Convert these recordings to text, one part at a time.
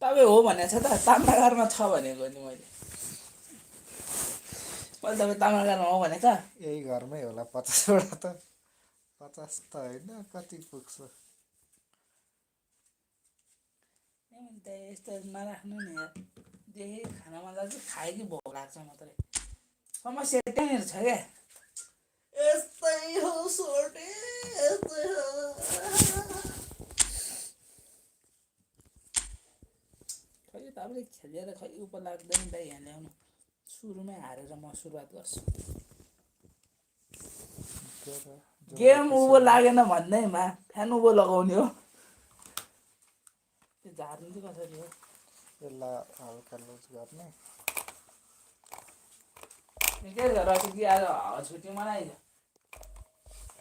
तपाईँ हो भनेको छ त ताम्रागारमा छ भनेको नि मैले मैले तपाईँ ताम्रागारमा हो भनेको यही घरमै होला 50वटा त 50 त होइन कति पुग्छ यस्तो नराख्नु नि यार देखेँ खाना मन लाग्छ खायो कि भोक लाग्छ मात्रै समस्या त्यहाँनिर छ क्या यस्तै हो सोर्टे यस्तै हो खै तपाईँले खेलेर खै उप लाग्दैन दाइ यहाँ ल्याउनु सुरुमै हारेर म सुरुवात गर्छु गेम उभो लागेन भन्दैमा फ्यान उभो लगाउने हो त्यो झार्नु चाहिँ कसरी हो यसलाई हल्का लुज गर्ने के गरेर कि आज छुट्टी मनाइज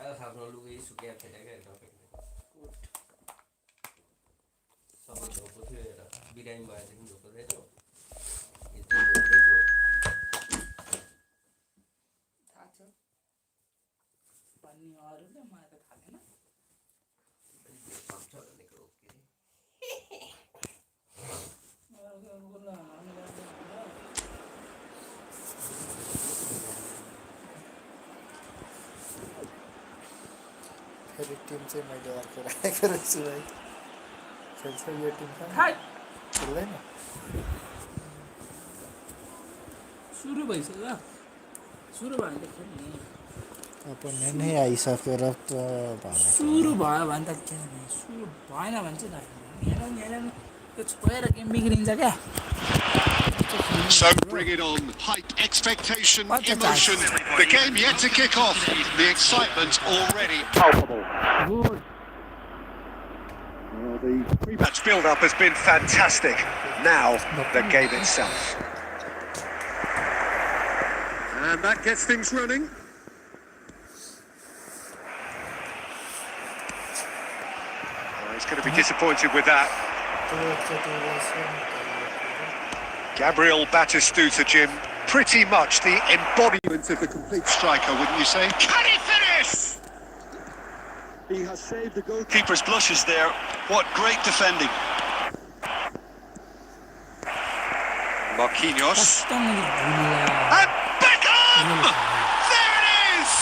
आज हाम्रो लुगै सुकेर थियो क्या सबै धोको थियो हेर बिरामी भएदेखि धोको थिएछ थाहा छ भन्ने अरूले मलाई त थाहा थिएन फेरि टिम चाहिँ मैले अर्को राखेको रहेछु भाइ खेल्छ यो टिम पनि खेल्दैन सुरु भइसक्यो सुरु भयो भने त खेल्ने अपोनेन्ट नै आइसक्यो र त सुरु भयो भने त खेल्ने सुरु भएन भने चाहिँ हेरौँ त्यो छोएर गेम बिग्रिन्छ क्या So bring it on. Hype, expectation, emotion. The game yet to kick off. The excitement already palpable. Good. Well, the pre-match build-up has been fantastic. Now, the game itself. And that gets things running. Oh, he's going to be disappointed with that. Gabriel Batistuta, Jim, pretty much the embodiment of the complete striker, wouldn't you say? Can he finish? He has saved the goalkeeper's blushes there. What great defending. Marquinhos. And Beckham! There it is!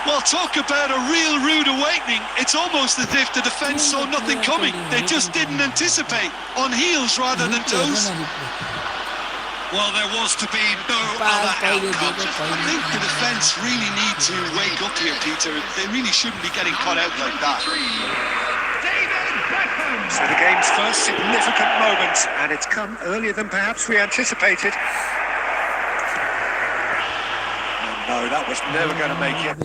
Well, talk about a real rude awakening. It's almost as if the defence saw nothing coming. They just didn't anticipate. On heels rather than toes. Well, there was to be no other outcome. I think the defence really need to wake up here, Peter. They really shouldn't be getting caught out like that. So the game's first significant moment, and it's come earlier than perhaps we anticipated. No, that was never going to make it.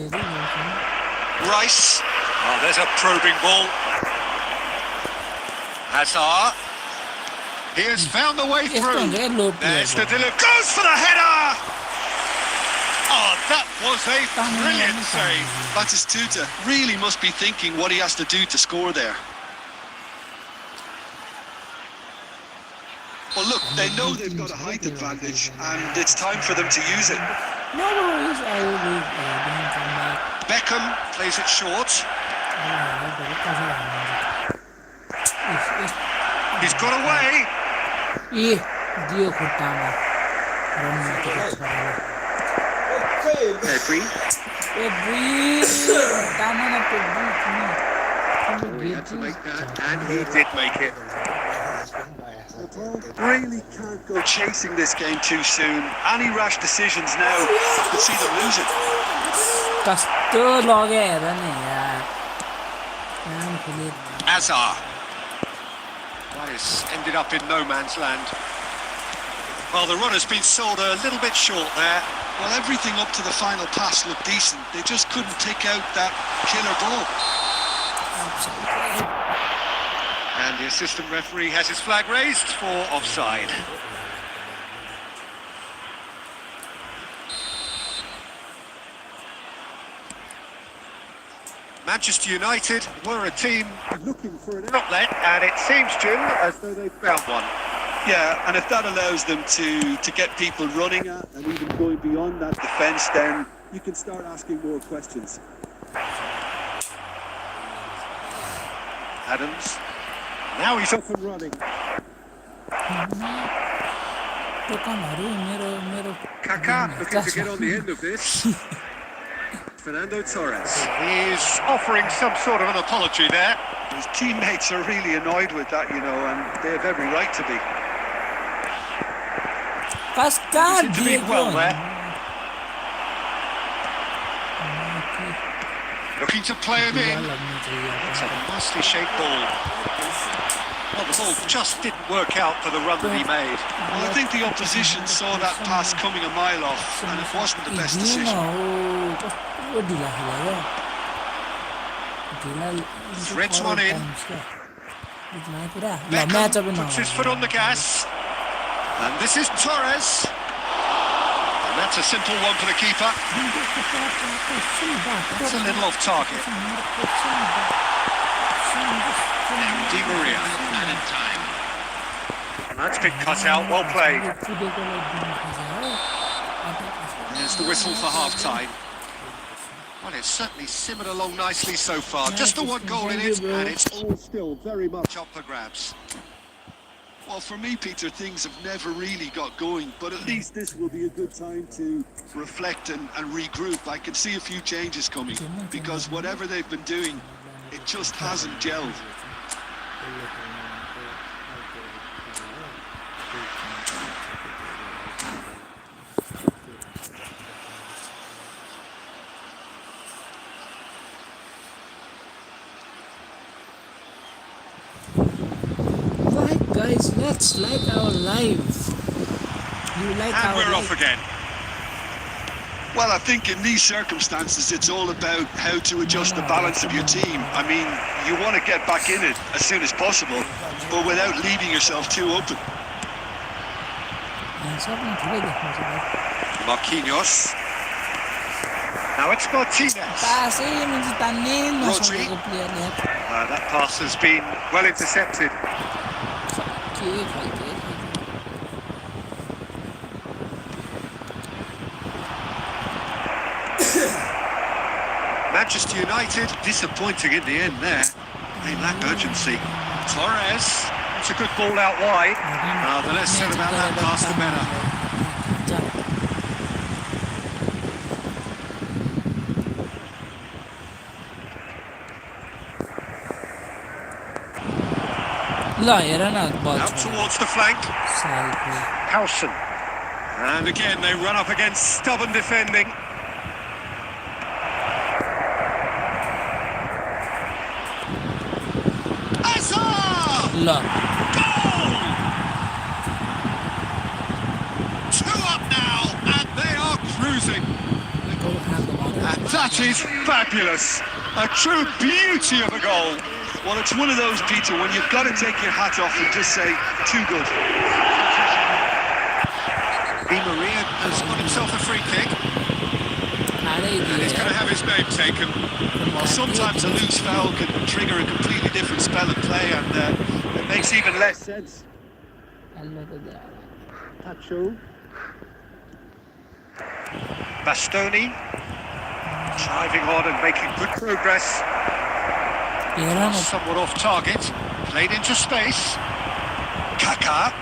Rice. Oh, there's a probing ball. Hazard. He has found the way through. There's the delivery. Goes for the header! Oh, that was a brilliant save. Batistuta really must be thinking what he has to do to score there. Well, look, they know they've got a height advantage, and it's time for them to use it. Beckham plays it short. He's got away. Pedri. He had to make that, and he did make it. Really can't go chasing this game too soon. Any rash decisions now could see them lose it. Azar. That has ended up in no man's land. Well, the run has been sold a little bit short there. Well, everything up to the final pass looked decent. They just couldn't take out that killer ball. And the assistant referee has his flag raised for offside. Manchester United were a team looking for an outlet, and it seems, Jim, as though they've found one. Yeah, and if that allows them to get people running at and even going beyond that defence, then you can start asking more questions. Adams. Now he's up and running. दोकानहरु मेरो मेरो Kaká looking to get on the end of this. Fernando Torres. He's offering some sort of an apology there. His teammates are really annoyed with that, you know, and they have every right to be. Pascal Seemed to lead well there. Looking to play him in. It's a nicely shaped ball. Well, the ball just didn't work out for the run that he made. Well, I think the opposition saw that pass coming a mile off, and it wasn't the best decision. Threads one in. Beckham puts his foot on the gas. And this is Torres. And that's a simple one for the keeper. It's a little off target. And Di Maria. And in time. And that's been cut out. Well played. There's the whistle for half-time. Well, it's certainly simmered along nicely so far. Just the one goal in it, and it's all still very much up for grabs. Well, for me, Peter, things have never really got going, but at least this will be a good time to reflect and regroup. I can see a few changes coming, because whatever they've been doing, it just hasn't gelled. Guys, let's like our lives. You like And our we're life. off again. Well, I think in these circumstances, it's all about how to adjust the balance of your team. I mean, you want to get back in it as soon as possible, but without leaving yourself too open. Marquinhos. Now it's Martinez. Rodri. That pass has been well intercepted. Manchester United disappointing in the end there. They lack urgency. Torres. It's a good ball out wide. The less said about that pass, the better. Out towards the flank. Howson. And again, they run up against stubborn defending. Goal! 2 up now, and they are cruising. And that is fabulous. A true beauty of a goal. Well, it's one of those, Peter, when you've got to take your hat off and just say, too good. Di Maria has got himself a free kick. And he's going to have his name taken. Well, sometimes a loose foul can trigger a completely different spell of play, and it makes even less sense. Pacho. Bastoni. Driving on and making good progress. Somewhat off target. Played into space. Kaká.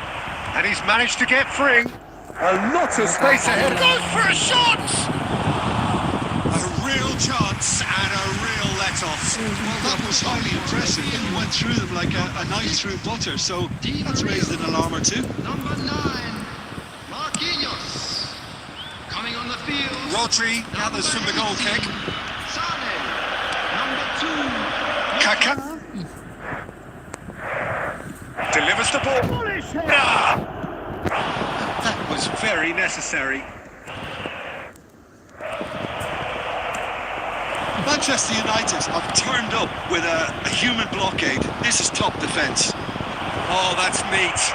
And he's managed to get free. A lot of space ahead. Goes for a shot! A real chance and a real let-off. Well, that was highly impressive. He went through them like a knife through butter, so that's raised an alarm or two. Number 9, Marquinhos. Coming on the field. Rodri gathers from the goal kick. Sane. Number 2. Kaká. Delivers the ball. That was very necessary. Manchester United have turned up with a human blockade. This is top defence. Oh, that's neat.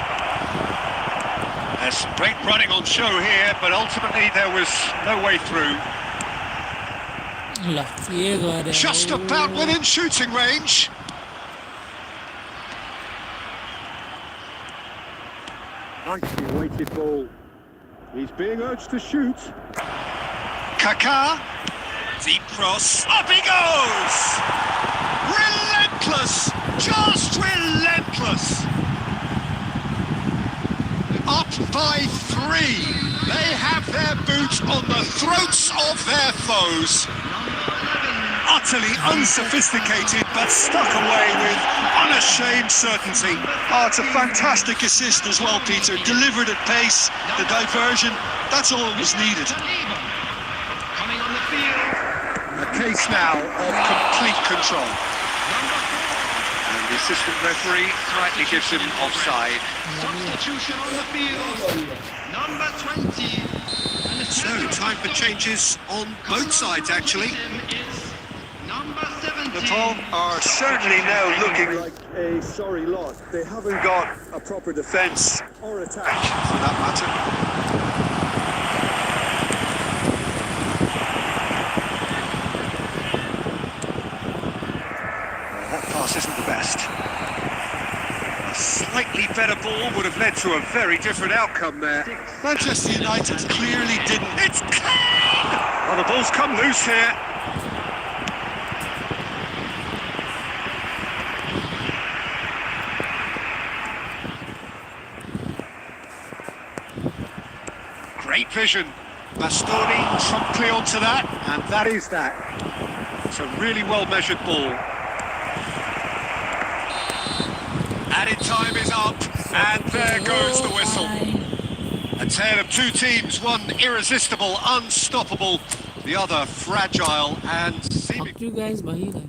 There's some great running on show here, but ultimately there was no way through. Just about within shooting range. Nicely weighted ball. He's being urged to shoot. Kaká. Deep cross. Up he goes! Relentless! Charge! out on the throats of their foes. Utterly unsophisticated, but stuck away with unashamed certainty. Oh, it's a fantastic assist as well, Peter. Delivered at pace, the diversion, that's all that was needed. Coming on the field. A case now of complete control. And the assistant referee slightly gives him offside. Substitution on the field. Number 20. And the So, time for changes on both sides, actually. is number 17. Nepal are certainly now looking like a sorry lot. They haven't got a proper defence or attack, for that matter. That pass isn't the best. A slightly better ball would have led to a very different outcome there. Manchester United clearly didn't. It's clean! Well, the ball's come loose here. Great vision. Bastoni promptly onto that, and that is that. It's a really well-measured ball. Added time is up, and there goes the whistle. A tale of two teams, one irresistible, unstoppable, the other fragile and seeming... You guys भइरह्यो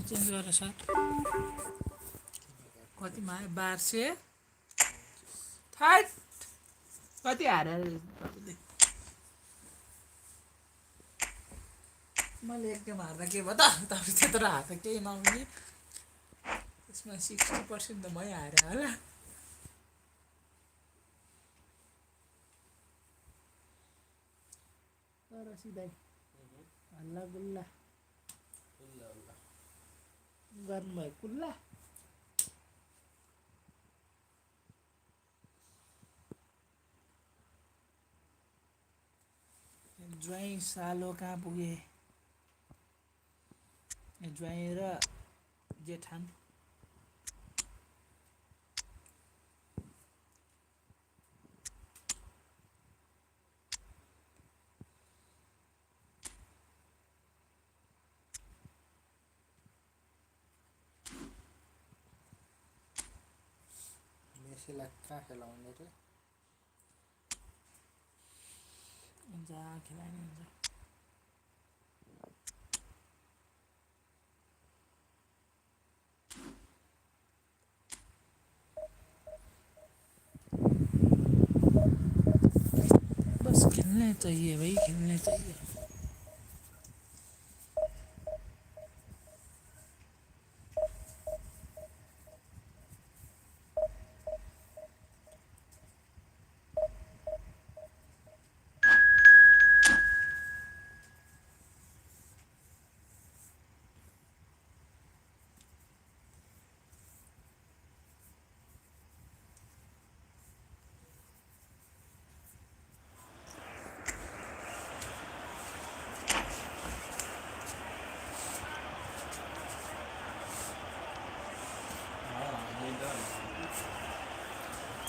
change गरेर sir कतिमा आयो 1200 third कति हारेर मैले एक game हार्दा के भयो त तपाईँ त्यत्रो हार्दा केही नहुने त्यसमा 60% त मै हारे होला तर सिधै हल्ला गुल्ला गर्नुभयो कुल्ला ज्वाइँ सालो कहाँ पुगे ज्वाइँ र जेठान मेसीलाई कहाँ खेलाउने रे जहाँ खेलाइने हुन्छ बस खेलने चाहिए भाई खेलने चाहिए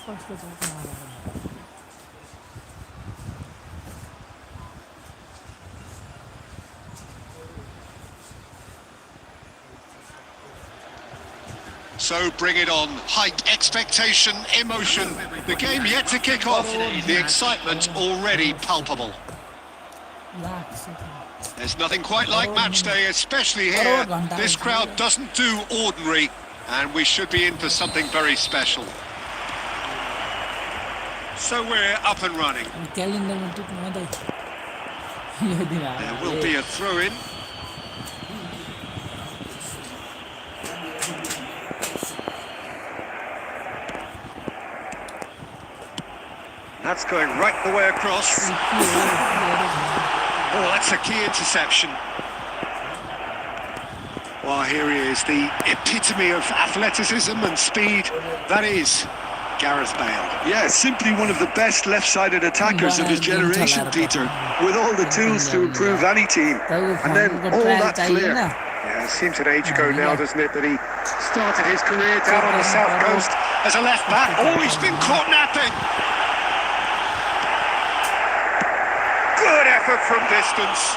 कसको चौका हारा So bring it on. Height, expectation, emotion. The game yet to kick off. The excitement already palpable. There's nothing quite like match day, especially here. This crowd doesn't do ordinary, and we should be in for something very special. So we're up and running. There will be a throw-in. That's going right the way across. Oh, that's a key interception. Well, here he is, the epitome of athleticism and speed. That is Gareth Bale. Yeah, simply one of the best left-sided attackers of his generation, Peter, with all the tools to improve any team. And then all that flair. Yeah, it seems an age ago now, doesn't it, that he started his career down on the south coast as a left back. Oh, he's been caught napping. effort from distance.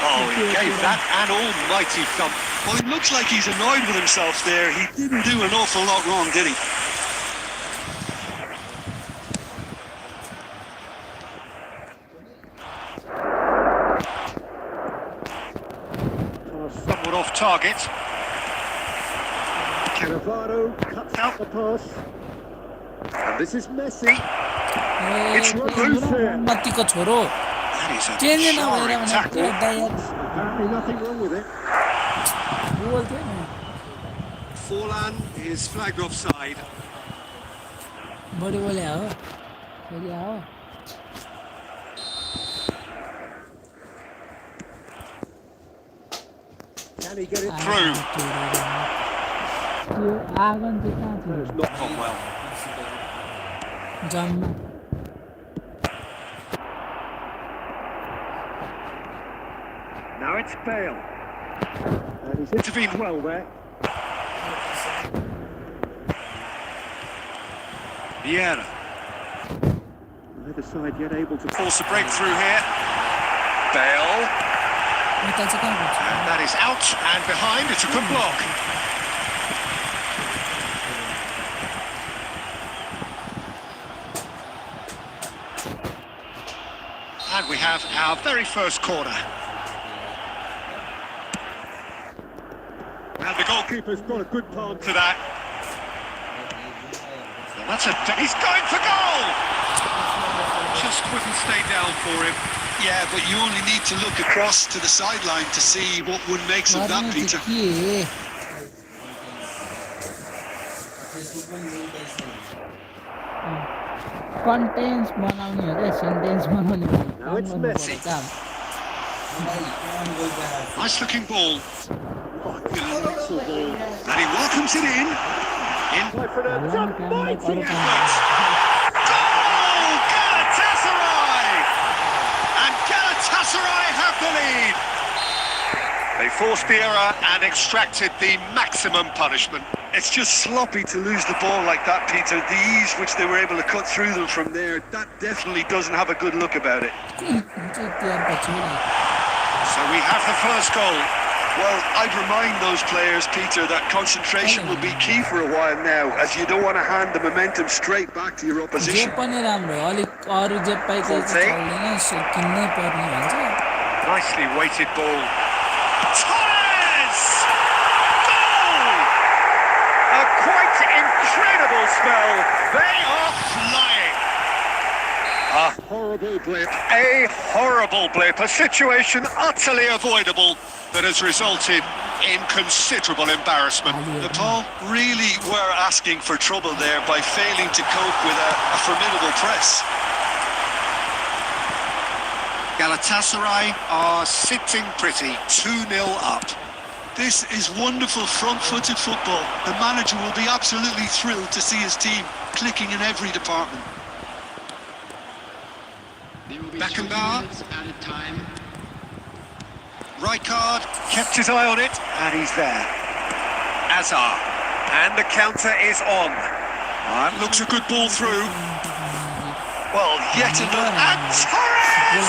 Oh, he gave that an almighty thump. Well, it looks like he's annoyed with himself there. He didn't do an awful lot wrong, did he? Somewhat off target. Cannavaro cuts out the pass. And this is Messi. It's मत्तीको छोरो That is a change नभएर jarring भने tackle. Apparently nothing wrong with it. गोल थियो नि Forlan is flagged offside. बढी बोले हो फेरि आओ Can he get it Through. त्यो आगन चाहिँ कहाँ थियो Not gone well. जम्मा Now it's Bale. And he's intervened well there. Vieira Neither side yet able to force a breakthrough here. Bale. उता चाहिँ कहाँ गयो And that is out and behind. It's a good block. And we have our very first corner. And the goalkeeper's got a good palm to that. That's he's going for goal! Just couldn't stay down for him. Yeah, but you only need to look across to the sideline to see what one makes of that, गर्नु Peter. चाहिँ के contents बनाउने हो क्या sentence बनाउने Now it's Messi. काम Nice looking ball. And he welcomes it in. play for the Long time, mighty long effort. Goal! Galatasaray! And Galatasaray have the lead. They forced the error and extracted the maximum punishment. It's just sloppy to lose the ball like that, Peter. The ease which they were able to cut through them from there, that definitely doesn't have a good look about it. So we have the first goal. Well, I'd remind those players, Peter, that concentration will be key for a while now, as you don't want to hand the momentum straight back to your J opposition. पनि राम्रो अलिक अरू जे पाइ चाहिँ चल्दैन किन्नै पर्ने भन्छ Nicely weighted ball. Torres! Goal! A quite incredible spell. They are flying. Horrible blip. A horrible blip, a situation utterly avoidable that has resulted in considerable embarrassment. Nepal really were asking for trouble there by failing to cope with a formidable press. Galatasaray are sitting pretty, 2-0 up. This is wonderful front-footed football. The manager will be absolutely thrilled to see his team clicking in every department. There will be Beckenbauer. 20 minutes added time. Rijkaard kept his eye on it, and he's there. Azar, and the counter is on. Looks a good ball through. Well, yet another... And Torres!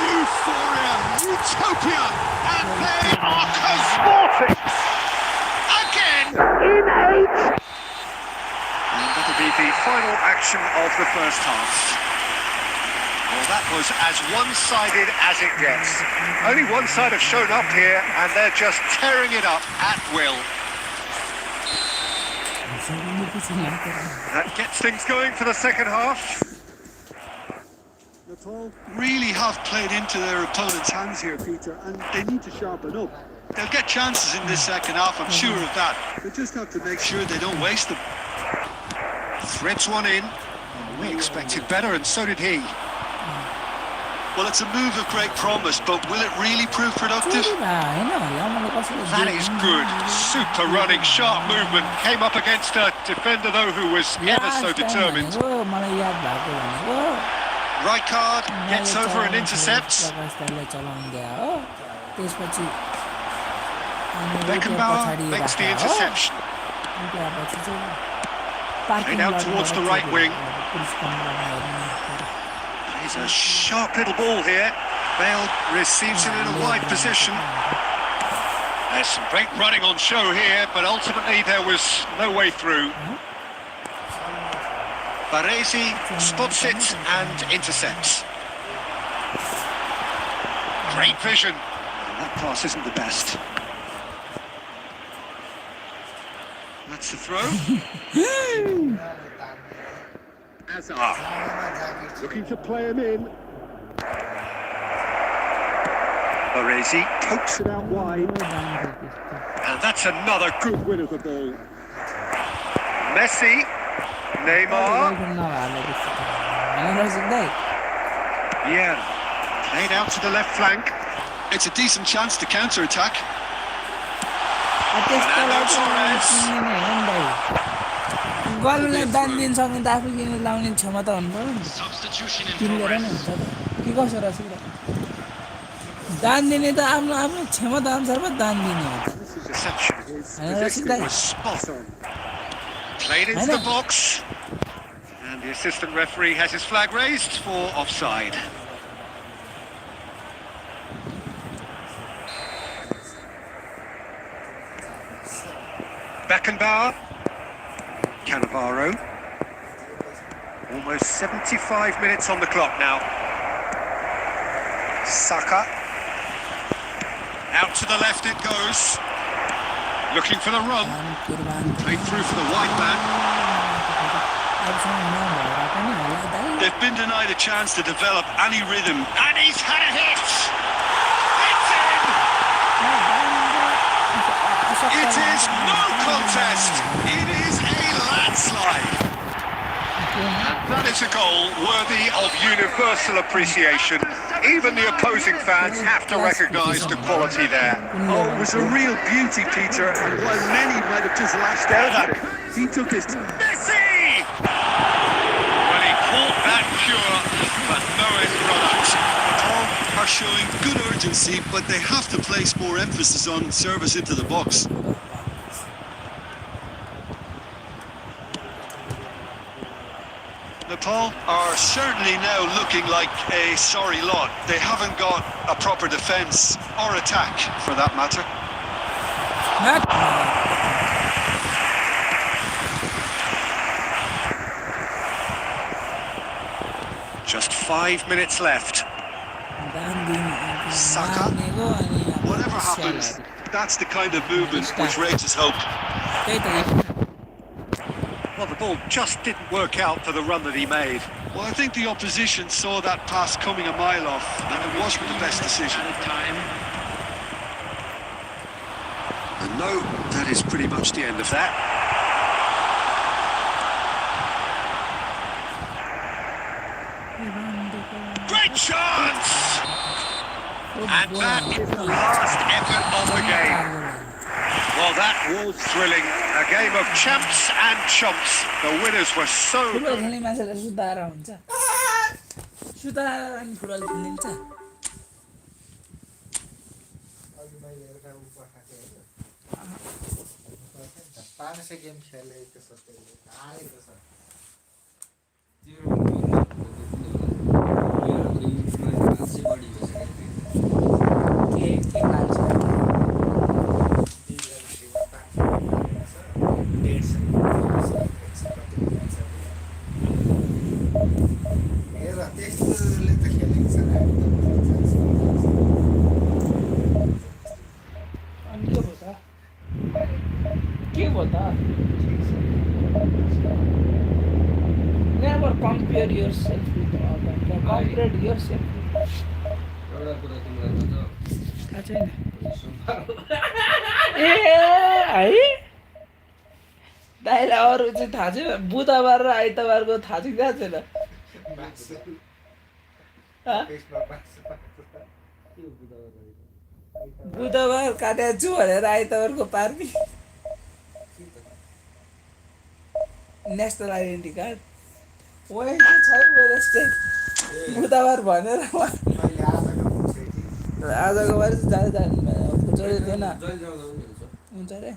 Euphoria! Utopia! And they are Sporting! Again! In 8. And that'll be the final action of the first half. Well, that was as one-sided as it gets. Only one side have shown up here, and they're just tearing it up at will. That gets things going for the second half. Nepal really have played into their opponent's hands here, Peter, and they need to sharpen up. They'll get chances in this second half, I'm sure of that. They just have to make sure they don't waste them. Threads one in. We expected better, and so did he. Well, it's a move of great promise, but will it really prove productive? That is good. Super running, sharp movement. Came up against a defender, though, who was ever so determined. Rijkaard gets over and intercepts. Beckenbauer makes the interception. Played out towards the right wing. It's a sharp little ball here. Bale receives it in a wide position. There's some great running on show here, but ultimately there was no way through. Baresi spots it and intercepts. Great vision. That pass isn't the best. That's the throw. Hazard. Looking to play him in. Baresi Pokes it out wide. and that's another good. Good win of the ball. Messi, Neymar, yeah, played out to the left flank. It's a decent chance to counter-attack. गर्ललाई दान दिन सक्ने त आफू किनेर लाउने क्षमता हुनु पर्यो नि Substitution in किनेर नै progress. हुन्छ त के कसो रहेछ दान दिने त आफ्नो आफ्नो क्षमता अनुसारमा दान दिने हो त Deception. हैन रसिक दाइ Was spot on. Played into the box. And the assistant referee has his flag raised for offside. Beckenbauer. Cannavaro. Almost 75 minutes on the clock now. Saka. Out to the left it goes. Looking for the run. Played through for the wide man. They've been denied a chance to develop any rhythm. And he's had a hit. It's in. It is no contest. It is a landslide. And that is a goal worthy of universal appreciation. Even the opposing fans have to recognise the quality there. Oh, it was a real beauty, Peter, and while many might have just lashed out at it, he took his Messi! Well, he caught that pure, but no end product. are showing good urgency, but they have to place more emphasis on service into the box. Nepal are certainly now looking like a sorry lot. They haven't got a proper defence or attack, for that matter. Just 5 minutes left. Saka. Whatever happens, that's the kind of movement which raises hope. Well, the ball just didn't work out for the run that he made. Well, I think the opposition saw that pass coming a mile off, and it wasn't the best decision. Time. And no, that is pretty much the end of that. Great chance! And that is the last effort of the game. Well, that was thrilling. A game of champs and chumps. The winners were so football good. खेल्ने मान्छेलाई सुताएर हुन्छ सुताएर अनि football खेलिन्छ game खेलेको छ त्यसले आएको छ के खान्छ त्यस्तोले त खेलेको छ अनि के भयो त never compare yourself with others compare yourself एउटा कुरा तिमीलाई थाहा थाहा छैन छ ए है दाइलाई अरू चाहिँ थाहा छैन बुधबार र आइतबारको थाहा चाहिँ थाहा छैन बुधबार काटेको छु भनेर आइतबारको पार्मी नेसनल आइडेन्टिटी कार्ड वही छैन वेस्टेड बुधबार भनेर आजको बार चाहिँ जाँदा खुचरी थिएन जहिले जाउँदा पनि हुन्छ हुन्छ अरे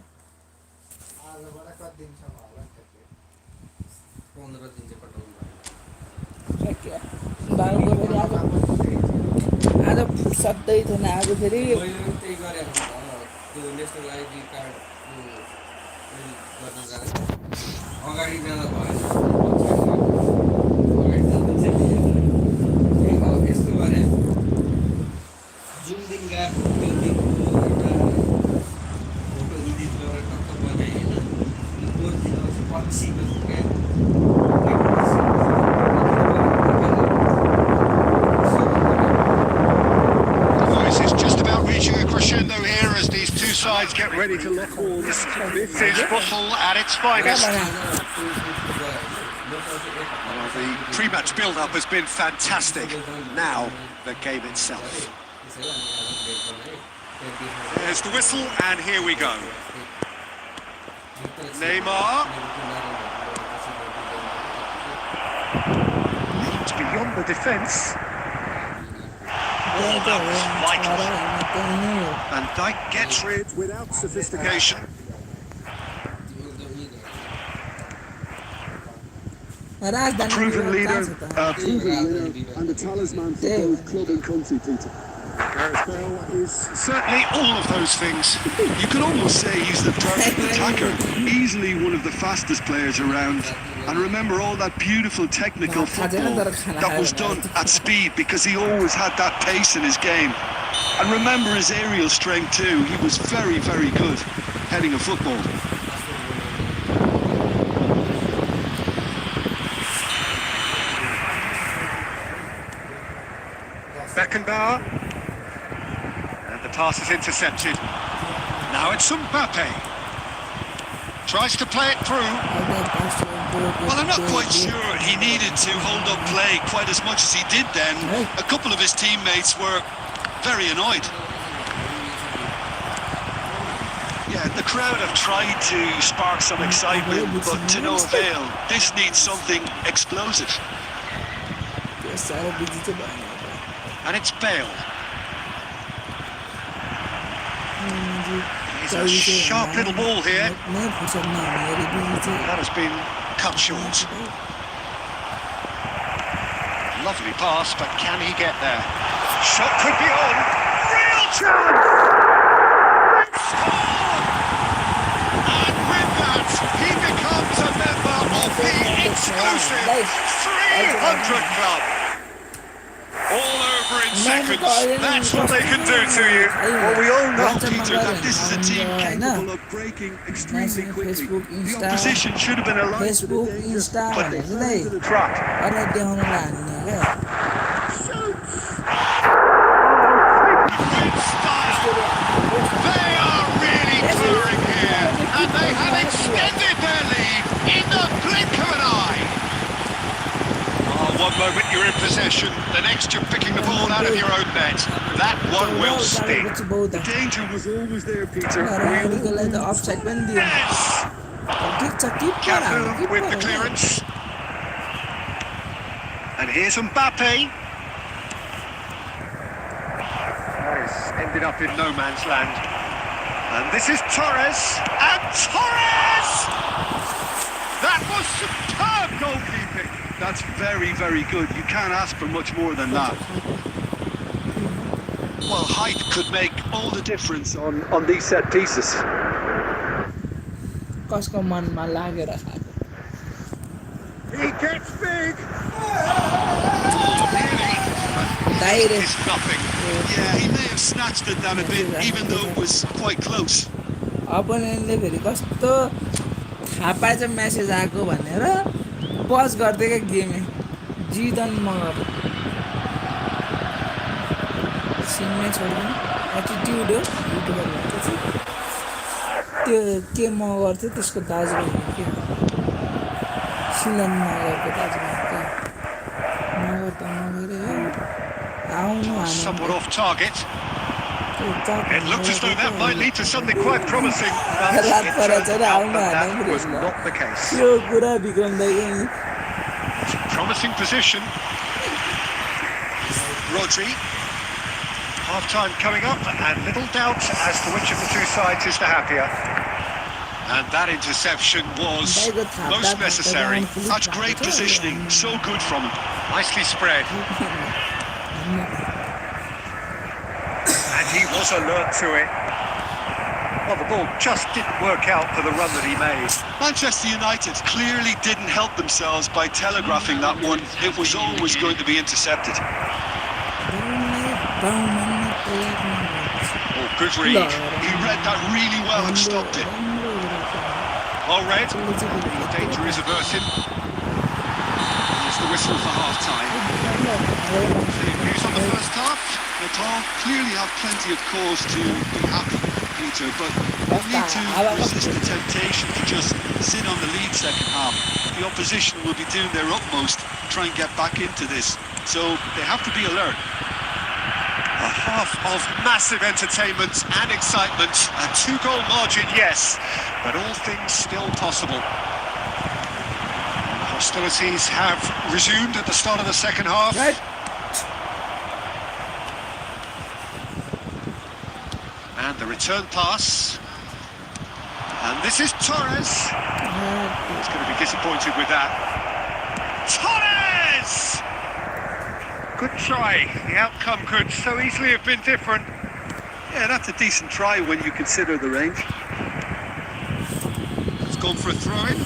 आजबाट कति दिनसम्म होला नि त 15 दिन चाहिँ पठाउनु पर्यो सक्यो भएको फेरि आज फुर्सदै थिएन आज फेरि मैले पनि त्यही गरेको छु त्यो नेसनल आइडी कार्ड गर्न जाँदा अगाडि जाँदा भएन यस्तो गरे जुन दिन गएको त्यो दिनको एउटा फोटो एडिट गरेर टक्क बनाएँ होइन पोहोर दिन पर्सिको क्या Crescendo here as these two sides get ready to lock horns. This is football at its finest. Well, the pre-match build-up has been fantastic. Now, the game itself. There's the whistle, and here we go. Neymar. It's beyond the defence. Oh, that was vital. And Dyke gets rid without sophistication. Proven leader and a talisman for both club and country, Peter. Gareth Bale is certainly all of those things. You could almost say he's the perfect attacker. Easily one of the fastest players around. And remember all that beautiful technical football that was done at speed because he always had that pace in his game. And remember his aerial strength too. He was very, very good heading a football. Beckenbauer. And the pass is intercepted. Now it's Mbappe. Tries to play it through. Well, I'm not quite sure he needed to hold up play quite as much as he did then. A couple of his teammates were very annoyed. Yeah, the crowd have tried to spark some excitement, but to no avail. This needs something explosive. And it's Bale. It's a sharp little ball here. That has been cut short. Lovely pass, but can he get there? Shot could be on. Real chance! And with that, he becomes a member of the exclusive 300 Club. All over in seconds. That's what they can do to you. Well, we all know, Peter, that this is a team capable of breaking extremely quickly. The opposition should have been alive to the danger, but they fell into the trap. With style. They are really touring here, and they have extended their lead in the blink of an eye. One moment you're in possession, the next you're picking the ball out of your own net. That one will sting. The danger was always there, Peter. Yes! Cafu with the clearance. And here's Mbappe. He's ended up in no man's land. And this is Torres. And Torres! That was superb goalkeeping. That's very, very good. You can't ask for much more than that. Well, height could make all the difference on these set pieces. He gets big. It's nothing. Yeah, he may have snatched at that a bit, even though it was quite close. अपोनेन्टले फेरि कस्तो थाहा पाएछ message आएको भनेर पज गर्दै क्या गेमै जितन मगर सिममै छोडिदिनु attitude हो युट्युबर भएपछि त्यो के मगर थियो त्यसको दाजुभाइ के सिलन मगरको दाजुभाइ क्या मगर त मगरै हो आउनु Somewhat off target. It looked as though that might lead to something quite promising, but it turned out that was not the case. Promising position. Rodri. Half-time coming up, and little doubt as to which of the two sides is the happier. And that interception was most necessary. That's great positioning. So good from him. Nicely spread. And he was alert to it. Well, the ball just didn't work out for the run that he made. Manchester United clearly didn't help themselves by telegraphing that one. It was always going to be intercepted. Oh, good read. He read that really well and stopped it. Well read. The danger is averted. It's the whistle for half-time. Any views on the first half? Natal clearly have plenty of cause to be happy, Peter, but they need to resist the temptation to just sit on the lead second half. The opposition will be doing their utmost to try and get back into this, so they have to be alert. A half of massive entertainment and excitement. A 2-goal margin, yes, but all things still possible. Hostilities have resumed at the start of the second half. Right. And the return pass. And this is Torres. He's going to be disappointed with that. Torres! Good try. The outcome could so easily have been different. Yeah, that's a decent try when you consider the range. It's gone for a throw-in.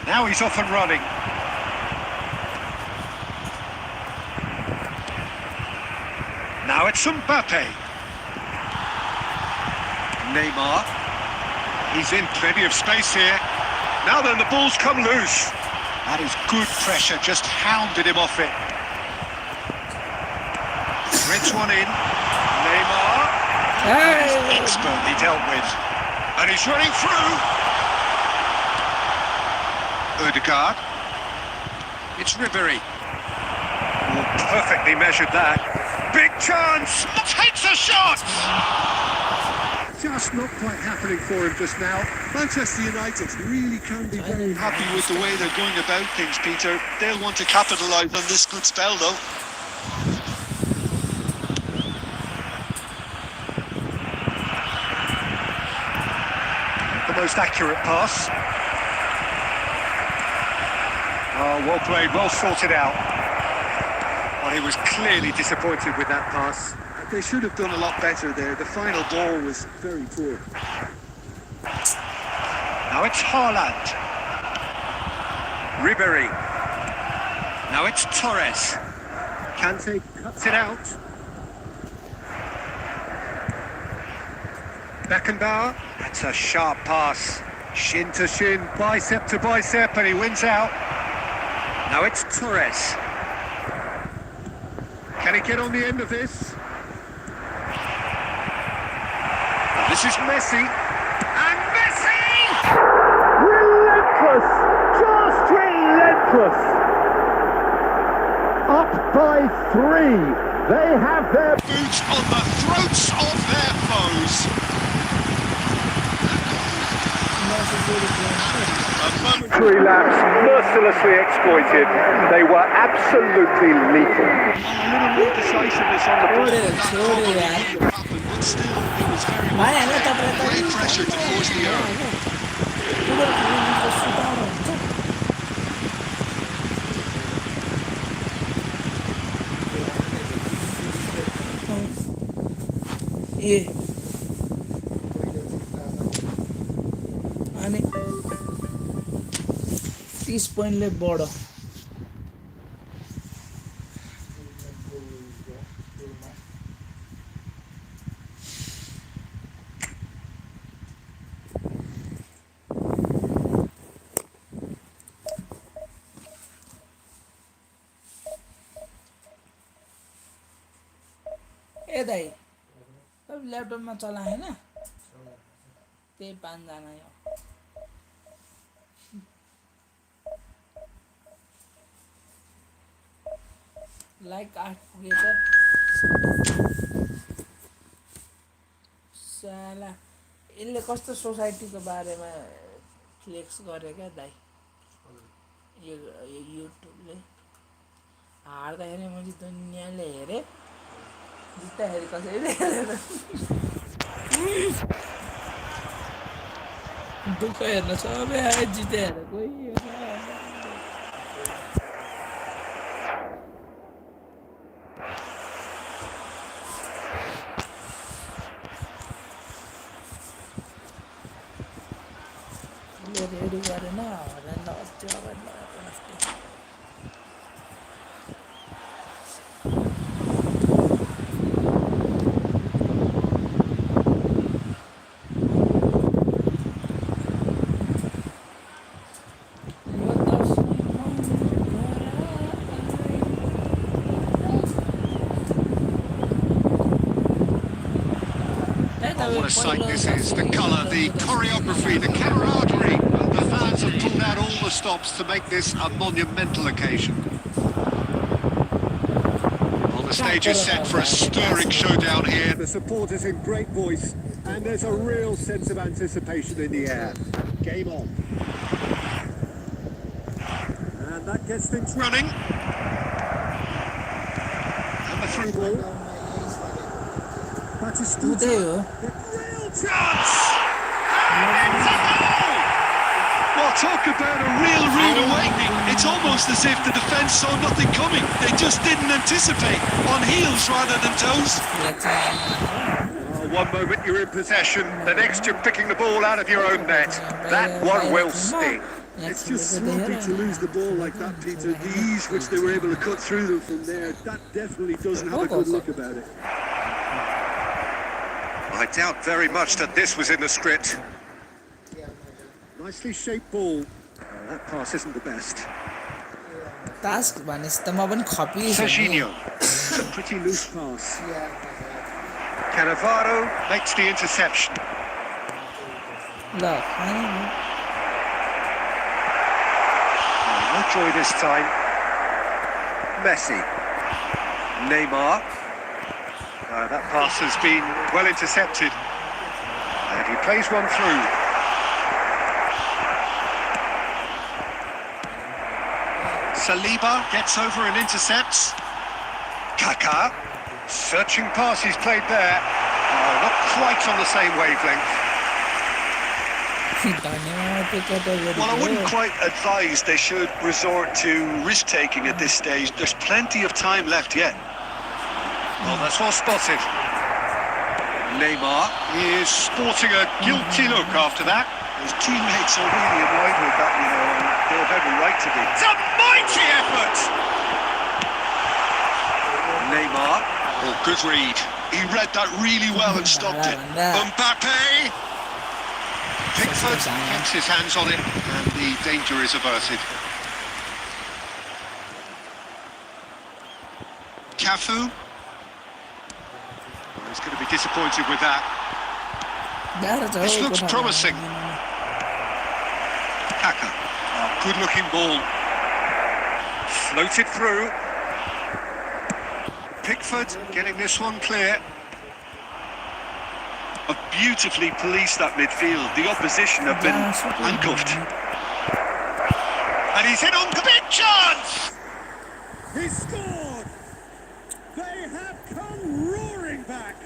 Now he's off and running. Now it's Mbappe. Neymar. He's in plenty of space here. Now then, the ball's come loose. That is good pressure, just hounded him off it. Threads one in. Neymar. That is expertly dealt with. And he's running through. Odegaard. It's Ribery. Oh, perfectly measured that. Big chance! Takes a shot! Just not quite happening for him just now. Manchester United really can be very Happy with the way they're going about things, Peter. They'll want to capitalise on this good spell, though. The most accurate pass. Oh, well played, well sorted out. Well, he was clearly disappointed with that pass. They should have done a lot better there. The final ball was very poor. Now it's Haaland. Ribery. Now it's Torres. Kante cuts it out. Beckenbauer. That's a sharp pass. Shin to shin, bicep to bicep, and he wins out. Now it's Torres. Can he get on the end of this? This is Messi. And Messi! Relentless! Just relentless! Up by 3. They have their Boots on the throats of their foes. Momentary lapse mercilessly exploited. They were absolutely lethal. A little more decisiveness on the ball. छोड़ That probably यार would have happened, but still, it was very भाई much आना तब रहता great pressure to force the error. ये अनि 30 पोइन्टले बढ ए दाइ अब ल्यापटपमा चलाएँ होइन त्यही 5 जना यो लाइक 8 पुगेछ साला यसले कस्तो सोसाइटीको बारेमा फ्लेक्स गरे क्या दाइ यो युट्युबले हार्दाखेरि मैले दुनियाँले हेरेँ जित्दाखेरि कसैले हेरेर दुःख हेर्न सबै आयो जिते हेरेर कोही रेडी गरेन हराएर अझै अगाडि लगाएको अस्ति Oh, what a sight this is. The colour, the choreography, the camaraderie. The fans have pulled out all the stops to make this a monumental occasion. Well, the stage is set for a stirring showdown here. The supporters in great voice, and there's a real sense of anticipation in the air. Game on. And that gets things Running. And the through ball. That is still Real chance! Well, talk about a real rude awakening. It's almost as if the defence saw nothing coming. They just didn't anticipate. On heels rather than toes. One moment you're in possession, the next you're picking the ball out of your own net. That one will sting. It's just sloppy to lose the ball like that, Peter. The ease which they were able to cut through them from there, that definitely doesn't have a good look about it. I doubt very much that this was in the script. Nicely shaped ball. That pass isn't the best. Task भनेपछि त म पनि खपिएछु Serginho. It's a pretty loose pass. Cannavaro makes the interception. ल खाने No joy this time. Messi. Neymar. That pass has been well intercepted. And he plays one through. Saliba gets over and intercepts. Kaká. Searching pass he's played there. Not quite on the same wavelength. Well, I wouldn't quite advise they should resort to risk-taking at this stage. There's plenty of time left yet. Well, that's well spotted. Neymar is sporting a guilty look after that. His teammates are really annoyed with that, you know, and they have every right to be. It's a mighty effort! Neymar. Oh, good read. He read that really well and stopped it. Mbappe. Pickford gets his hands on it and the danger is averted. Cafu. He's going to be disappointed with that. This looks promising. Kaká. Good-looking ball. Floated through. Pickford getting this one clear. Have beautifully policed that midfield. The opposition have been handcuffed. And he's hit on the big chance! He scored! They have come roaring back.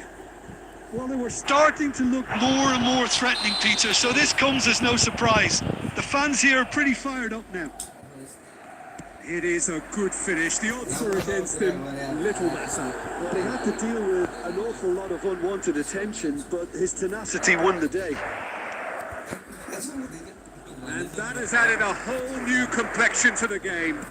Well, they were Starting to look more and more threatening, Peter, so this comes as no surprise. The fans here are pretty fired up now. It is a good finish. The odds are against him. Little matter. Well, they had to deal with an awful lot of unwanted attention, but his tenacity won the day. And that has added a whole new complexion to the game.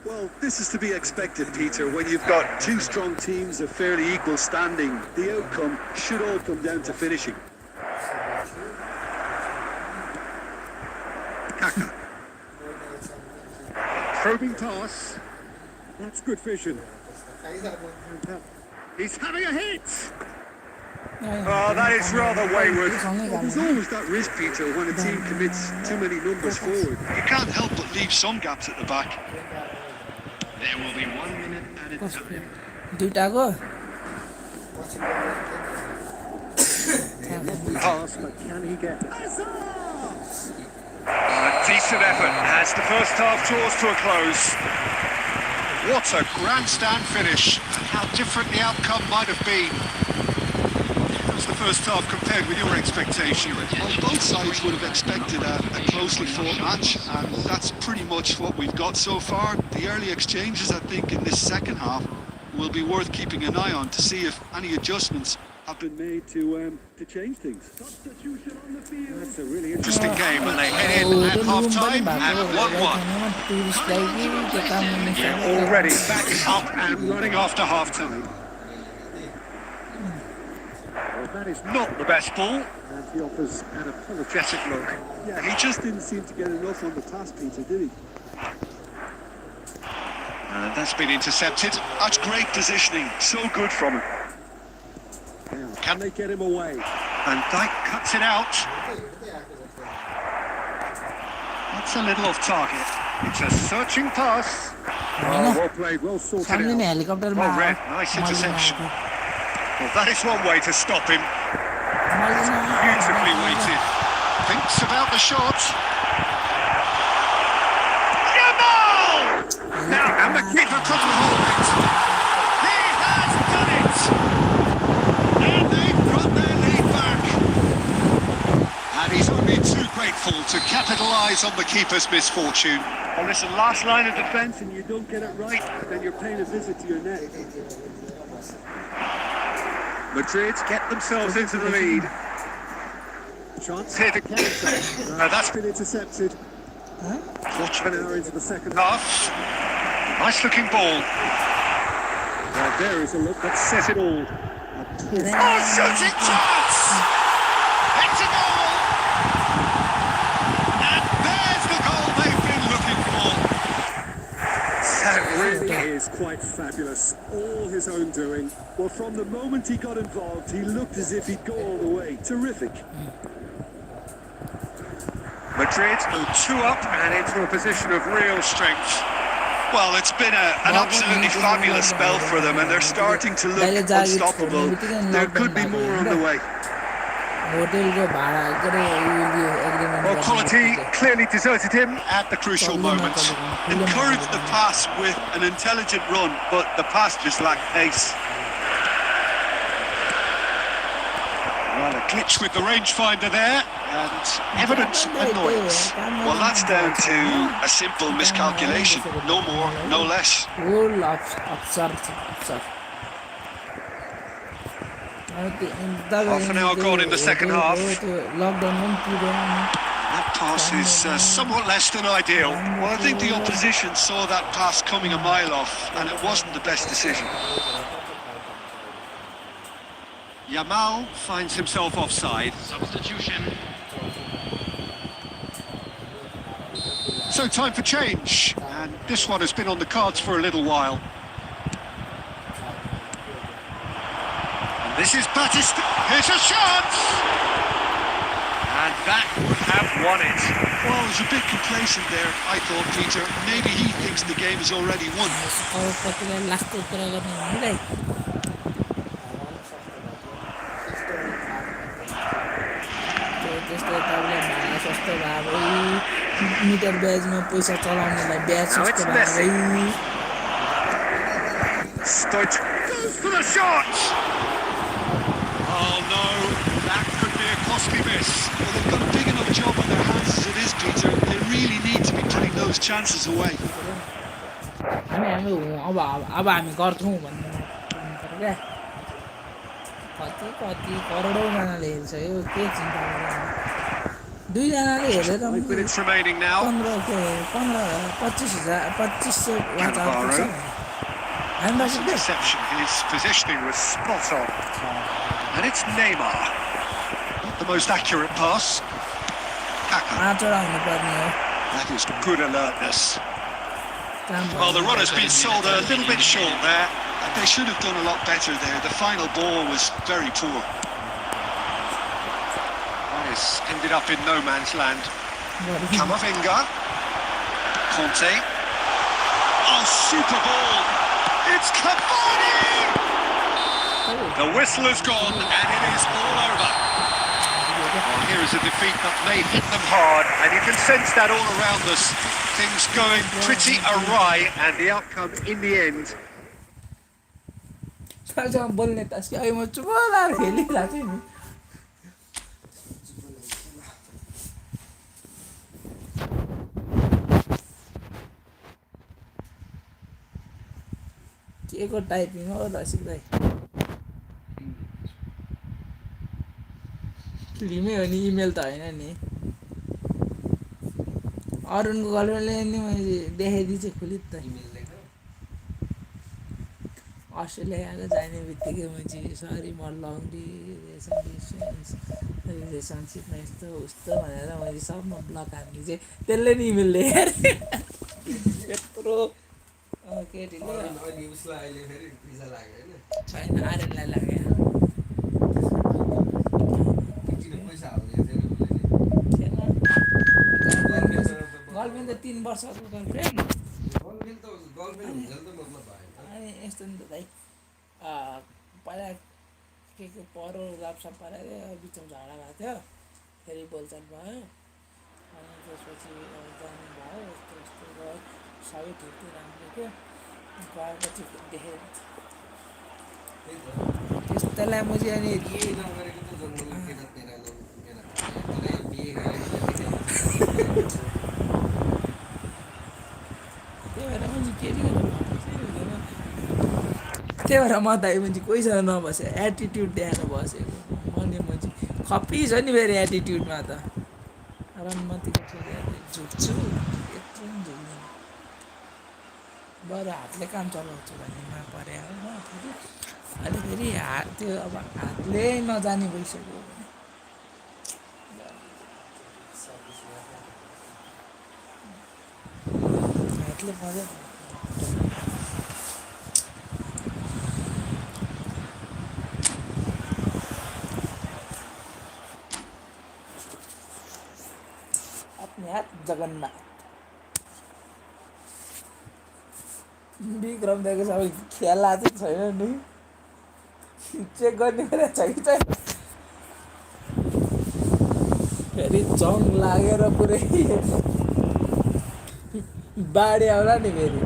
Well, this is to be expected, Peter. When you've got two strong teams of fairly equal standing, the outcome should all come down to finishing. Kaká. Probing pass. That's good vision. He's having a hit! Oh, that is rather wayward. Well, there's always that risk, Peter, when a team commits too many numbers forward. You can't help but leave some gaps at the back. There will be 1 minute added time. दुईटाको Pass, but can he get? A decent effort as the first half draws to a close. What a grandstand finish, and how different the outcome might have been. How was the first half compared with your expectation? Well, both sides would have expected a closely fought match, and that's pretty much what we've got so far. The early exchanges, I think, in this second half will be worth keeping an eye on to see if any adjustments have been made to change things. Substitution on the field. That's a really interesting game, and they head in at half-time at 1-1. Already back up and running after half-time. Well, that is not the best ball. And he offers an apologetic look. Yeah, he just didn't seem to get enough on the pass, Peter, did he? And that's been intercepted. That's great positioning. So good from him. Can they get him away? And Dyke cuts it out. That's a little off target. It's a searching pass. Well played, well sorted out. Well read, nice interception. Well, that is one way to stop him. Beautifully weighted. Thinks about the shot. Jamal! Now, and the keeper couldn't hold it. He has done it! And they've got their lead back. And he's only too grateful to capitalise on the keeper's misfortune. Well, listen, last line of defence and you don't get it right, then you're paying a visit to your net. Madrid get themselves into the lead. Chance Here to counter. That's been intercepted. Watch an hour into the second half. Nice looking ball. Well, there is a look that set it all. Oh, shooting chance! It's a goal! And there's the goal they've been looking for. That really is quite fabulous. All his own doing. Well, from the moment he got involved, he looked as if he'd go all the way. Terrific. Madrid go 2 up and into a position of real strength. Well, it's been an absolutely fabulous spell for them, and they're starting to look unstoppable. There could be more on the way. Well, quality clearly deserted him at the crucial moment. Encouraged the pass with an intelligent run, but the pass just lacked pace. Well, a glitch with the rangefinder there, and evident annoyance. Well, that's down to a simple miscalculation. No more, no less. Half an hour gone in the second half. That pass is somewhat less than ideal. Well, I think the opposition saw that pass coming a mile off, and it wasn't the best decision. Yamal finds himself offside. Substitution. So time for change, and this one has been on the cards for a little while. And this is Batista. Here's a chance! And that would have won it. Well, it was a bit complacent there, I thought, Peter. Maybe he thinks the game is already won. Meter ब्याजमा पैसा चलाउनेलाई ब्याज सस्तो भयो Stoich goes for the shot! Oh no, that could be a costly miss. Well, they've got a big enough job on their hands as it is, Peter. They really need to be putting those chances away. हामी अब हामी गर्छौँ भन्ने क्या कति करोडौँ जनाले हेर्छ यो के चिन्ता गर्दैन 2 जनाले हेरेर 5 minutes remaining now. 25,000 watch आउँछ Interception. His positioning was spot on. And it's Neymar. Not the most accurate pass. Kaka. That is good alertness. Well, the run has been sold a little bit short there. They should have done a lot better there. The final ball was very poor. Ended up in no man's land. Camavinga. Conte. Oh, super ball. It's Cavani! The whistle has gone and it is all over. Here is a defeat that may hit them hard, and you can sense that all around us. Things going pretty awry, and the outcome in the end. सालसँग बोल्ने तास कि अहिले म चुप लाएर खेलिरहेको छु नि के को टाइपिङ हो रसिक दाइ फिल्मै हो नि इमेल त होइन नि अरुणको गर्लफ्रेन्डले नि मैले देखाइदिएँ चाहिँ खुलित त अस्ट्रेलिया गएको जाने बित्तिकै मैले सरी म लङ रिलेसनसिपमा यस्तो उस्तो भनेर मैले सबमा ब्लक हान्ने चाहिँ त्यसले नि इमेल लेखेर यत्रो केटीले छैन आर्यनलाई लाग्यो गर्लफ्रेन्ड त 3 वर्षको गर्लफ्रेन्ड अनि यस्तो नि त दाइ पहिला के परो गफसप पारेर बिचमा झगडा भएको थियो फेरि बोलचाल भयो अनि त्यसपछि जानु भयो यस्तो यस्तो भयो सबै ठिक थियो राम्रो थियो गएपछि देखेँ त्यसलाई म चाहिँ अनि त्यही भएर म दाइ मान्छे कोहीसँग नबसेँ एटिट्युड देखाएर बसेको मैले मान्छे खप्पी छ नि फेरि एटिट्युडमा त रनमतीको छोरी झुक्छु यत्रो पनि झुक्दैन बरु हातले काम चलाउँछु भन्नेमा परे हो म फेरि अहिले फेरि हात त्यो अब हातले नजाने भइसक्यो हातले मजा जगन्नाथ विक्रम दाइको सबै खेला चाहिँ छैन नि चेक गर्ने बेला छ कि छैन फेरि जङ लागेर पुरै बाढी आउला नि फेरि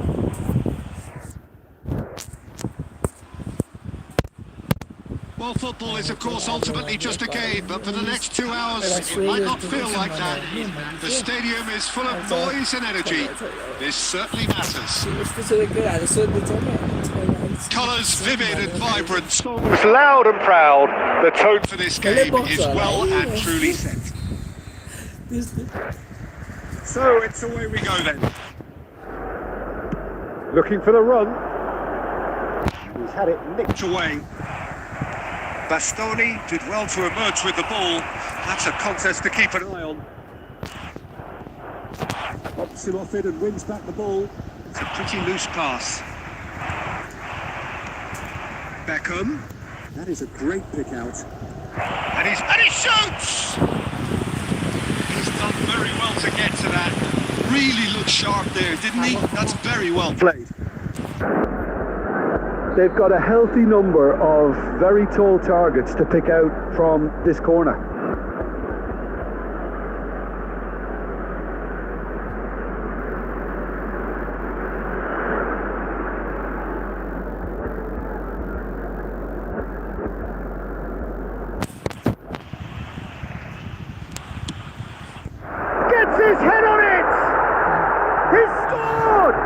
Well, football is, of course, ultimately just a game, but for the next 2 hours, it might not feel like that. The stadium is full of noise and energy. This certainly matters. Colours vivid and vibrant. Songs loud and proud. The tone For this game is well and truly set. So it's away we go then. looking for the run. He's had it nicked away. Bastoni did well to emerge with the ball. That's a contest to keep an eye on. Pops him off it and wins back the ball. It's a pretty loose pass. Beckham. That is a great pick out. And he shoots! He's done very well to get to that. Really looked sharp there, didn't he? That's very well played. They've got a healthy number of very tall targets to pick out from this corner. Gets his head on it! He scored!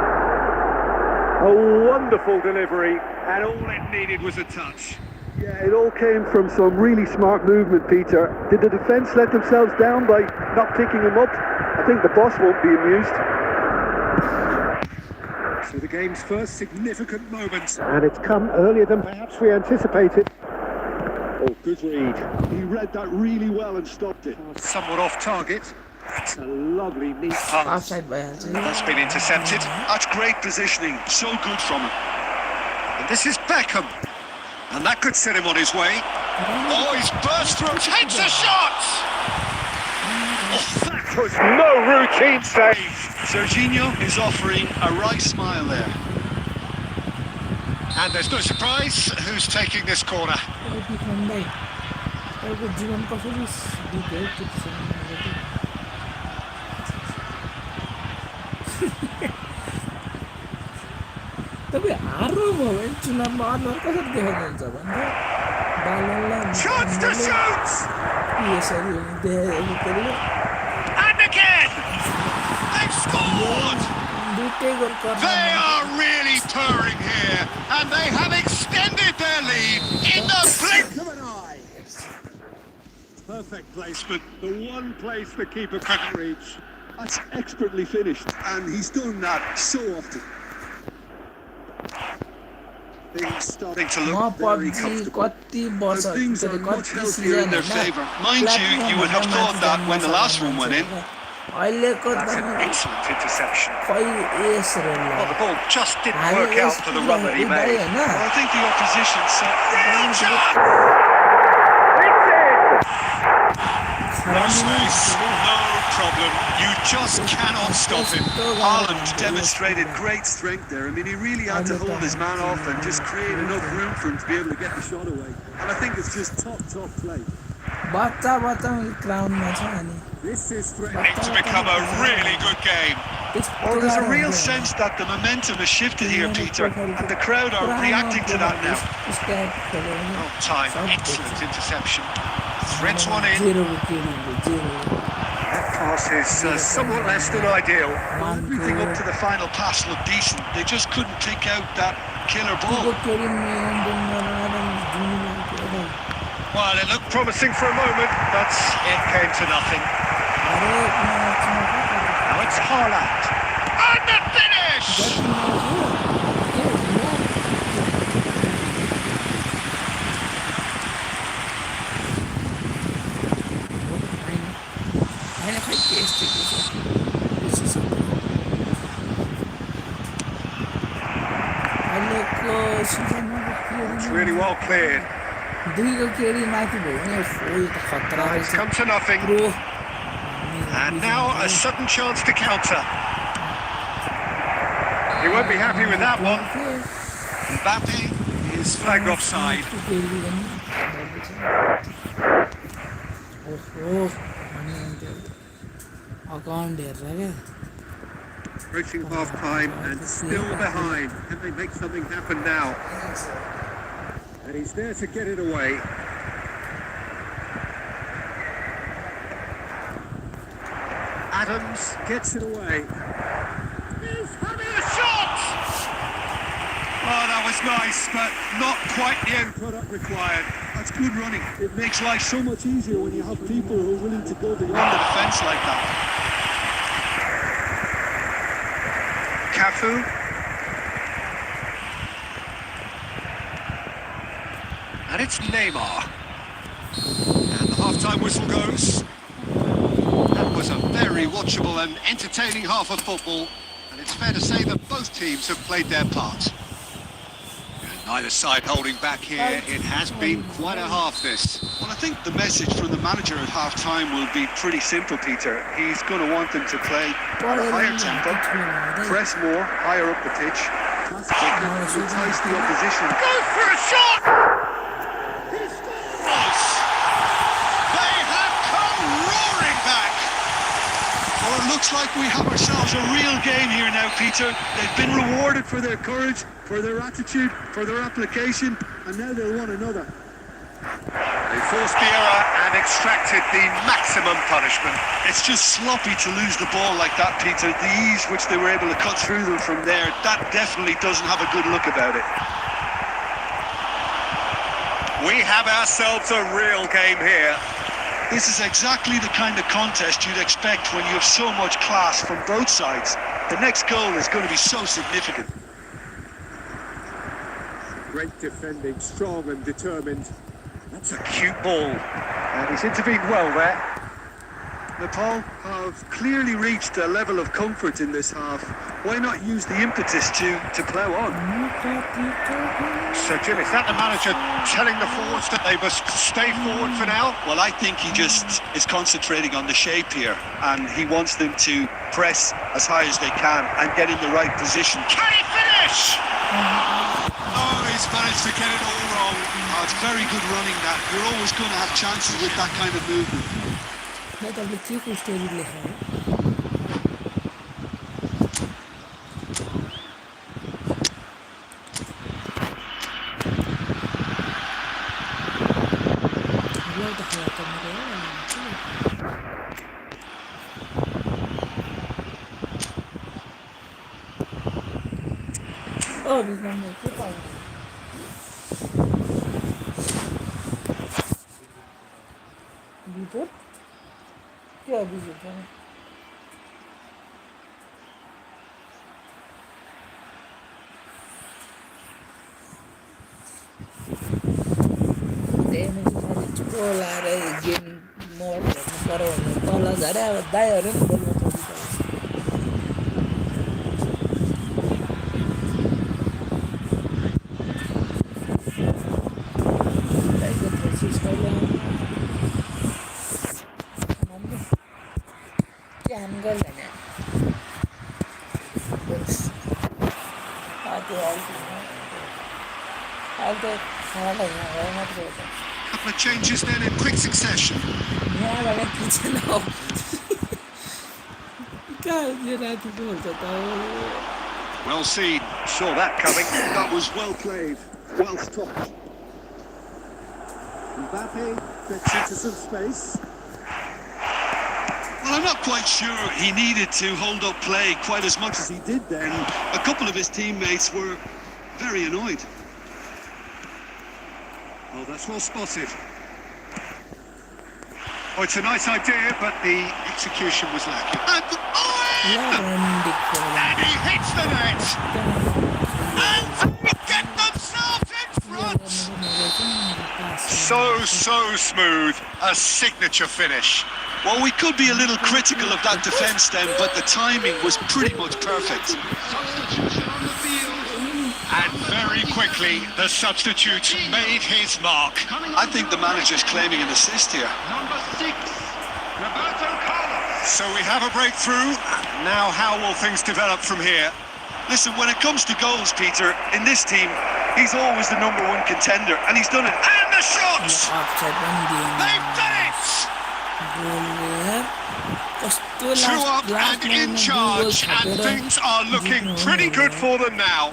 A wonderful delivery, and all it needed was a touch. Yeah, it all came from some really smart movement, Peter. Did the defence let themselves down by not picking him up? I think the boss won't be amused. So the game's first significant moment. And it's come earlier than perhaps we anticipated. Oh, good read. He read that really well and stopped it. Somewhat off target. It's a lovely, neat pass. Offside by That's been intercepted. That's great positioning. So good from him. And this is Beckham. And that could set him on his way. Oh, he's burst through. Takes a shot! Oh, that was no routine save. Serginho is offering a wry smile there. And there's no surprise who's taking this corner. तपाईँको जीवन कसरी बित्यो त्यतिसम्म तपाईँ हार्नुभयो भने चुनावमा अनुहार कसरी देखाउनुहुन्छ भने बालनलाई यसरी देखाएको And again! They've scored! दुइटै गोल They are really purring here, and they have extended their lead in the blink of an eye. Perfect placement, the one place the keeper couldn't reach. That's expertly finished, and he's done that so often. Things starting to म look very PUBG comfortable. कति वर्ष And things are much कति healthier in their favour. Mind you, you would have thought that when the last one went in. अहिलेको That's an excellent interception. खै yes Well, the ball just didn't work out for the run that he made. Well, I think the opposition set. No space, no problem. You just cannot stop him. Haaland demonstrated great strength there. I mean, he really had to hold his man off and just create enough room for him to be able to get the shot away. And I think it's just top play. बच्चा ग्राउन्डमा छ अनि This is It's become a really good game. Well, there's a real sense that the momentum has shifted here, Peter, and the crowd are reacting to that now. Oh, time. Excellent interception. Threads one in. That pass is somewhat less than ideal. Everything up to the final pass looked decent. They just couldn't take out that killer ball. Well, it looked promising for a moment, but it came to nothing. Now it's Haaland. And the finish! It's really well cleared. It's come to nothing. And now a sudden chance to counter. He won't be happy with that one. Mbappe is flagged offside. Approaching half time and still behind. Can they make something happen now? And he's there to get it away. Adams gets it away. He's having a shot! Oh, that was nice, but not quite the end product required. That's good running. It makes life so much easier when you have people who are willing to go beyond the defence like that. Cafu. And it's Neymar. And the half-time whistle goes. That was a very watchable and entertaining half of football, and it's fair to say that both teams have played their part. And neither side holding back here. It has been quite a half, this. Well, I think the message from the manager at half-time will be pretty simple, Peter. He's going to want them to play at a higher tempo, press more, higher up the pitch, entice the opposition. Go for a shot! They have come roaring back. Well, it looks like we have ourselves a real game here now, Peter. They've been rewarded for their courage, for their attitude, for their application, and now they'll want another. They forced the error and extracted the maximum punishment. It's just sloppy to lose the ball like that, Peter. The ease which they were able to cut through them from there, that definitely doesn't have a good look about it. We have ourselves a real game here. This is exactly the kind of contest you'd expect when you have so much class from both sides. The next goal is going to be so significant. Great defending, strong and determined. That's a cute ball. And he's intervened well there. Nepal have clearly reached a level of comfort in this half. Why not use the impetus to plough on? So, Jim, is that the manager telling the forwards that they must stay forward for now? Well, I think he just is concentrating on the shape here, and he wants them to press as high as they can and get in the right position. Can he finish? Oh, he's managed to get it all wrong. It's very good running that. You're always going to have chances with that kind of movement. मैं तो अपनी की कुछ story लिखा है hello तो खड़ा कर मेरे ओ बिकम ने क्या पाया बिल्कुल क्या बिल्कुल है Sekolah ada game mode kalau ada daya orang belum angle है बस आते खाना लगेगा मत करो Couple of changes then in quick succession. यहाँ वाले किचन आओ क्या ये रात को बोलता था Well seen. Saw that coming. That was well played. Well stopped. Mbappe gets into some space. Well, I'm not quite sure he needed to hold up play quite as much as he did then. A couple of his teammates were very annoyed. Oh, that's well spotted. Oh, it's a nice idea, but the execution was lacking. And he hits the net! And they get themselves in front! So smooth. A signature finish. Well, we could be a little critical of that defence then, but the timing was pretty much perfect. Substitution on the field. And very quickly, the substitute made his mark. I think the manager's claiming an assist here. Number 6, Roberto Carlos. So we have a breakthrough. Now how will things develop from here? Listen, when it comes to goals, Peter, in this team, he's always the number one contender, and he's done it. And the shots! They've done it! 2 up and in charge, and things are looking pretty good for them now.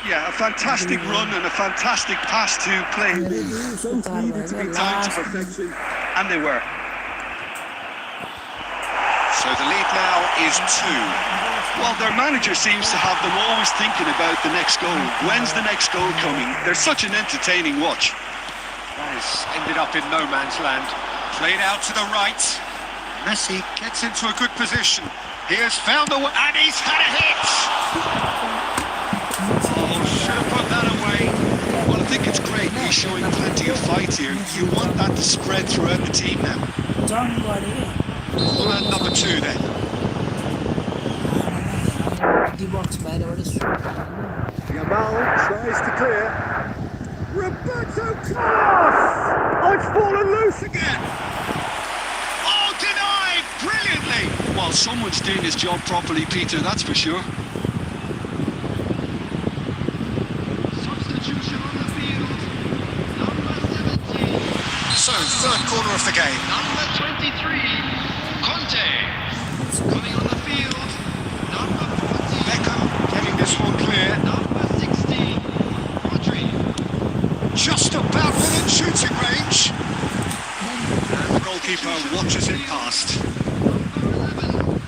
Yeah, a fantastic run and a fantastic pass to play. Both needed to be timed to perfection, and they were. So the lead now is 2. Well, their manager seems to have them always thinking about the next goal. When's the next goal coming? They're such an entertaining watch. That has ended up in no man's land. Played out to the right. Messi gets into a good position. He has found the way, and he's had a hit! Oh, should have put that away. Well, I think it's great. He's showing plenty of fight here. You want that to spread throughout the team now. Well, and number 2 then. Yamal tries to clear. Roberto Carlos! Oh, it's fallen loose again! Oh, denied! Brilliantly! Well, someone's doing his job properly, Peter, that's for sure. Substitution on the field. Number 17. So, third corner of the game. Number 23, Conte. Coming on the field. Number 14. Beckham getting this one clear. Number 16, Rodri. Just about within shooting range. And the goalkeeper watches it past. Number 11.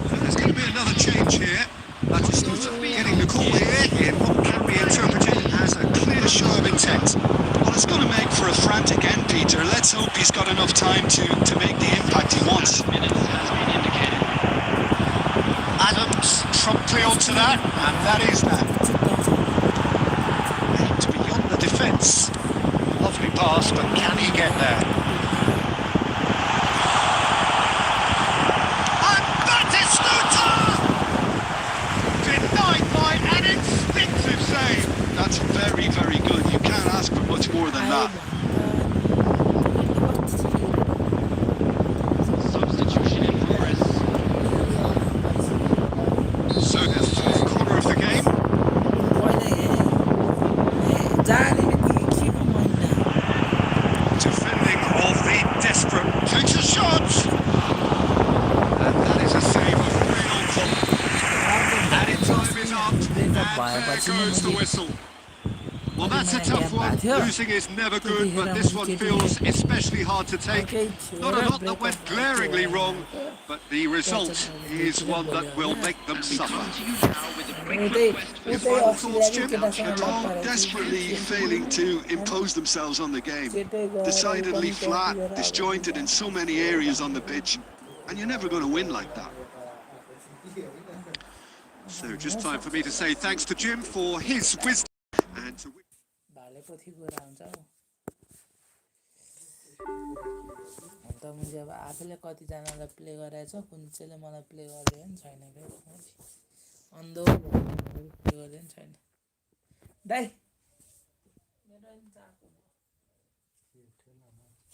So there's going to be another change here. Batistuta getting the call here in what can be interpreted as a clear show of intent. Well, it's going to make for a frantic end, Peter. Let's hope he's got enough time to make the impact he wants. Minutes has been indicated. Adams promptly onto that, and that is that. Aimed beyond the defence. Lovely pass, but can he get there? And Batistuta! Denied by an instinctive save. That's very, very good. You can't ask for much more than that. Substitution in progress. So the fourth corner of the game. जाने बित्तिकै के को महिना Defending of the desperate. Takes a shot! And that is a save of real quality. Added time is up. And there goes the whistle. Well, that's a tough one. Losing is never good, but this one feels especially hard to take. Not a lot that went glaringly wrong, but the result is one that will make them suffer. Your final thoughts, Jim? Oh, desperately failing to impose themselves on the game. Decidedly flat, disjointed in so many areas on the pitch. And you're never going to win like that. So just time for me to say thanks to Jim for his wisdom and to... भालेपछि कुरा हुन्छ अन्त मैले अब आफैले कतिजनालाई play गराएछ कुन चाहिँले मलाई play गरिदियो नि छैन क्या अन्धो प्ले गरिदियो नि छैन दाइ मेरो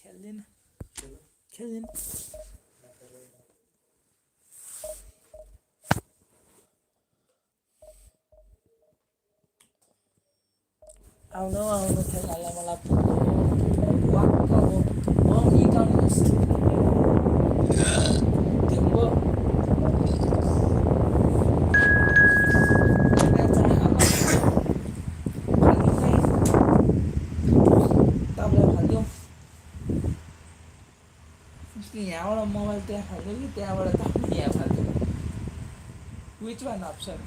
खेल्दिन आउनु खेल्नलाई मलाई वाक्क हो निकाल्नुहोस् दिउँगो तपाईँलाई फालिदिउँ यहाँबाट मोबाइल त्यहाँ फाल्यो कि त्यहाँबाट तपाईँ यहाँ फाल्यो विच वान अप्सन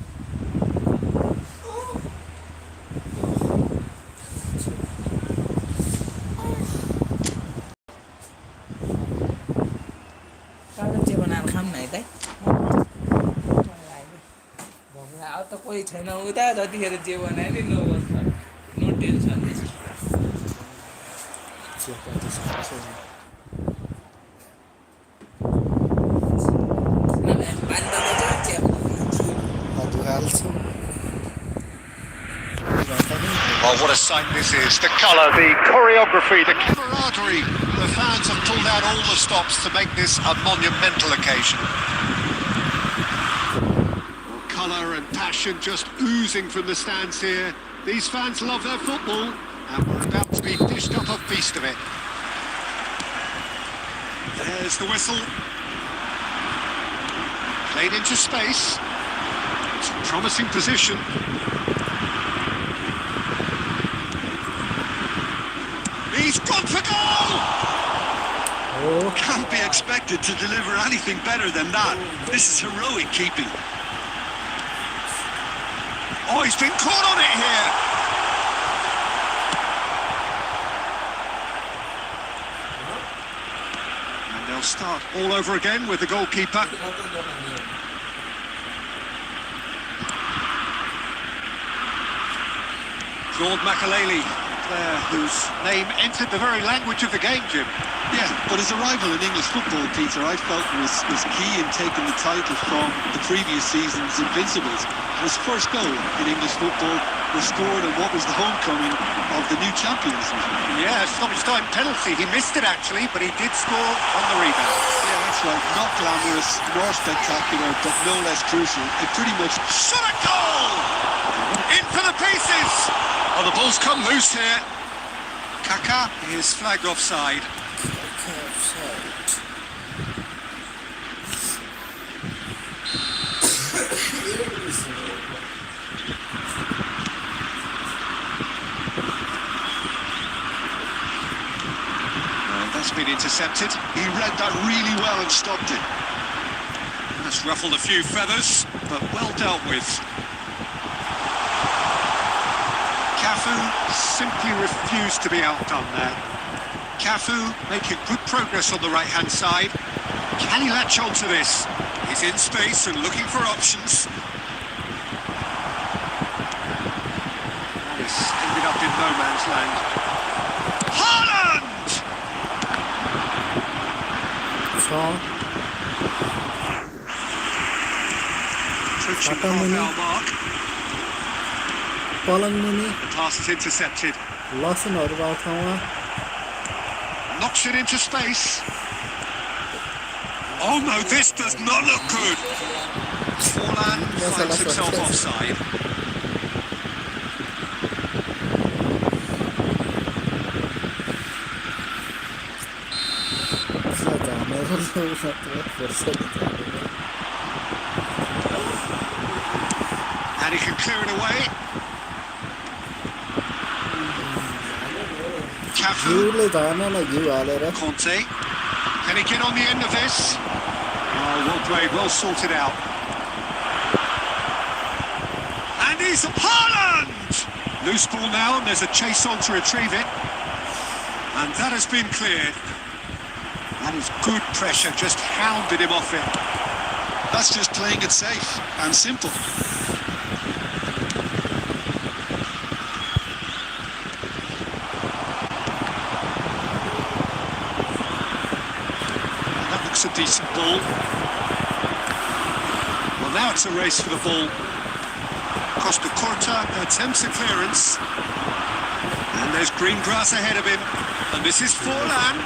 अब त कोही छैन उता जतिखेर जे बनायो नि no tension Oh, what a sight this is. The colour, the choreography, the camaraderie. The fans have pulled out all the stops to make this a monumental occasion. Colour and passion just oozing from the stands here. These fans love their football, and we're about to be dished up a feast of it. There's the whistle. Played into space. It's a promising position. He's gone for goal! Oh. Can't be expected to deliver anything better than that. This is heroic keeping. Oh, he's been caught on it here! And they'll start all over again with the goalkeeper. Claude Makaleli, player whose name entered the very language of the game, Jim. Yeah, but his arrival in English football, Peter, I felt was key in taking the title from the previous season's Invincibles. His first goal in English football was scored in what was the homecoming of the new champions. Yeah, stoppage time penalty. He missed it actually, but he did score on the rebound. Yeah, that's right. Not glamorous, nor spectacular, but no less crucial. It pretty much... Shot a goal! In for the pieces! Oh, the ball's come loose here. Kaka is flagged offside. That's been intercepted. He read that really well and stopped it. That's ruffled a few feathers, but well dealt with. Cafu simply refused to be outdone there. Cafu making good progress on the right-hand side. Can he latch on to this? He's in space and looking for options. This ended up in no man's land. Haaland! Approaching the half-hour mark. The pass is intercepted. Knocks it into space. Oh no, this does not look good. Forlan finds himself offside. And he can clear it away. Cafu. Conte. Can he get on the end of this? Oh, well played, well sorted out. And he's Haaland! Loose ball now, and there's a chase on to retrieve it. And that has been cleared. That is good pressure, just hounded him off it. That's just playing it safe and simple. That looks a decent ball. Well, now it's a race for the ball. Costa Corta attempts a clearance. And there's green grass ahead of him. And this is Forlan.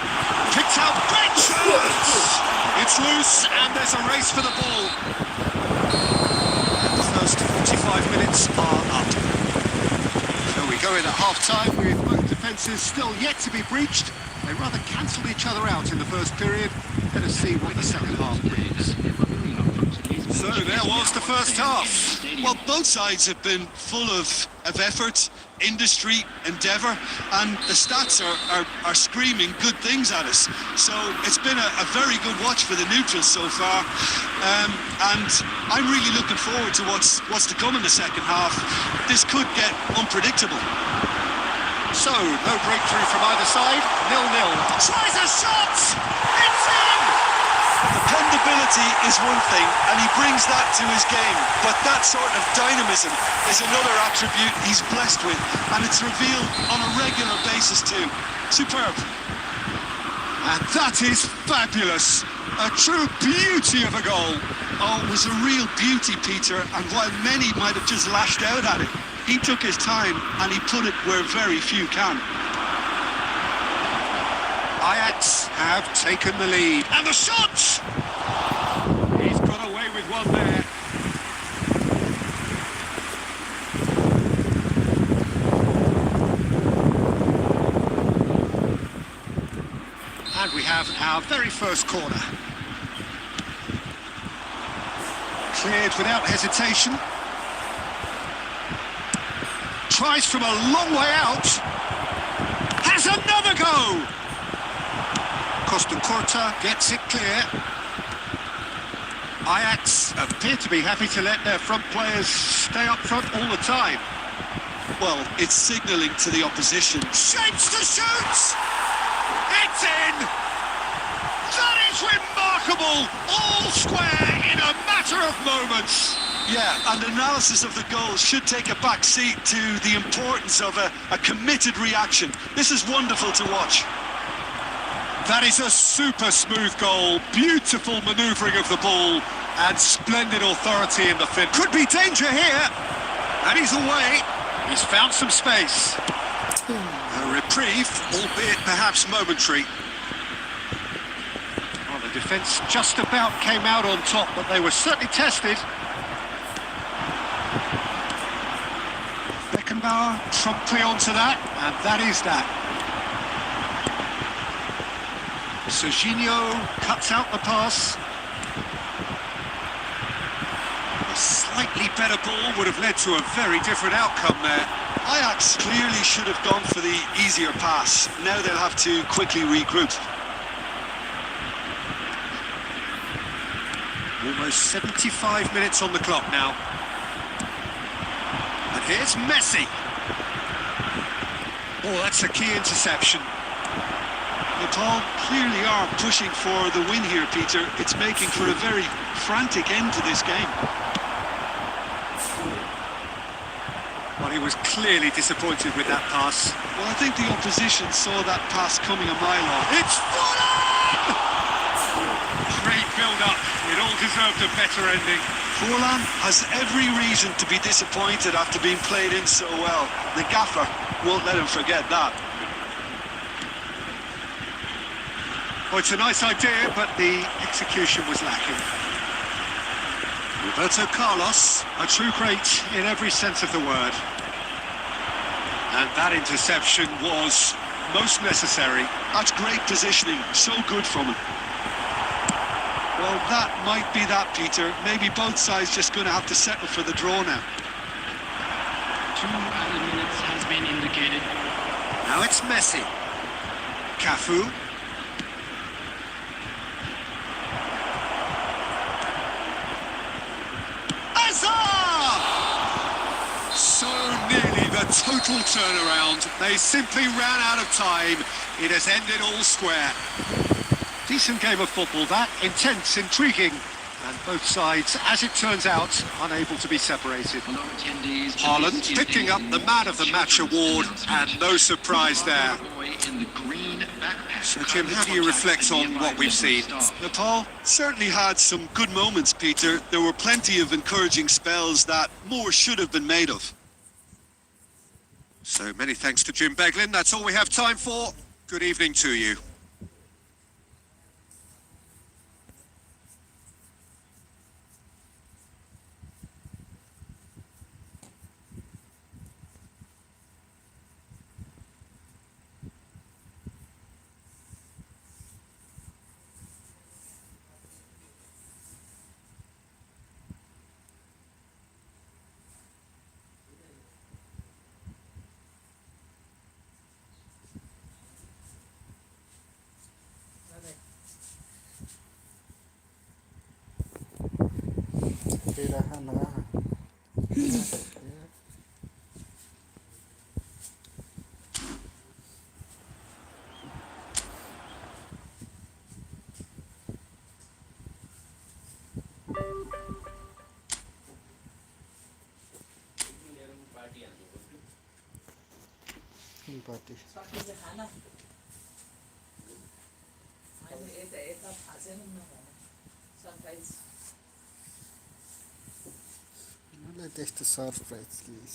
Picked out, great chance! It's loose, and there's a race for the ball. And the first 45 minutes are up. So we go in at half-time with both defences still yet to be breached. They rather cancelled each other out in the first period. Let us see what the second half brings. So there was the first half. Well, both sides have been full of effort, industry, endeavour, and the stats are screaming good things at us. So it's been a very good watch for the neutrals so far, and I'm really looking forward to what's to come in the second half. This could get unpredictable. So, no breakthrough from either side, 0-0. Tries a shot! It's in! Dependability is one thing, and he brings that to his game, but that sort of dynamism is another attribute he's blessed with, and it's revealed on a regular basis too. Superb. And that is fabulous. A true beauty of a goal. Oh, it was a real beauty, Peter, and while many might have just lashed out at it, he took his time and he put it where very few can. Ajax have taken the lead. And the shot! He's got away with one there. And we have our very first corner. Cleared without hesitation. Tries from a long way out. Has another go! Costa Corta gets it clear. Ajax appear to be happy to let their front players stay up front all the time. Well, it's signalling to the opposition. Shapes to shoot! It's in! That is remarkable! All square in a matter of moments. Yeah, and analysis of the goal should take a back seat to the importance of a committed reaction. This is wonderful to watch. That is a super smooth goal, beautiful manoeuvring of the ball, and splendid authority in the fin. Could be danger here, and he's away. He's found some space. A reprieve, albeit perhaps momentary. Well, the defence just about came out on top, but they were certainly tested. Beckenbauer promptly onto that, and that is that. Serginho cuts out the pass. A slightly better ball would have led to a very different outcome there. Ajax clearly should have gone for the easier pass. Now they'll have to quickly regroup. Almost 75 minutes on the clock now. And here's Messi. Oh, that's a key interception. Nepal clearly are pushing for the win here, Peter. It's making for a very frantic end to this game. Well, he was clearly disappointed with that pass. Well, I think the opposition saw that pass coming a mile off. It's Forlan! Great build-up. It all deserved a better ending. Forlan has every reason to be disappointed after being played in so well. The gaffer won't let him forget that. Well, it's a nice idea, but the execution was lacking. Roberto Carlos, a true great in every sense of the word. And that interception was most necessary. That's great positioning, so good from him. Well, that might be that, Peter. Maybe both sides just going to have to settle for the draw now. 2 added minutes has been indicated. Now it's Messi. Cafu. Hazard! So nearly the total turnaround. They simply ran out of time. It has ended all square. Decent game of football, that. Intense, intriguing. And both sides, as it turns out, unable to be separated. Hello, attendees. Haaland This is picking up the a Man of the Match award, and no surprise there. boy in the green backpack. So, Jim, how do you reflect on what we've seen? Nepal certainly had some good moments, Peter. There were plenty of encouraging spells that more should have been made of. So many thanks to Jim Beglin. That's all we have time for. Good evening to you. सकिन्छ खाना अहिले यता यता थाहा छैन न surprise मलाई त्यस्तो सरप्राइज केही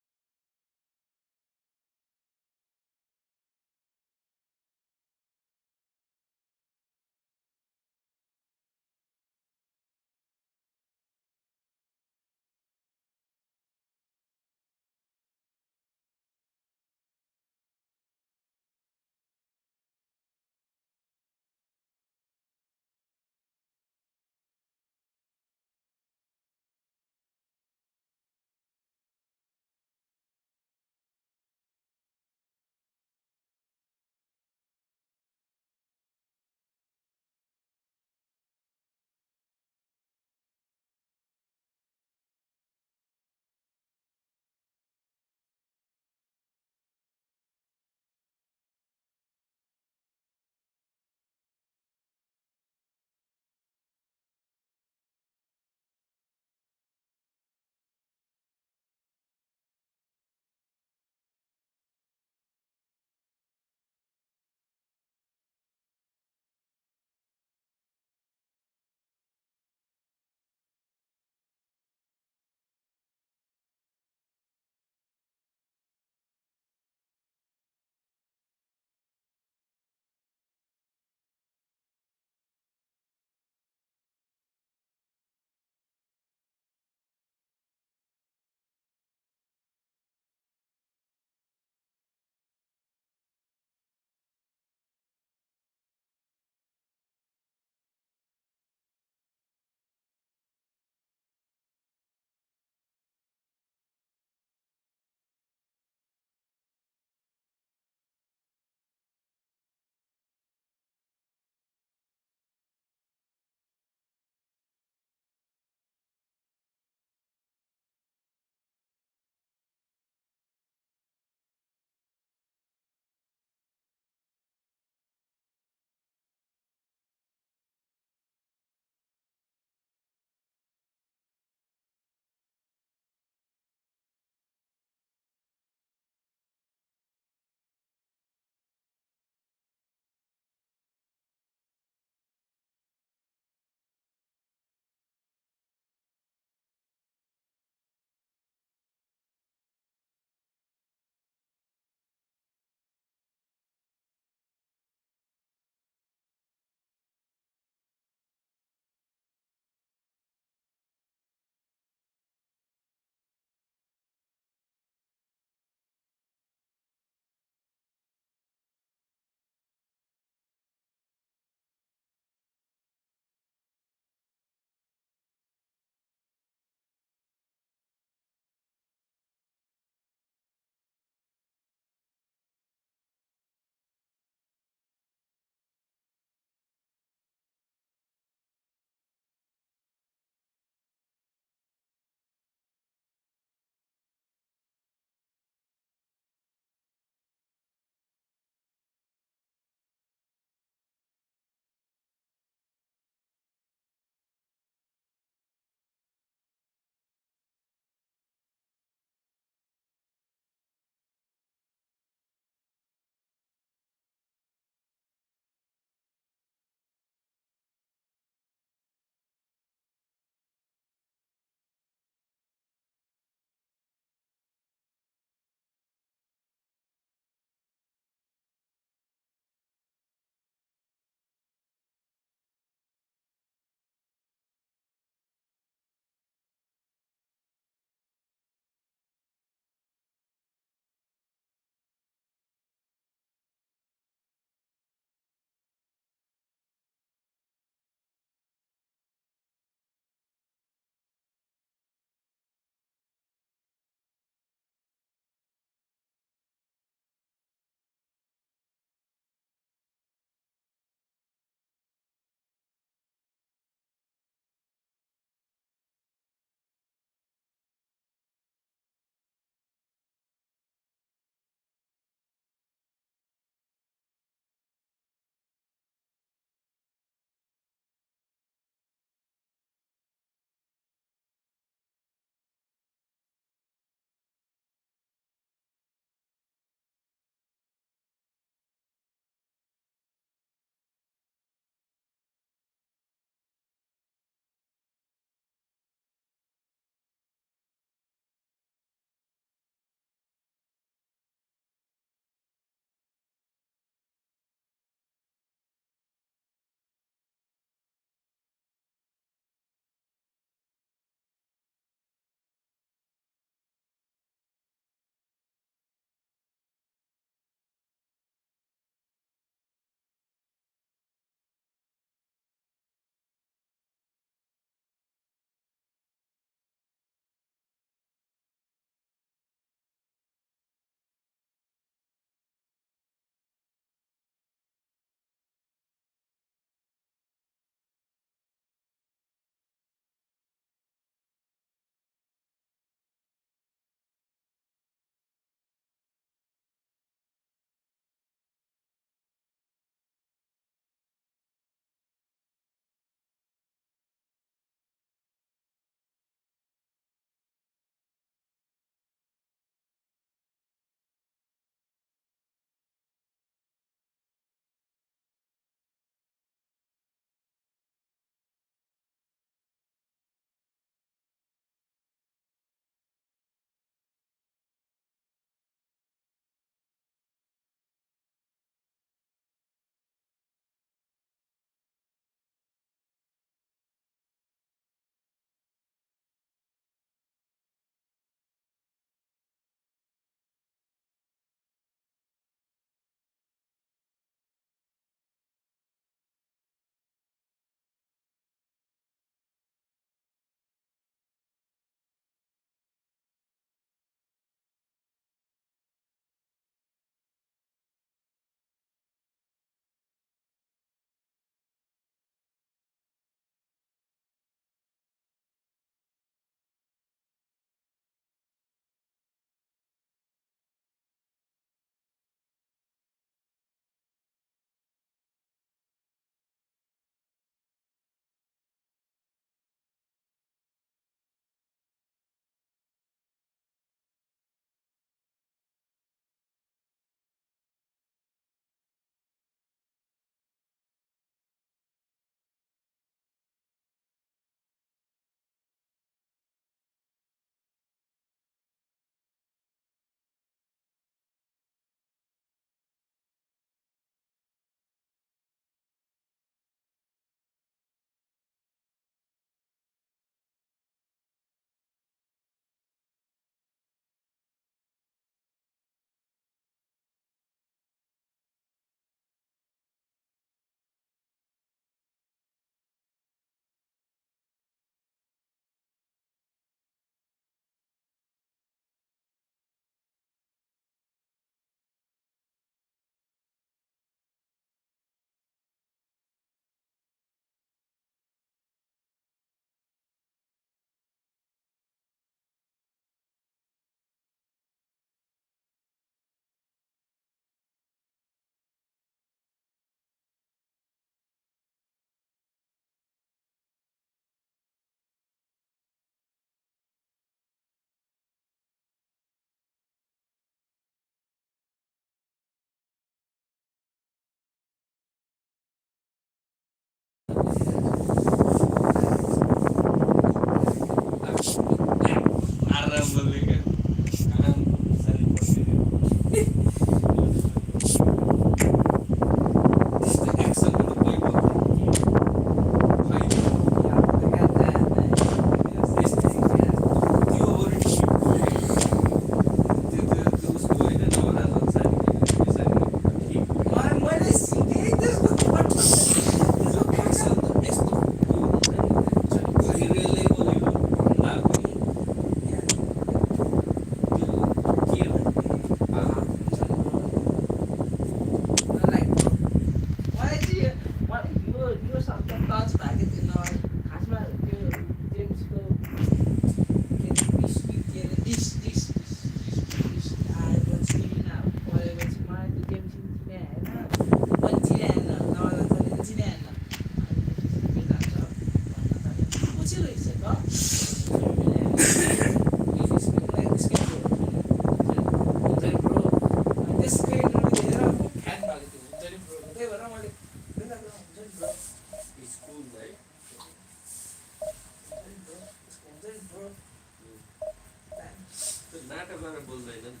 नाटक गरेर बोल्दैन नि त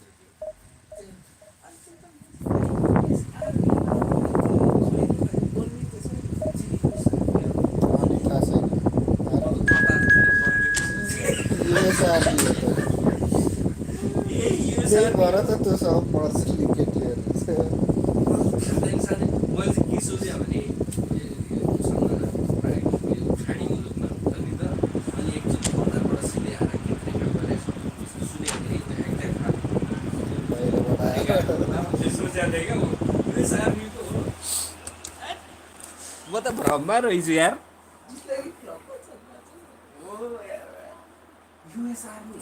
त्यो अनि थाहा छैन त्यही भएर त त्यो सब पढ्छ क्रिकेट लिएर मैले चाहिँ के सोचेँ भने खाडी मुलुकमा हुन्छ नि त अनि एकचोटि बजारबाट सिधै आएर खेल्ने काम गरेको सुनेको थिएँ सोचेको थिएँ क्या युएस आर्मीको हो म त भ्रममा रहेछु यार युएस आर्मी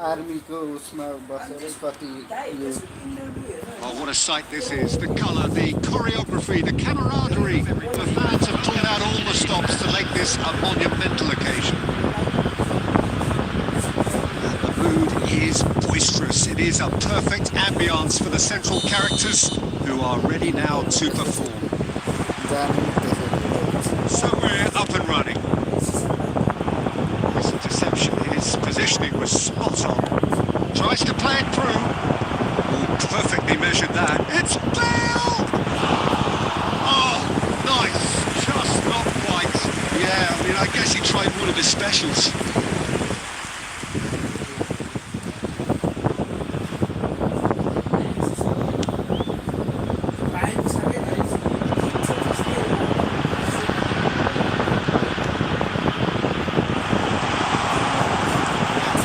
आर्मीको उसमा बसेर कति यो Oh, what a sight this is. The colour, the choreography, the camaraderie. The fans have pulled out all the stops to make this a monumental occasion. And the mood is boisterous. It is a perfect ambience for the central characters who are ready now to perform. So we're up and running. His interception, his positioning was spot on. Tries to play it through. Perfectly measured that. It's Bale! Oh, nice. Just not quite. Yeah, I mean, I guess he tried one of his specials.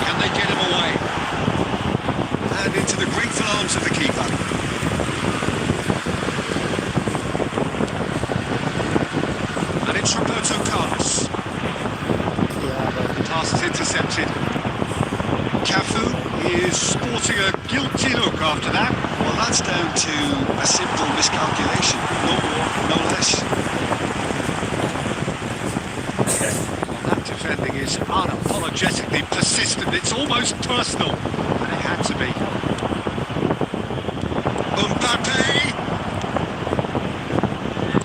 Can they get him away? And into the grateful arms of the keeper. And it's Roberto Carlos. Pass is intercepted. Cafu is sporting a guilty look after that. Well, that's down to a simple miscalculation. No more, no less. Well, that defending is unapologetically persistent. It's almost personal. And it had to be. Mbappe!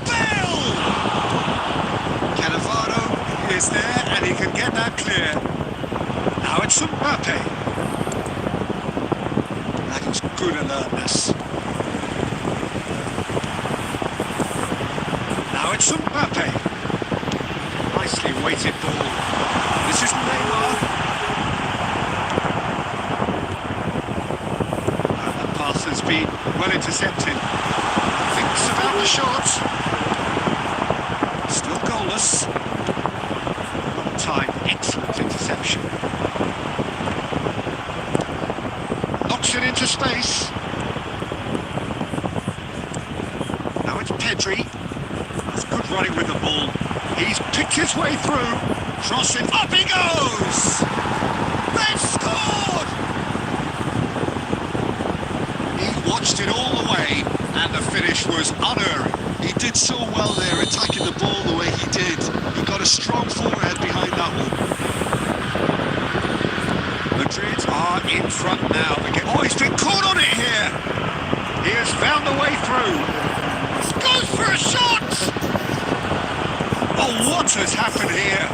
Bale! Cannavaro is there and he can get that clear. Now it's Mbappe. That is good alertness. Now it's Mbappe. Nicely weighted ball. This is Neymar. And the pass has been well intercepted. Thinks about the shot. Still goalless. Well timed, excellent interception. Knocks it into space. Now it's Pedri. That's good running with the ball. He's picked his way through. Crossing, up he goes! They've scored! He watched it all the way, and the finish was unerring. He did so well there, attacking the ball the way he did. He got a strong forehead behind that one. Madrid are in front now. Oh, he's been caught on it here! He has found the way through. Goes for a shot! Oh, what has happened here?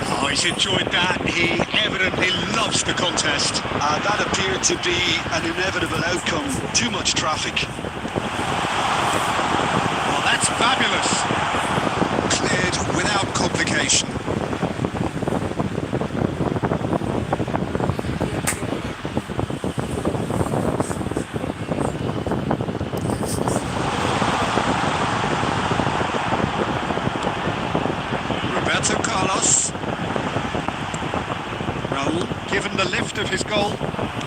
Oh, he's enjoyed that. He evidently loves the contest. That appeared to be an inevitable outcome. Too much traffic. Well, that's fabulous. Cleared without complication. Roberto Carlos. Raul given the lift of his goal.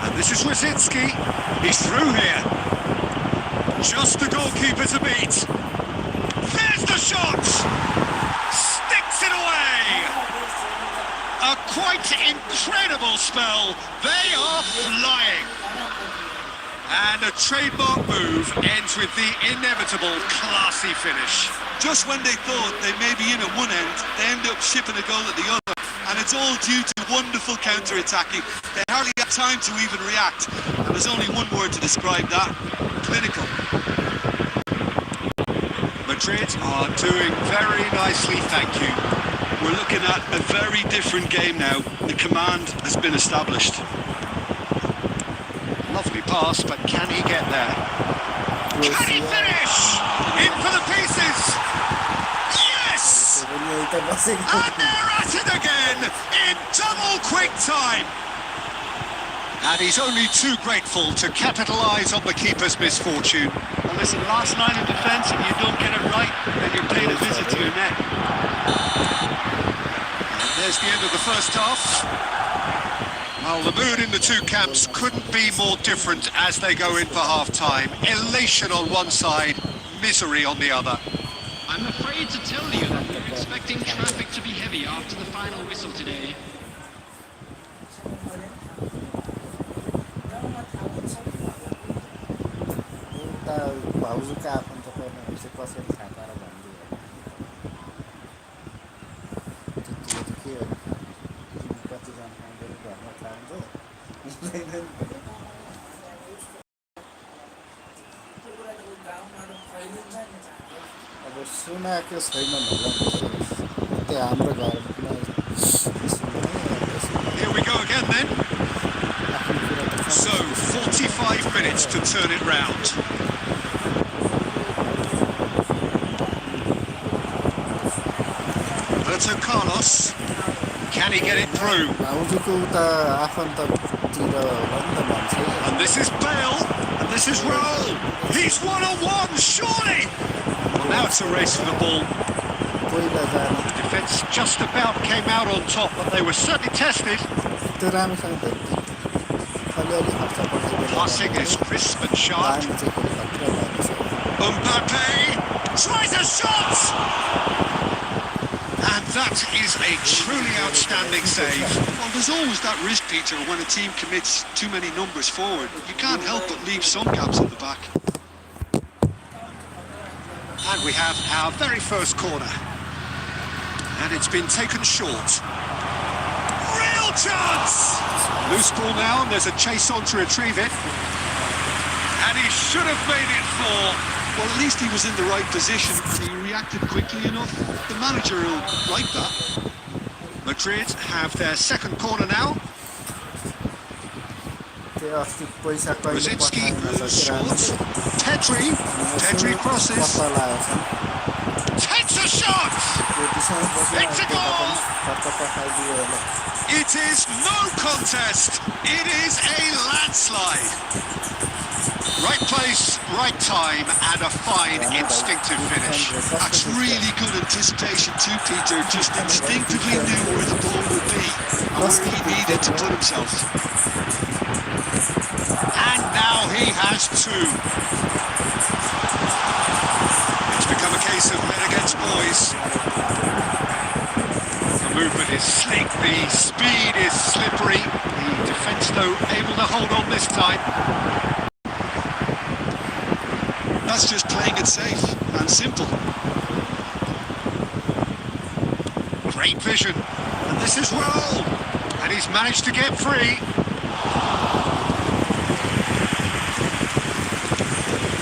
And this is Rosicki. He's through here. Just the goalkeeper to beat. There's the shot! Sticks it away! A quite incredible spell. They are flying. And a trademark move ends with the inevitable classy finish. Just when they thought they may be in at one end, they end up shipping a goal at the other. And it's all due to wonderful counter-attacking. They hardly have time to even react. And there's only one word to describe that: clinical. Madrid are doing very nicely, thank you. We're looking at a very different game now. The command has been established. Lovely pass, but can he get there? Can he finish? In for the pieces! Yes! And they're at it again in double quick time. And he's only too grateful to capitalise on the keeper's misfortune. Well, listen, last line of defence, if you don't get it right, then you're paying a visit to your net. And there's the end of the first half. Well, the mood in the two camps couldn't be more different as they go in for half-time. Elation on one side, misery on the other. I'm afraid to tell you that we're expecting traffic to be heavy after the final whistle today. भाउजूका आफन्त पर्ने चाहिँ कसरी थाहा पाएर भनिदियो के हो कतिजना घरमा थाहा हुन्छ अब सुनाएको छैन त्यो हाम्रो घरमा Here we go again then. So, 45 minutes to turn it round. Roberto Carlos. Can he get it through? And this is Bale. And this is Raul. He's one-on-one, surely! Well, now it's a race for the ball. The defence just about came out on top, but they were certainly tested. Passing is crisp and sharp. Mbappe tries a shot! And that is a truly outstanding save. Well, there's always that risk, Peter, when a team commits too many numbers forward. You can't help but leave some gaps at the back. And we have our very first corner. And it's been taken short. Real chance! Loose ball now, and there's a chase on to retrieve it. And he should have made it four. Well, at least he was in the right position and he reacted quickly enough. The manager will like that. Madrid have their second corner now. Brzezinski moves short. Pedri crosses. Takes a shot! It's a goal! It is no contest. It is a landslide. Right place, right time, and a fine instinctive finish. That's really good anticipation too, Peter. Just instinctively knew where the ball would be and where he needed to put himself. And now he has two. It's become a case of men against boys. The movement is slick, the speed is slippery. The defence, though, able to hold on this time. That's just playing it safe and simple. Great vision. And this is Raul. And he's managed to get free.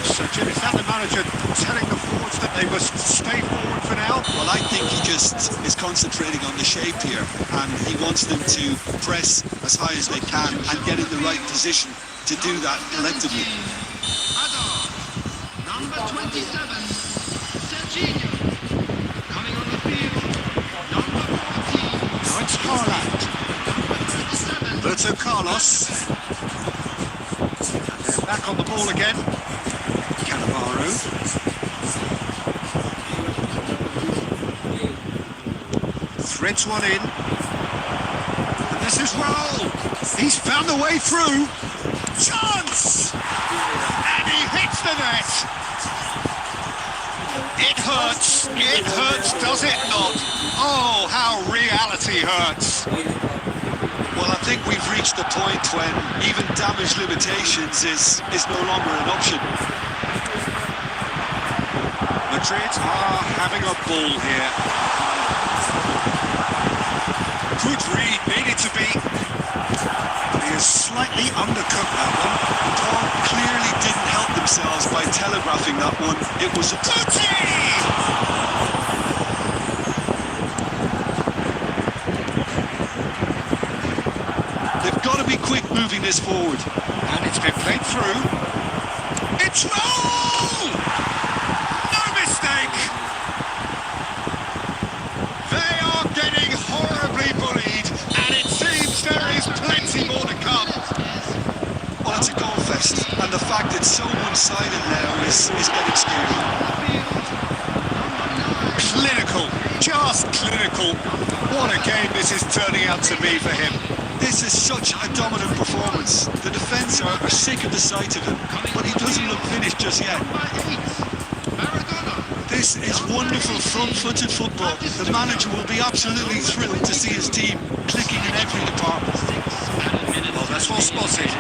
So, Jim, is that the manager telling the forwards that they must stay forward for now? Well, I think he just is concentrating on the shape here, and he wants them to press as high as they can and get in the right position to do that collectively. Number 27, Serginho. Coming on the field, number 14. Now it's Haaland. Number 27. Roberto Carlos. And they're back on the ball again. Cannavaro. Threads one in. And this is Raul. He's found a way through. Chance! And he hits the net. It hurts, does it not? Oh, how reality hurts. Well, I think we've reached the point when even damage limitations is no longer an option. Madrid are having a ball here. Good read, needed to be. He has slightly undercooked that one. Paul clearly didn't help themselves by telegraphing that one. It was a Guti! They've got to be quick moving this forward. And it's been played through. It's Raul! No mistake! They are getting horribly bullied, and it seems there is plenty more to come. Well, it's a goal fest, and the fact it's so one-sided now is getting scary. Clinical, just clinical. What a game this is turning out to be for him. This is such a dominant performance. The defence are sick of the sight of him, but he doesn't look finished just yet. This is wonderful front-footed football. The manager will be absolutely thrilled to see his team clicking in every department. Well, that's well spotted.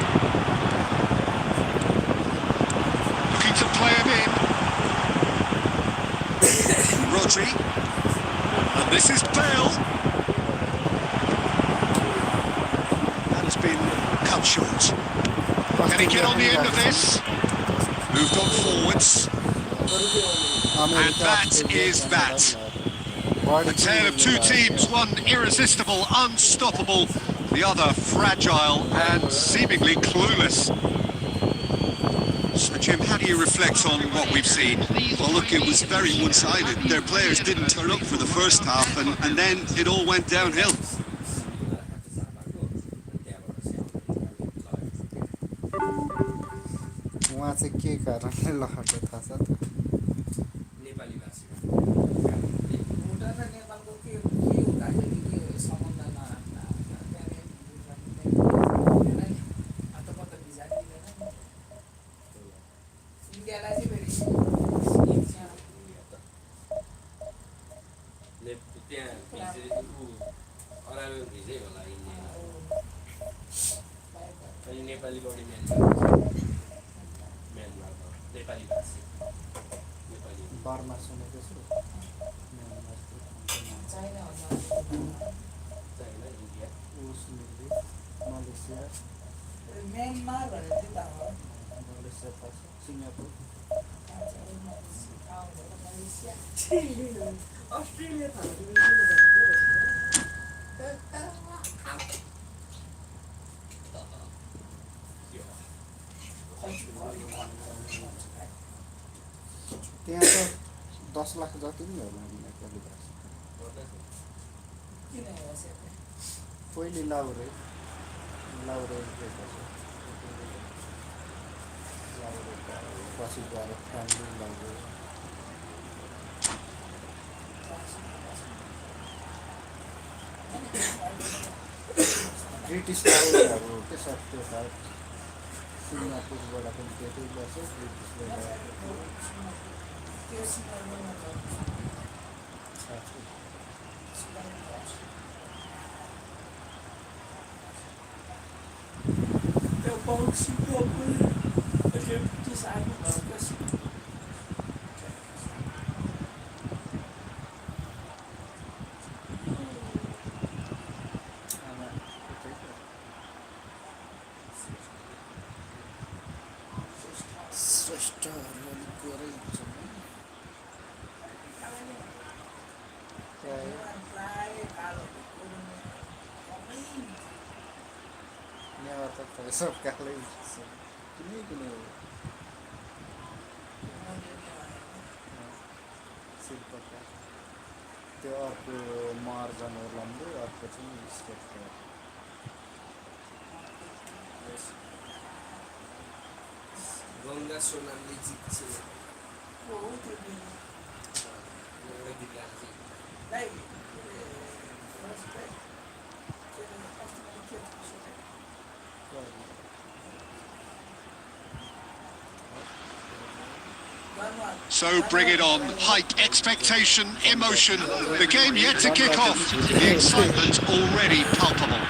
Looking to play him in. Rodri. And this is Bale. That has been cut short. Can he get on the end of this? Moved on forwards. And that is that. A tale of two teams, one irresistible, unstoppable, the other fragile and seemingly clueless. So, Jim, how do you reflect on what we've seen? Well, look, it was very one-sided. Their players didn't turn up for the first half, and then it all went downhill. उहाँ चाहिँ के कारणले लहर्छ थाहा छ त नेपाली भाषी भुटान र नेपालको के हुँदाखेरि के सम्बन्ध अन्त भिजा दिँदैन इन्डियालाई चाहिँ फेरि त्यहाँ अराबी भिजै होला इन्डिया अनि नेपाली बढी म्यानमा नेपाली भाषी नेपाली बर्मा सुनेको छु China China India Malaysia Myanmar भनेर चाहिँ थाहा भयो मलेसिया थाहा छ सिङ्गापुर अस्ट्रेलिया थाहा त्यहाँ त 10 लाख जति नै होला नेपाली भाषा किन पहिले लाउरे पछि गएर फ्यामिली लाउरे ब्रिटिस लाउरे अब के छ त्यो त सिङ्गापुरबाट पनि त्यतै बस्यो ब्रिटिसबाट श्रेष्ठहरू अलिक गोरै हुन्छ नेवार त प्रायः सब कालै कुनै शिल्पकार त्यो अर्को मर जनरलम्बो अर्को चाहिँ स्टेटको Ganga सोनामले जित्छ So bring it on. Hike expectation, emotion. The game yet to kick off. The excitement already palpable.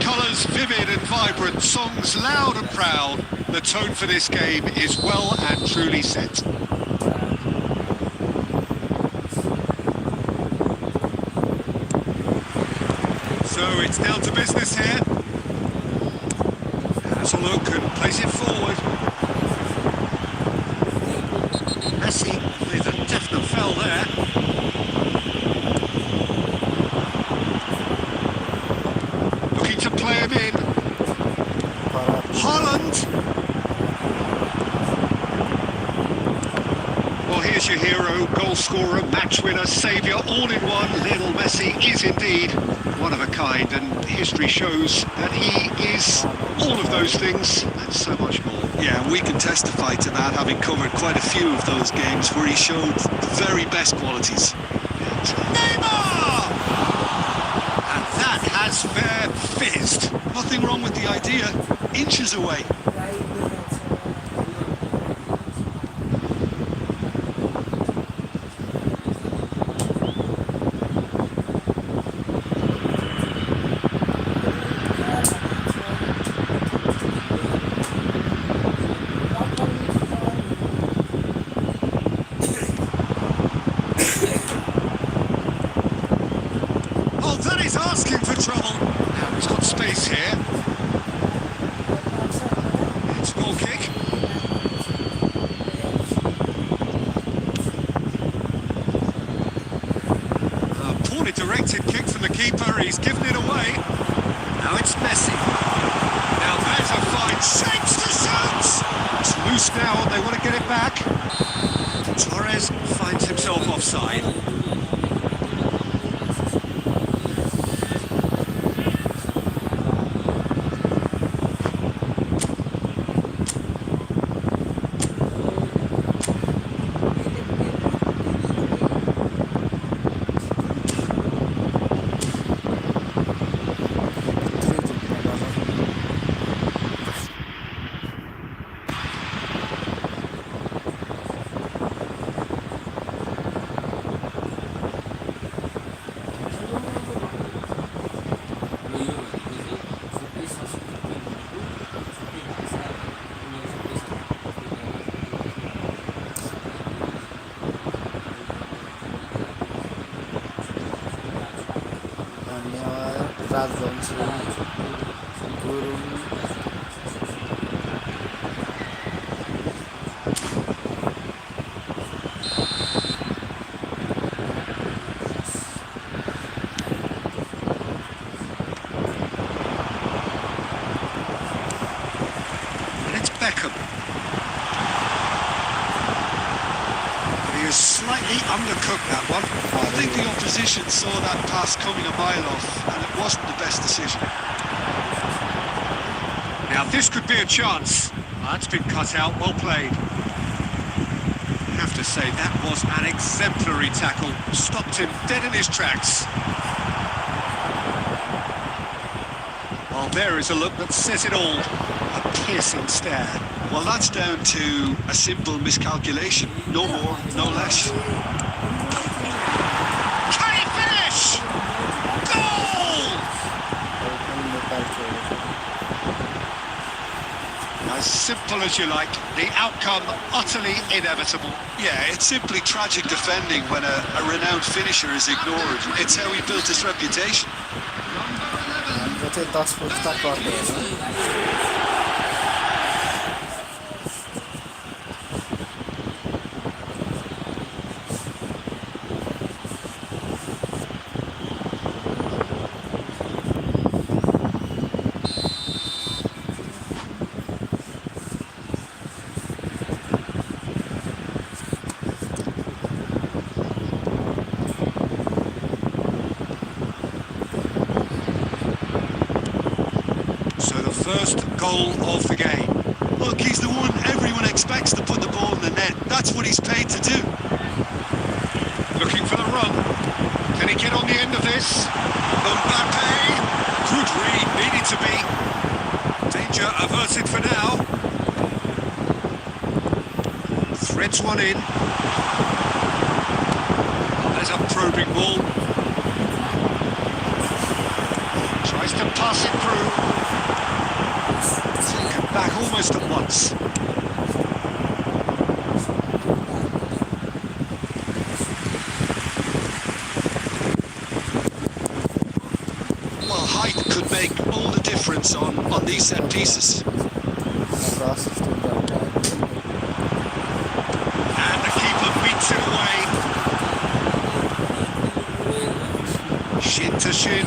Colours vivid and vibrant, songs loud and proud. the tone for this game is well and truly set. So it's down to business here. Has a look and plays it forward. Messi with a definite foul there. Looking to play him in. Holland. Well, here's your hero, goal scorer, match winner, saviour, all in one. Lionel Messi is indeed one of a kind, and history shows that he is all of those things and so much more. Yeah, and we can testify to that, having covered quite a few of those games where he showed the very best qualities. Neymar! And that has fair fizzed. Nothing wrong with the idea. Inches away. Oh, that is asking for trouble. Now he's got space here. It's a goal kick. A poorly directed kick from the keeper. He's given it away. Now it's Messi. Now there's a fine shapes to shoot. It's loose now. They want to get it back. Torres finds himself offside. Bikram. He is slightly undercooked that one. I think the opposition saw that pass coming a mile off, and it wasn't the best decision. Now this could be a chance. That's been cut out, well played. I have to say, that was an exemplary tackle. Stopped him dead in his tracks. Well, there is a look that says it all. A piercing stare. Well, that's down to a simple miscalculation. No more, no less. Can he finish? Goal! As simple as you like, the outcome utterly inevitable. Yeah, it's simply tragic defending when a renowned finisher is ignored. It's how he built his reputation. First goal of the game. Look, he's the one everyone expects to put the ball in the net. That's what he's paid to do. Looking for the run. Can he get on the end of this? Mbappe. Good read, needed to be. Danger averted for now. Threads one in. There's a probing ball. Tries to pass it through. back almost at once. Well, height could make all the difference on these set pieces. Across And the keeper beats it away. Shin to shin,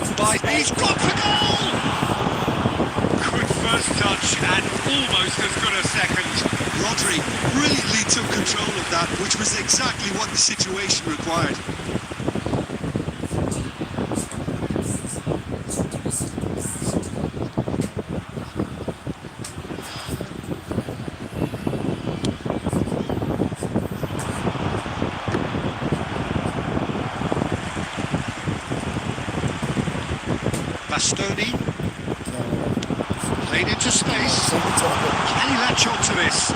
he's gone for goal! Good first touch and almost as good a second. Rodri brilliantly took control of that, which was exactly what the situation required. Bastoni, played into space. Can he latch on to this?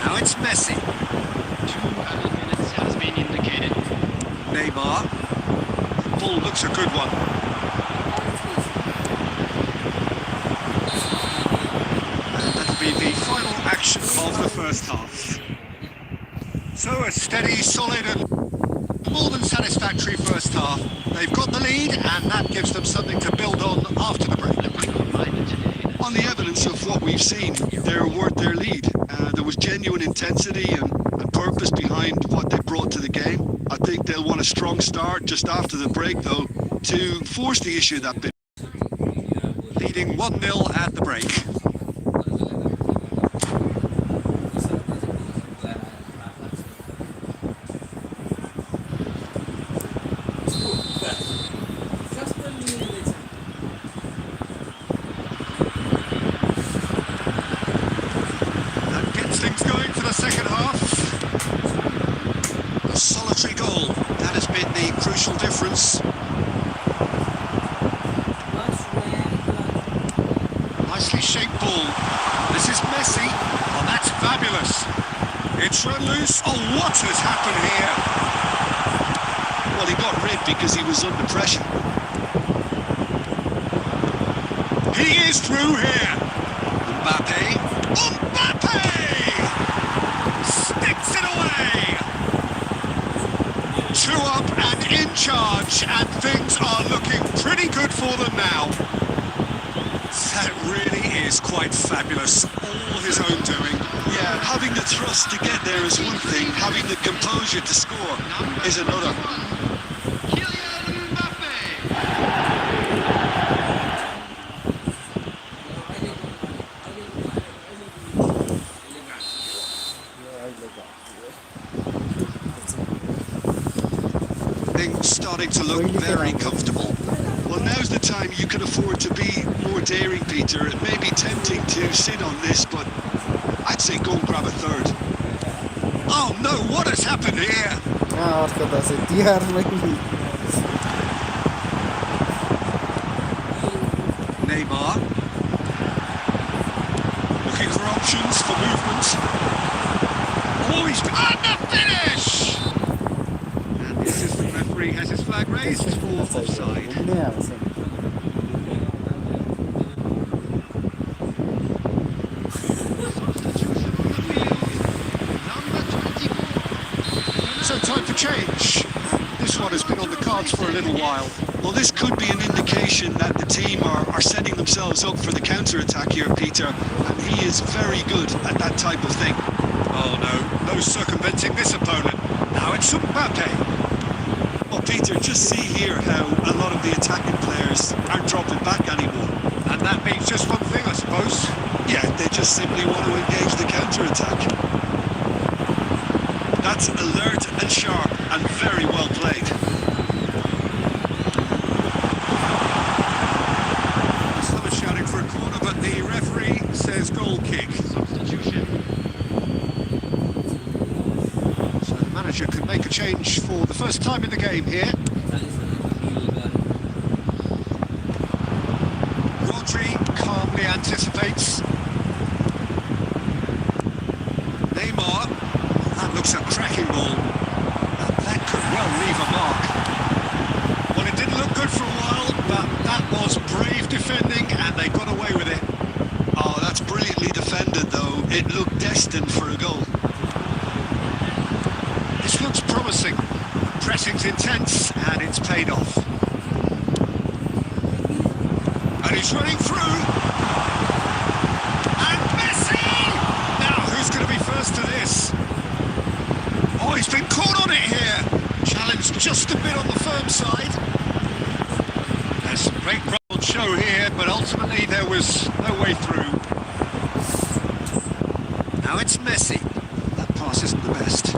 Now it's Messi. 2 added minutes has been indicated. Neymar. Ball looks a good one. Be the final action of the first half. So a steady, solid and more than satisfactory first half. They've got the lead and that gives them something to build on after the break. On the evidence of what we've seen, they're worth their lead. There was genuine intensity and purpose behind what they brought to the game. I think they'll want a strong start just after the break, though, to force the issue that bit. Leading 1-0 at the break. Things going for the second half. A solitary goal, that has been the crucial difference. Nicely shaped ball. This is Messi. Oh, that's fabulous. It's run loose. Oh, what has happened here? Well, he got rid because he was under pressure. He is through here. Mbappe. Sticks it away! 2 up and in charge, and things are looking pretty good for them now. That really is quite fabulous. All his own doing. Yeah, having the thrust to get there is one thing, having the composure to score is another. Things starting to look very comfortable. Well, now's the time you can afford to be more daring, Peter. It may be tempting to sit on this, but I'd say go and grab a third. Oh no, what has happened here? Neymar. Looking for options for movement. Oh, he's on the finish! And the assistant referee has his flag raised for offside. So time for change. This one has been on the cards for a little while. Well, this could be an indication that the team are setting themselves up for the counter-attack here, Peter, and he is very good at that type of thing. Oh no, no circumventing this opponent. Now it's Mbappe. Well, Peter, just see here how a lot of the attacking players aren't dropping back anymore. And that means just one thing, I suppose. Yeah, they just simply want to engage the counter-attack. That's alert and sharp and very well played. Some are shouting for a corner, but the referee says goal kick. Substitution. So the manager could make a change for the first time in the game here. Rodri calmly anticipates. That looks a cracking ball. That could well leave a mark. Well, it didn't look good for a while, but that was brave defending, and they got away with it. Oh, that's brilliantly defended, though. It looked destined for a goal. This looks promising. Pressing's intense, and it's paid off. And he's running through. And Messi! Now, who's going to be first to this? Oh, he's been caught on it here. Challenged just a bit on the firm side. There's some great road show here, but ultimately there was no way through. Now it's Messi. That pass isn't the best.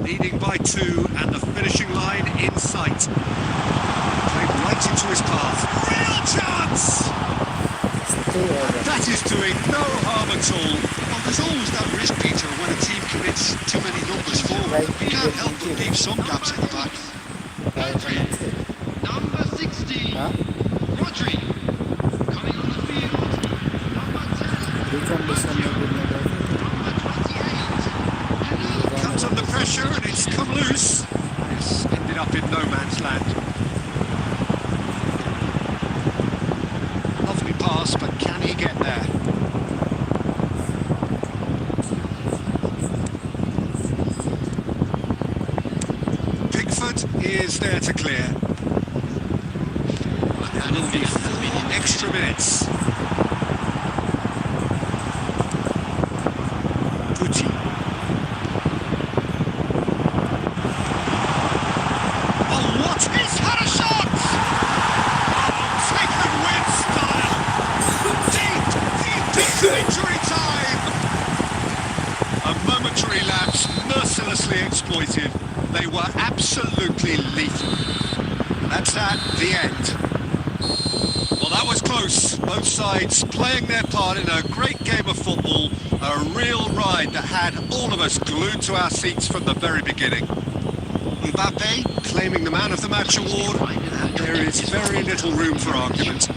Leading by 2, and the finishing line in sight. Played right into his path. Real chance! That is doing no harm at all. Well, there's always that risk, Peter, when a team commits too many numbers forward. You can't help but leave some gaps at the back. Number 16, Rodri. Coming on the field, number 10, number 28. Comes under pressure and it's come loose. It's ended up in no man's land. Lovely pass, but can he get there? Pickford is there to clear. And it'll be 4 extra minutes. Gucci. Oh, what? He's had a shot! Oh, taken with style. Deep into injury time. A momentary lapse, mercilessly exploited. They were absolutely lethal. That's that, the end. Well, that was close. Both sides playing their part in a great game of football. A real ride that had all of us glued to our seats from the very beginning. Mbappe claiming the Man of the Match award, and there is very little room for argument.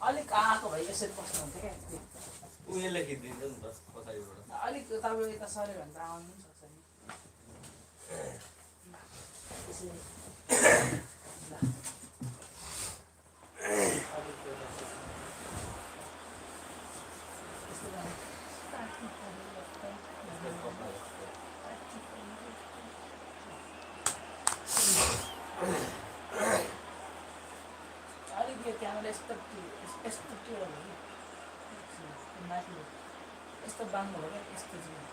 अलिक आएको भए यसरी बस्नुहुन्थ्यो क्या उयो लेखिदिन्छ नि त पछाडिबाट अलिक तपाईँ यता सर्यो भने त आउनु पनि सक्छ नि यसरी अलिक यो क्यामेरा यस्तो यस्तो के हो भने माथि यस्तो बाङ्गो हो क्या यस्तो चाहिँ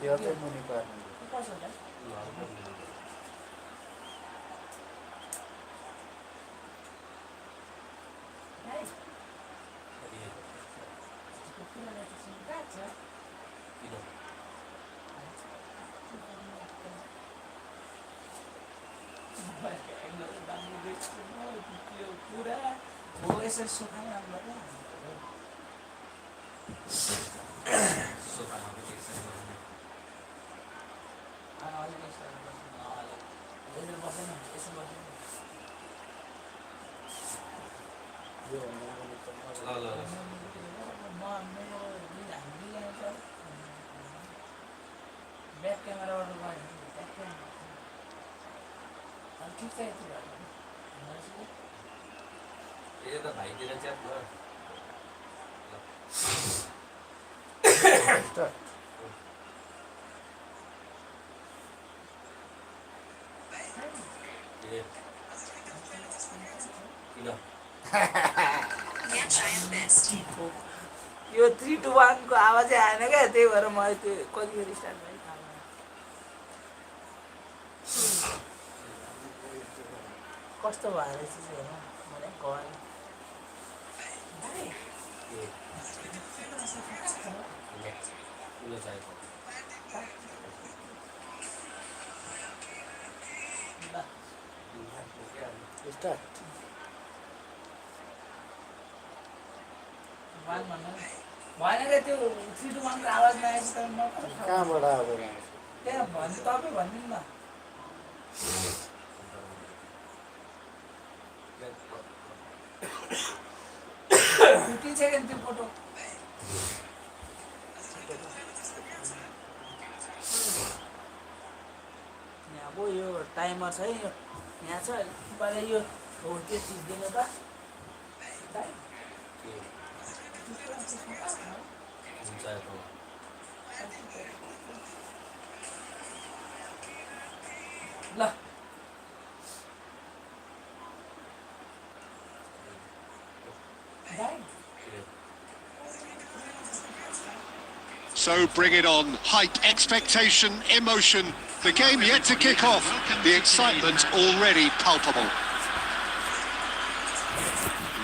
यो चाहिँ मुनि पार्नु कसो होला पुरा हो यसरी सुखामा ब्याक क्यामेराबाट गयो ब्याक क्यामेरा ठिक छ यति यो त भाइतिर च्याप ल यो 3 to 1 को आवाजै आएन क्या त्यही भएर मैले त्यो कतिखेर स्टार्ट भयो कस्तो भएर चाहिँ हेर्नु मलाई गएन स्टार्ट भएन क्या त्यो 3 to 1 को आवाज नआएपछि त कहाँबाट अब त्यहाँ भन्नु तपाईँ भनिदिनु न 15 सेकेन्ड त्यो फोटो अब यो टाइमर छ है यहाँ छ पहिला यो हो त्यो चिज दिनु त ल So bring it on. Hype, expectation, emotion. The game yet to kick off. The excitement already palpable.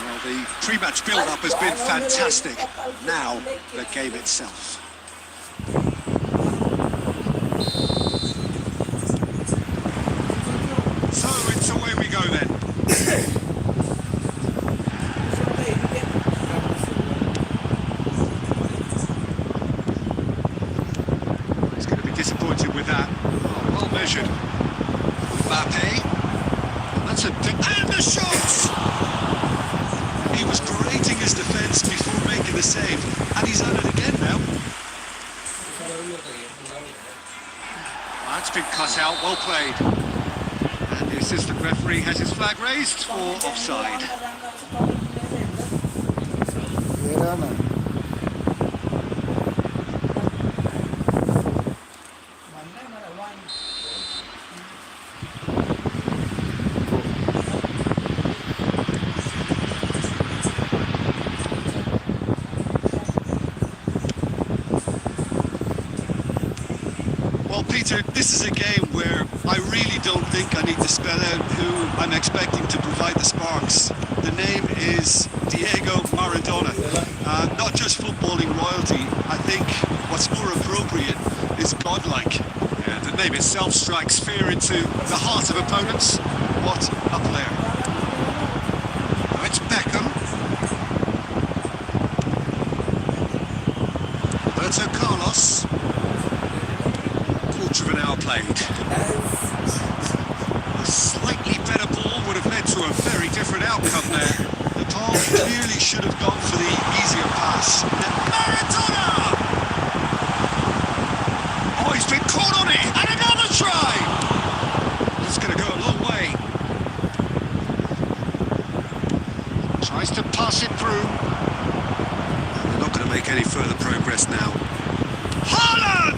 Well, the pre-match build-up has been fantastic. Now, the game itself. So it's away we go then. He's going to be disappointed with that. Oh, well measured. Mbappe. That's a big... And the shots! He was berating his defence before making the save, and he's done it again now. That's been cut out, well played. And the assistant referee has his flag raised for offside. हेर न Well, Peter, this is a game where I really don't think I need to spell out who I'm expecting to provide the sparks. The name is Diego Maradona. Not just footballing royalty, I think what's more appropriate is godlike. Yeah, the name itself strikes fear into the heart of opponents. What a player. Now it's Beckham. Roberto Carlos. Quarter of an hour played. A slightly better ball would have led to a very different outcome there. The ball clearly should have gone for the easier pass. Maradona! Oh, he's been caught on it, and another try! That's going to go a long way. Tries to pass it through. And they're not going to make any further progress now. Haaland!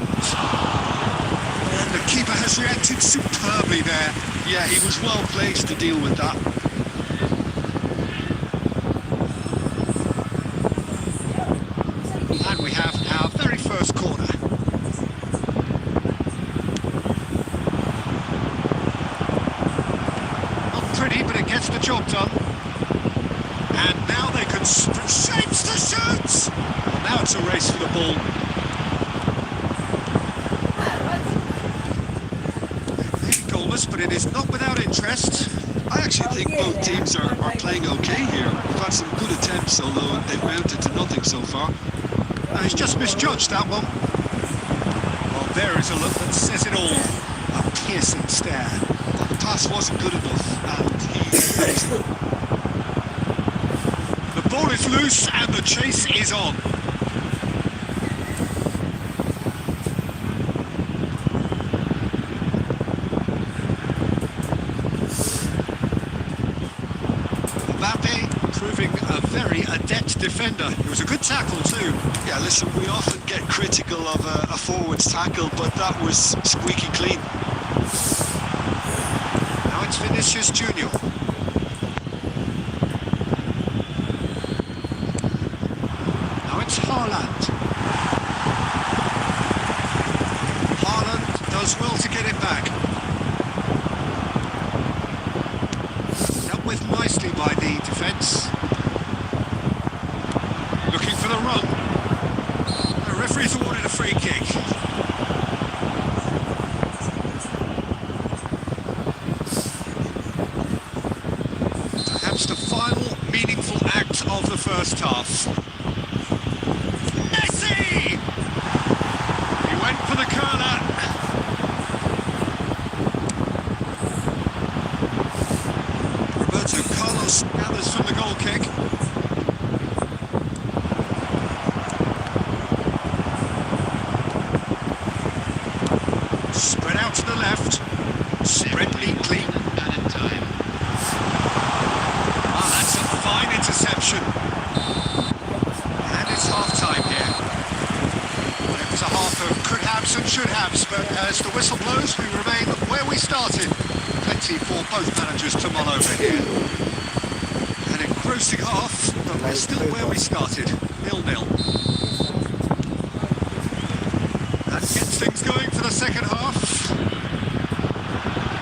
And the keeper has reacted superbly there. Yeah, he was well placed to deal with that. And we have our very first corner. Not pretty, but it gets the job done. And now they can shapes to shoot! Now it's a race for the ball. Maybe goalless, but it is not without interest. I actually think both teams are playing okay here. We've had some good attempts, although they've mounted to nothing so far. He's just misjudged that one. Well, there is a look that says it all. A piercing stare. Well, the pass wasn't good enough, and he... The ball is loose and the chase is on. Mbappe proving a very adept defender. It was a good tackle too. Yeah, listen, we often get critical of a forward's tackle, but that was squeaky clean. Now it's Vinicius Junior. Now it's Haaland. Haaland does well to get it back. Dealt with nicely by the defence. Looking for the run. The referee's awarded a free kick. Perhaps the final meaningful act of the first half. Messi! He went for the curler. Roberto Carlos gathers from the goal kick. Spread out to the left. Spread neatly. Ah, that's a fine interception. And it's half-time here. Well, it was a half of could-haves and should-haves, but as the whistle blows, we remain where we started. Plenty for both managers to mull over here. An engrossing half, but we're still where we started. 0-0. That gets things going for the second half.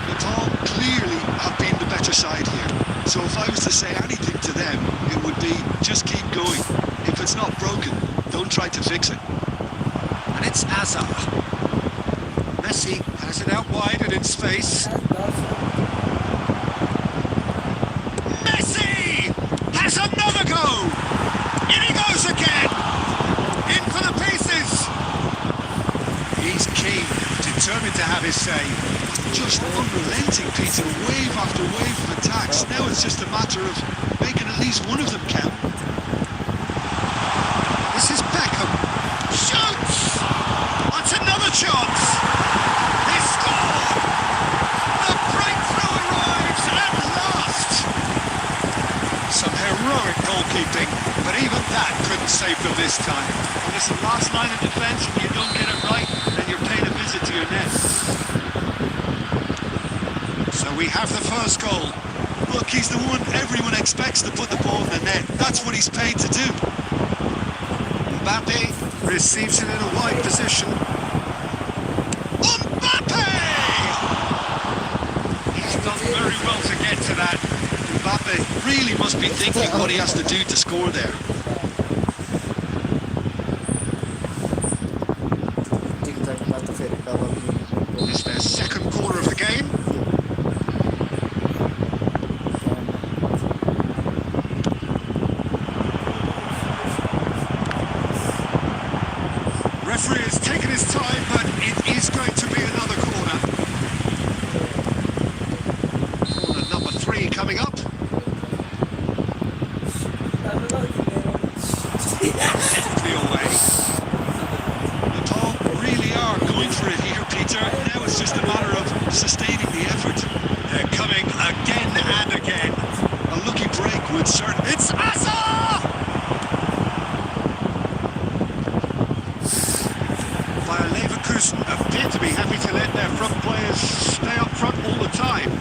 Natal clearly have been the better side here. So if I was to say anything to them, it would be just keep going. If it's not broken, don't try to fix it. And it's Azar. Messi has it out wide and in space. Messi has another go! In he goes again! In for the pieces! He's keen, determined to have his say. Just unrelenting, Peter. Wave after wave of attacks. Now it's just a matter of making at least one of them count. This is Beckham. Shoots! That's another chance! They score! The breakthrough arrives at last! Some heroic goalkeeping, but even that couldn't save them this time. When it's the last line of defence and you don't get it right, then you're paying a visit to your net. So we have the first goal. Look, he's the one everyone expects to put the ball in the net. That's what he's paid to do. Mbappe receives it in a wide position. Mbappe! really must be thinking what he has to do to score there. टिकटकमा त फेरि double It's their second corner of the game. Referee has taken his time, but it is going to be another corner. Corner number 3 coming up. Softly away. Nepal really are going for it here, Peter. Now it's just a matter of sustaining the effort. They're coming again and again. A lucky break would certainly... It's Azar! Bayer Leverkusen appear to be happy to let their front players stay up front all the time.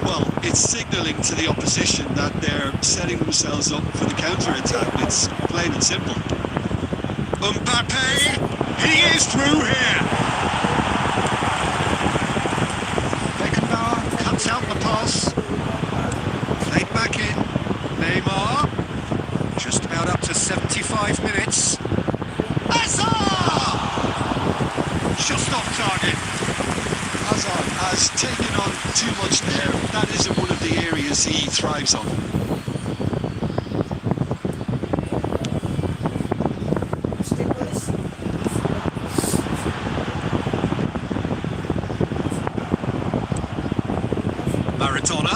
Well, it's signalling to the opposition that they're setting themselves up for the counter-attack. It's plain and simple. Mbappe, he is through here. Beckenbauer cuts out the pass. Played back in. Neymar, just about up to 75 minutes. Hazard! Just off target. Hazard has taken on too much there. That isn't one of the areas he thrives on. Maradona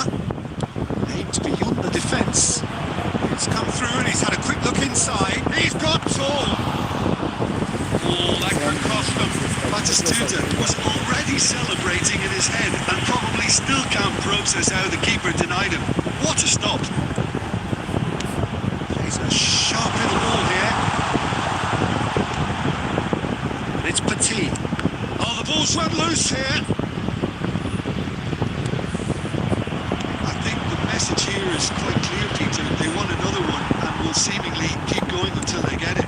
aimed beyond the defence. He's come through and he's had a quick look inside. He's got tall. Oh, that could cost them. Batistuta was already celebrating in his head and probably still can't process how the keeper denied him. What a stop! He's a sharp little ball here. And it's Petit. Oh, the ball's run loose here. I think the message here is quite clear, Peter. They want another one and will seemingly keep going until they get it.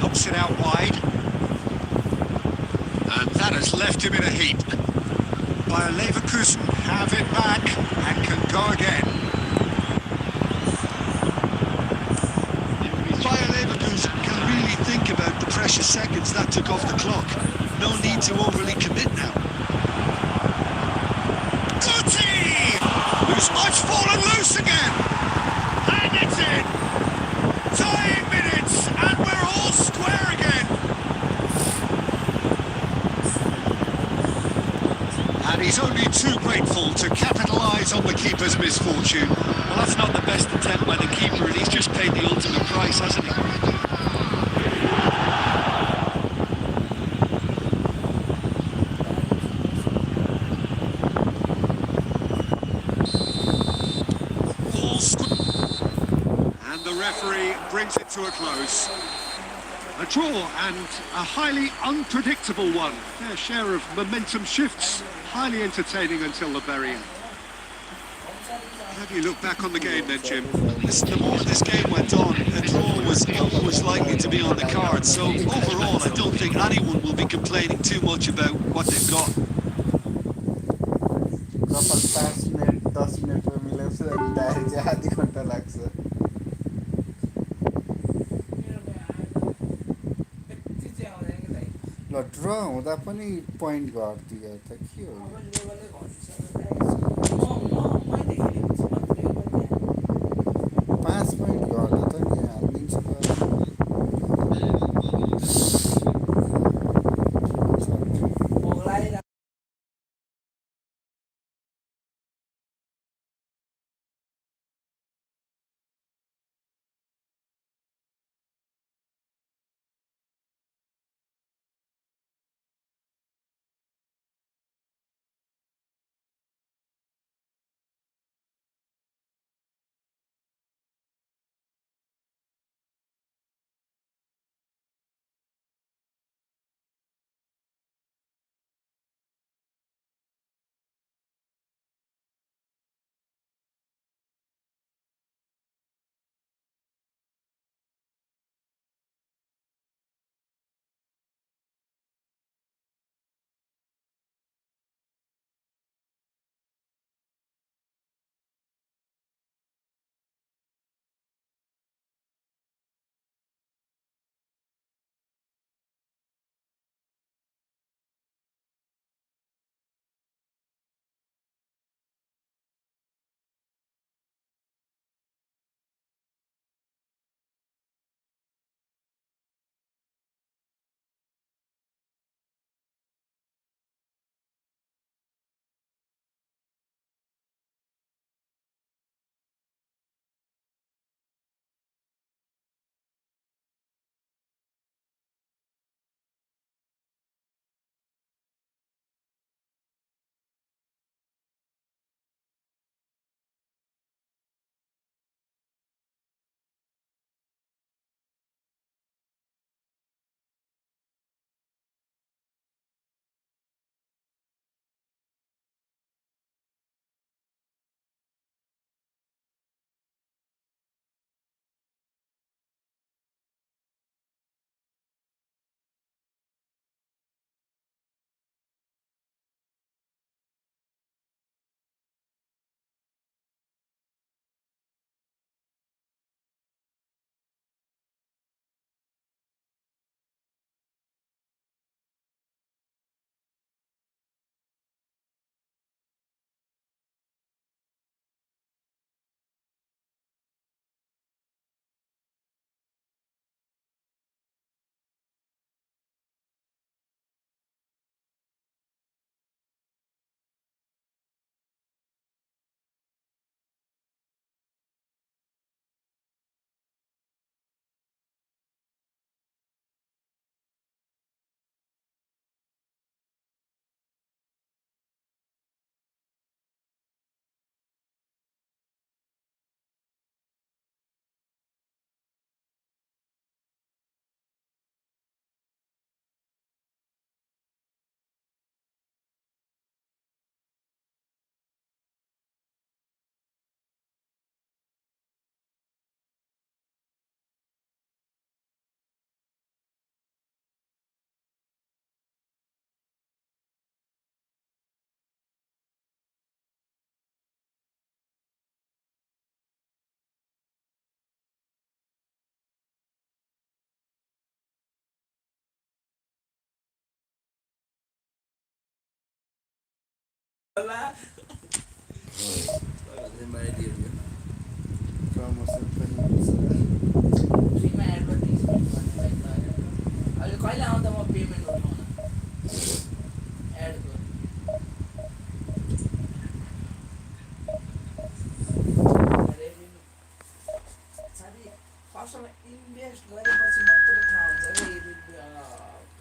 Knocks it out wide. And that has left him in a heap. Bayer Leverkusen have it back and can go again. Bayer Leverkusen can really think about the precious seconds that took off the clock. No need to overly commit now. Guti! Who's much fallen loose again? And it's in! Tying minutes, and we're all square again! And he's only too grateful to capitalise on the keeper's misfortune. Well, that's not the best attempt by the keeper, and he's just paid the ultimate price, hasn't he? And the referee brings it to a close. A draw and a highly unpredictable one. Their share of momentum shifts. Highly entertaining until the very end. How do you look back on the game then, Jim? Listen, the more this game went on, a draw was always likely to be on the card. So overall, I don't think anyone will be complaining too much about what they've got. कपाल 5 minute 10 मिनटमा मिलाउँछु अनि direct चाहिँ आधी घन्टा लाग्छ ल ड्र हुँदा पनि पोइन्ट घट्दियो त के हो 5 पोइन्ट घट्दा त नि हालिदिन्छ प्रमोसन पनि हुन्छ फ्रीमा एडभर्टिजमेन्ट भन्ने भयो अहिले कहिले आउँदा म पेमेन्ट गर्नु एडको साथी फर्स्टमा इन्भेस्ट गरेपछि मात्र थाहा हुन्छ कि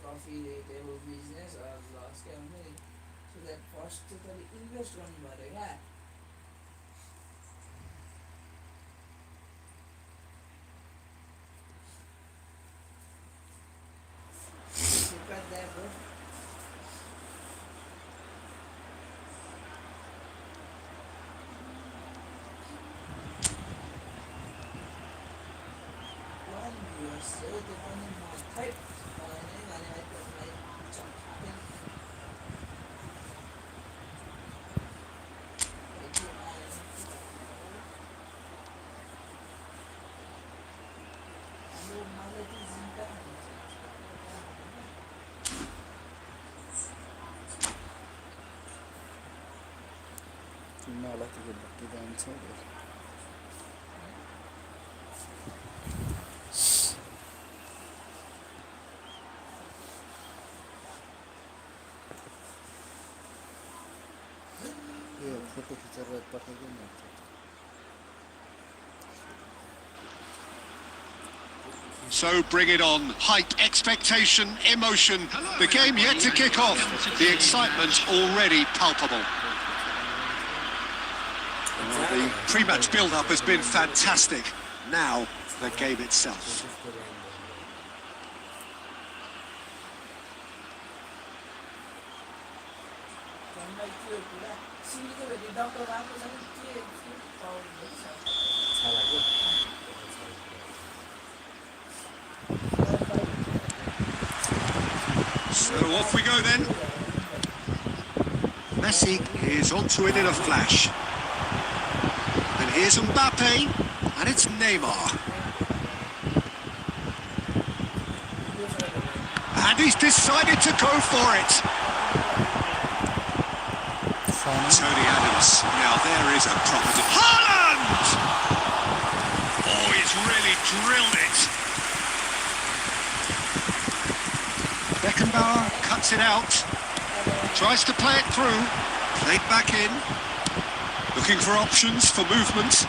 प्रफिट बिजनेस लस के हुन्छ सो द्याट फर्स्ट चाहिँ तैँले इन्भेस्ट गर्नु पऱ्यो क्या तिमीलाई त्यो भक्ति जान्छ यो फोटो खिचेर पठाइदिनु न So bring it on. Hype, expectation, emotion. The game yet to kick off. The excitement already palpable. Well, the pre-match build-up has been fantastic. Now, the game itself. So off we go then. Messi is onto it in a flash. And here's Mbappe, and it's Neymar. And he's decided to go for it. Tony Adams. Now there is a proper... Haaland! Oh, he's really drilled it. Beckenbauer cuts it out. Tries to play it through. Played back in. Looking for options for movement.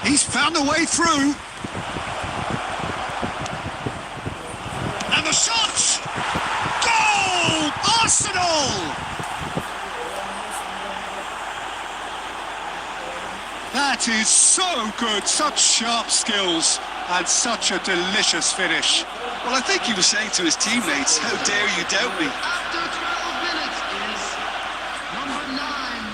He's found a way through. And the shot! Goal! Arsenal! That is so good. Such sharp skills and such a delicious finish. Well, I think he was saying to his teammates, how dare you doubt me? After 12 minutes is number 9,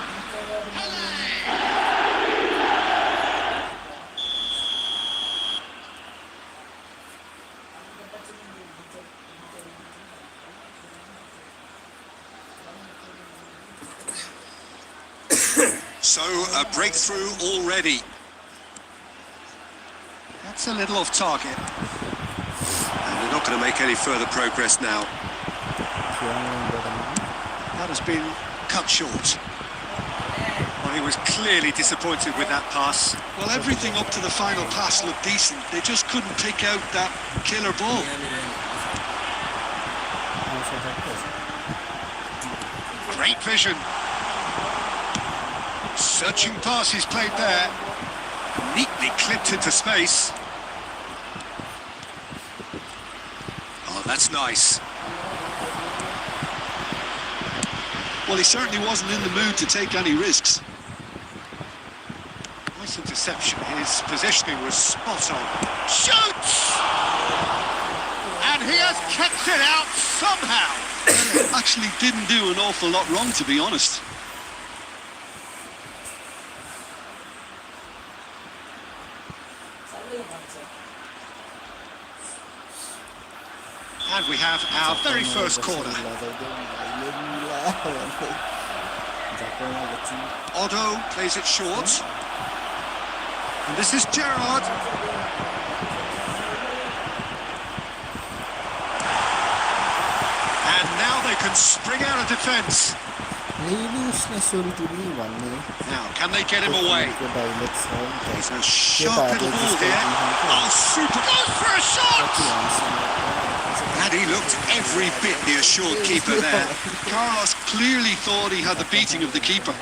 So, a breakthrough already. That's a little off target. And they're not going to make any further progress now. That has been cut short. Well, he was clearly disappointed with that pass. Well, everything up to the final pass looked decent. They just couldn't pick out that killer ball. Great vision. Searching pass he's played there. Neatly clipped into space. Oh, that's nice. Well, he certainly wasn't in the mood to take any risks. Nice interception. His positioning was spot on. Shoots! And he has kept it out somehow. Actually didn't do an awful lot wrong, to be honest. And we have our very first corner. Otto plays it short. And this is Gerrard. And now they can spring out of defence. लिनुहोस् न sorry TV भन्ने Now, can they get him away? को dialect छ नि त। He's a sharp little ball जस्तो here. दिखाउँछ। Oh, super goes for a shot! कति हान्डसम्म And he looked every bit the assured keeper there. Carlos clearly thought he had the beating of the keeper.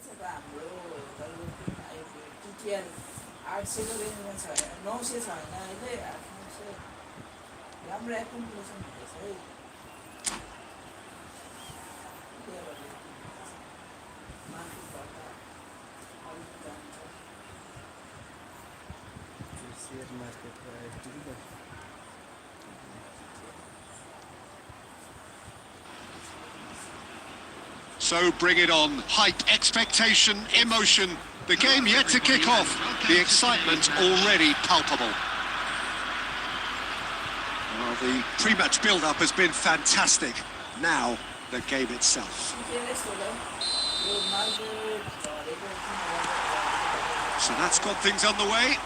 छ त हाम्रो टिटिआर 800 को रेन्जमा छ 900 छ होइन अहिले 800 राम्रो एकुमुलेसन हुँदैछ है share market So bring it on. Hype, expectation, emotion. The game yet to kick off. The excitement already palpable. Well, the pre-match build-up has been fantastic. Now, the game itself. So that's got things underway.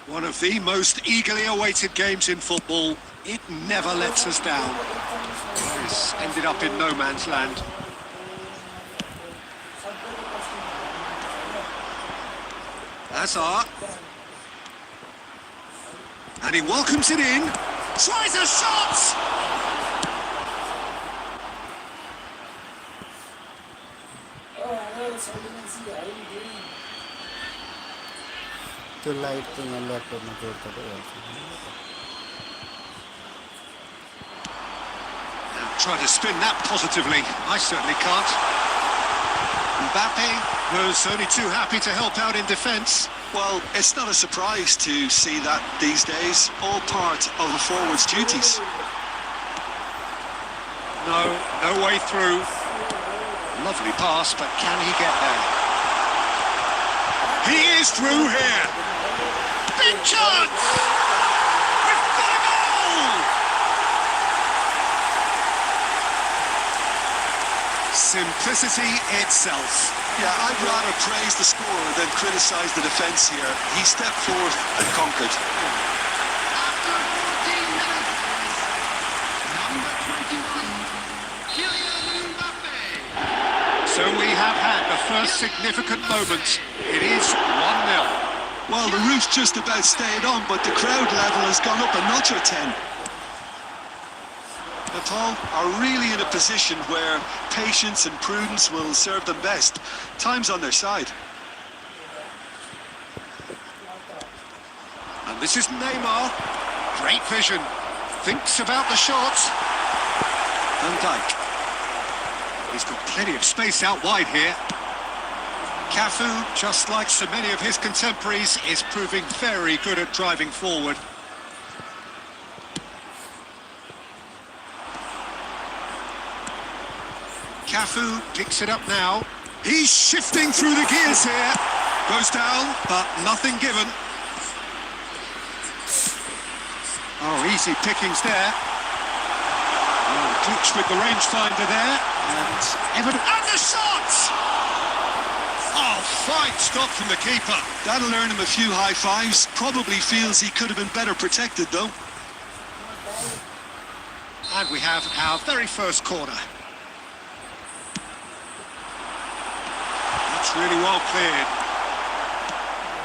One of the most eagerly awaited games in football. It never lets us down. This ended up in no man's land. Hazard. And he welcomes it in. Tries a shot! त्यो light त यहाँ ल्यापटपमा जोड्दा भइहाल्छ Try to spin that positively. I certainly can't. Mbappe was only too happy to help out in defence. Well, it's not a surprise to see that these days, all part of a forward's duties. No way through. Lovely pass, but can he get there? He is through here. Big chance! We've got a goal! Simplicity itself. Yeah, I'd rather praise the scorer than criticise the defence here. He stepped forth and conquered. After 14 minutes, number 21, Kylian Mbappe. So we have had the first significant moment. It is 1-0. Well, the roof's just about stayed on, but the crowd level has gone up a notch or 10. Nepal are really in a position where patience and prudence will serve them best. Time's on their side. And this is Neymar. Great vision. Thinks about the shot. Van Dijk. He's got plenty of space out wide here. Cafu, just like so many of his contemporaries, is proving very good at driving forward. Cafu picks it up now. He's shifting through the gears here. Goes down, but nothing given. Oh, easy pickings there. Oh, glitch with the rangefinder there. And evident. And the shot! Oh, fine stop from the keeper. That'll earn him a few high fives. Probably feels he could have been better protected, though. And we have our very first corner. That's really well cleared.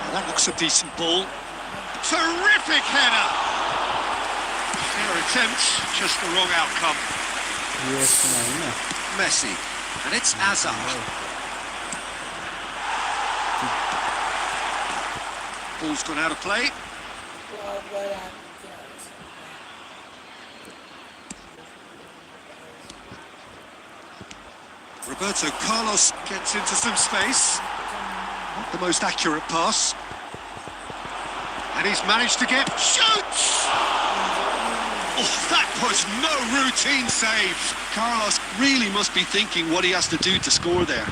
Well, that looks a decent ball. Terrific header! Fair attempt, just the wrong outcome. US मा हैन Messi. And it's Hazard. Ball's gone out of play. Roberto Carlos gets into some space. Not the most accurate pass. And he's managed to get... Shoots! Oh, that was no routine save. Carlos really must be thinking what he has to do to score there.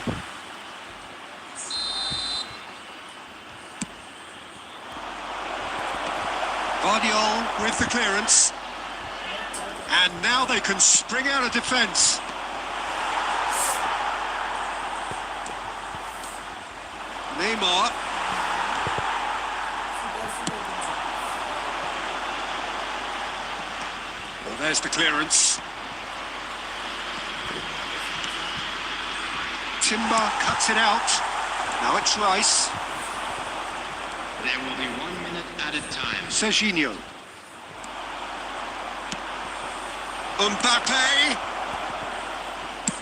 Guardiola with the clearance. And now they can spring out of defence. Neymar. Well, there's the clearance. Timber cuts it out. Now it's Rice. There will be 1 minute added time. Serginho. Mbappe.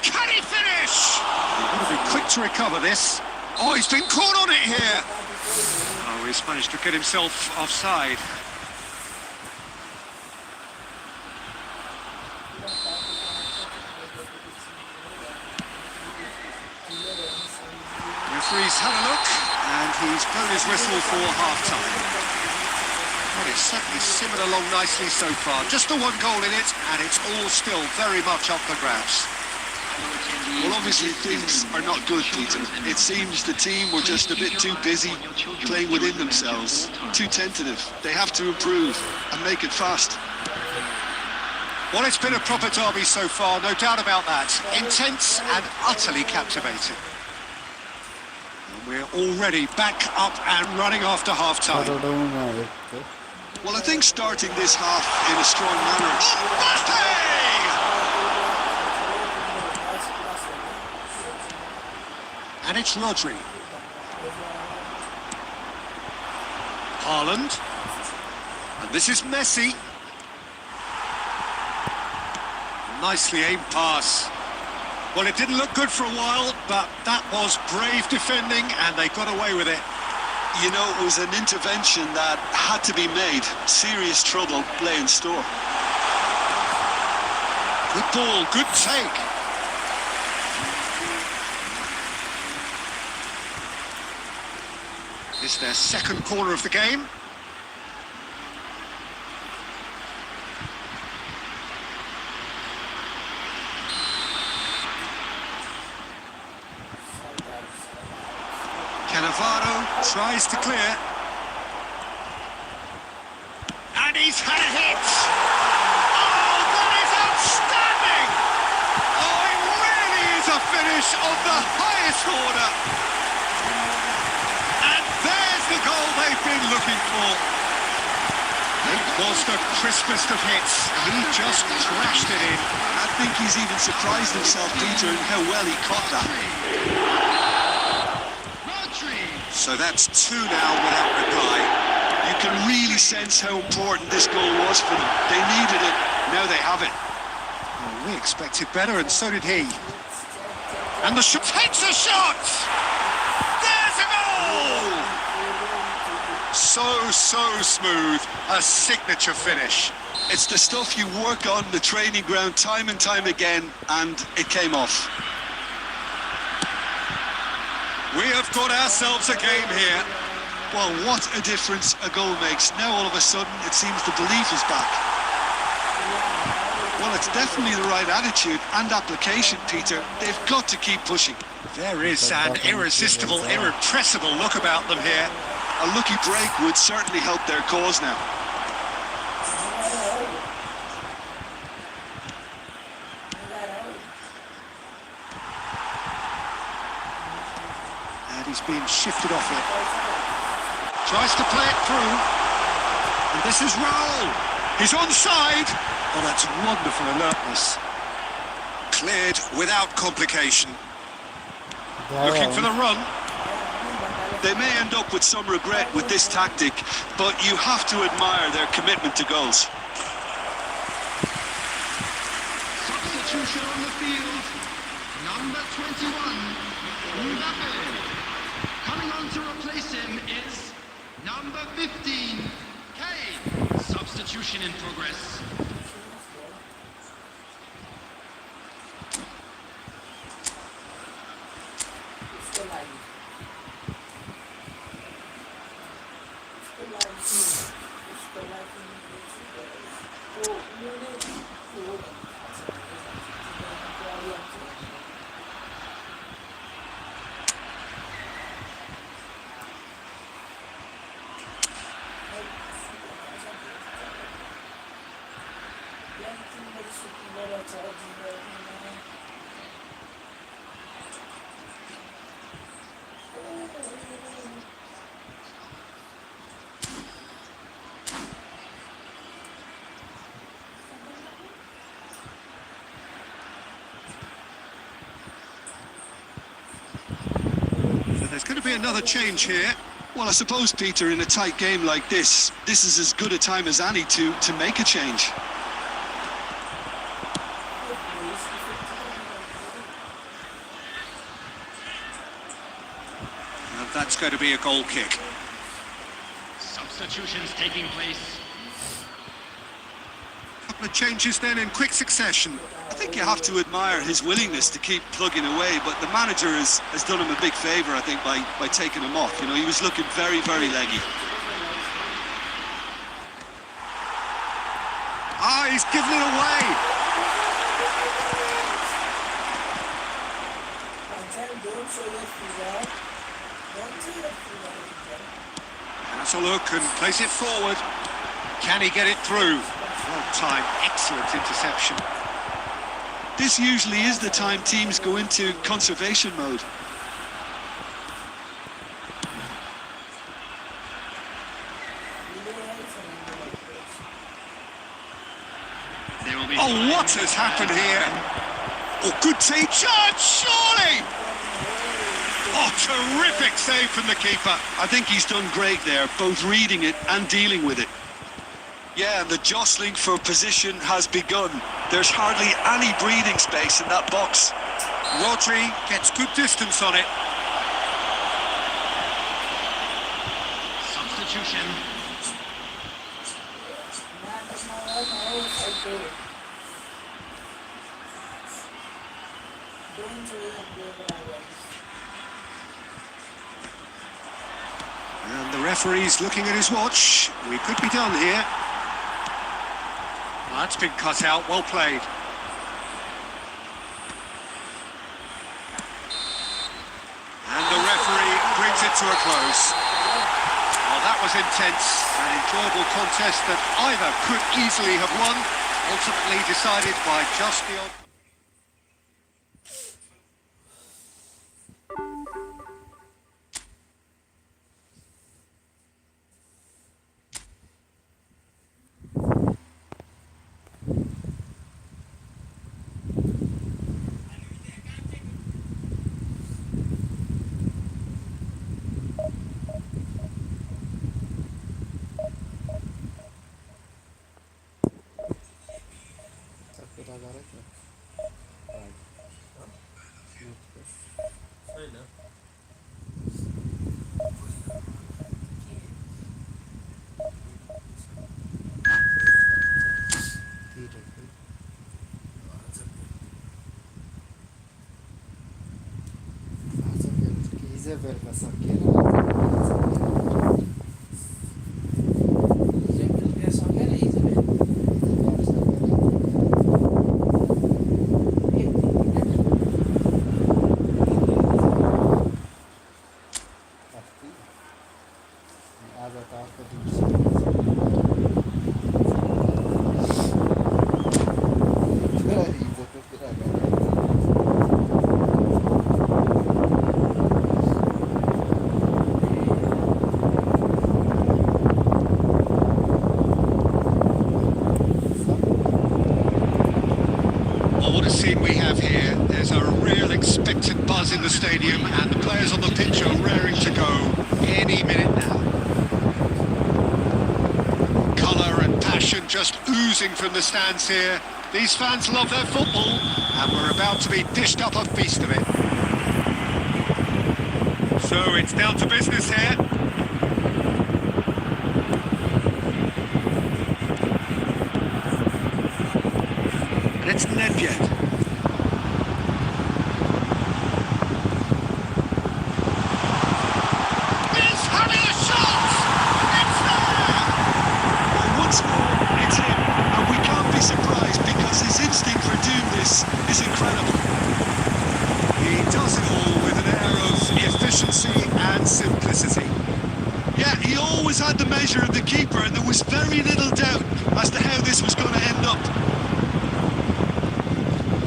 Can he finish? He's got to be quick to recover this. Oh, he's been caught on it here. Oh, he's managed to get himself offside. Referee's had a look, and he's blown his whistle for half-time. Well, it's certainly simmered along nicely so far. Just the one goal in it, and it's all still very much up for grabs. Well, obviously things are not good, Peter. It seems the team were just a bit too busy playing within themselves, too tentative. They have to improve and make it fast. Well, it's been a proper derby so far, no doubt about that. Intense and utterly captivating. And we're already back up and running after half-time. Well, I think starting this half in a strong manner. And it's Rodri. Haaland. And this is Messi. Nicely aimed pass. Well, it didn't look good for a while, but that was brave defending, and they got away with it. You know, it was an intervention that had to be made. Serious trouble lay in store. Good ball, good take. It's their second corner of the game. Cannavaro tries to clear. And he's had a hit! Oh, that is outstanding! Oh, it really is a finish of the highest order! And there's the goal they've been looking for. It was the crispest of hits. He just crashed it in. I think he's even surprised himself, Peter, in how well he caught that. So that's two now without reply. You can really sense how important this goal was for them. They needed it, now they have it. Well, we expected better, and so did he. And the shot takes a shot! There's a goal! So smooth. A signature finish. It's the stuff you work on the training ground time and time again, and it came off. We have got ourselves a game here. Well, what a difference a goal makes. Now all of a sudden it seems the belief is back. Well, it's definitely the right attitude and application, Peter. They've got to keep pushing. There is an irresistible, irrepressible look about them here. A lucky break would certainly help their cause now. And he's been shifted off it. Tries to play it through. And this is Raul. He's onside. Oh, that's wonderful alertness. Cleared without complication. Looking for the run. They may end up with some regret with this tactic, but you have to admire their commitment to goals. Substitution on the field. Number 21, Mbappe. Coming on to replace him is number 15, Kane. Substitution in progress. There's going to be another change here. Well, I suppose, Peter, in a tight game like this is as good a time as any to make a change. going to be a goal kick. Substitutions taking place. Couple of changes then in quick succession. I think you have to admire his willingness to keep plugging away, but the manager has done him a big favour, I think, by taking him off. You know, he was looking very, very leggy. Ah, he's given it away. That's a look and place it forward. Can he get it through? Well timed, excellent interception. This usually is the time teams go into conservation mode. Oh, what has happened here? Oh, good save. Chance, surely! Oh, terrific save from the keeper. I think he's done great there, both reading it and dealing with it. Yeah, and the jostling for position has begun. There's hardly any breathing space in that box. Rodri gets good distance on it. Substitution. And the referee's looking at his watch. We could be done here. Well, that's been cut out, well played. And the referee brings it to a close. Well, that was intense, an enjoyable contest that either could easily have won, ultimately decided by just the odd... What a scene we have here. There's a real expectant buzz in the stadium and the players on the pitch are raring to go any minute now. Colour and passion just oozing from the stands here. These fans love their football and we're about to be dished up a feast of it. So it's down to business here. It's Nedved. He's having a shot! It's there! Well, once more, it's him. And we can't be surprised because his instinct for doing this is incredible. He does it all with an air of efficiency and simplicity. Yeah, he always had the measure of the keeper and there was very little doubt as to how this was going to end up.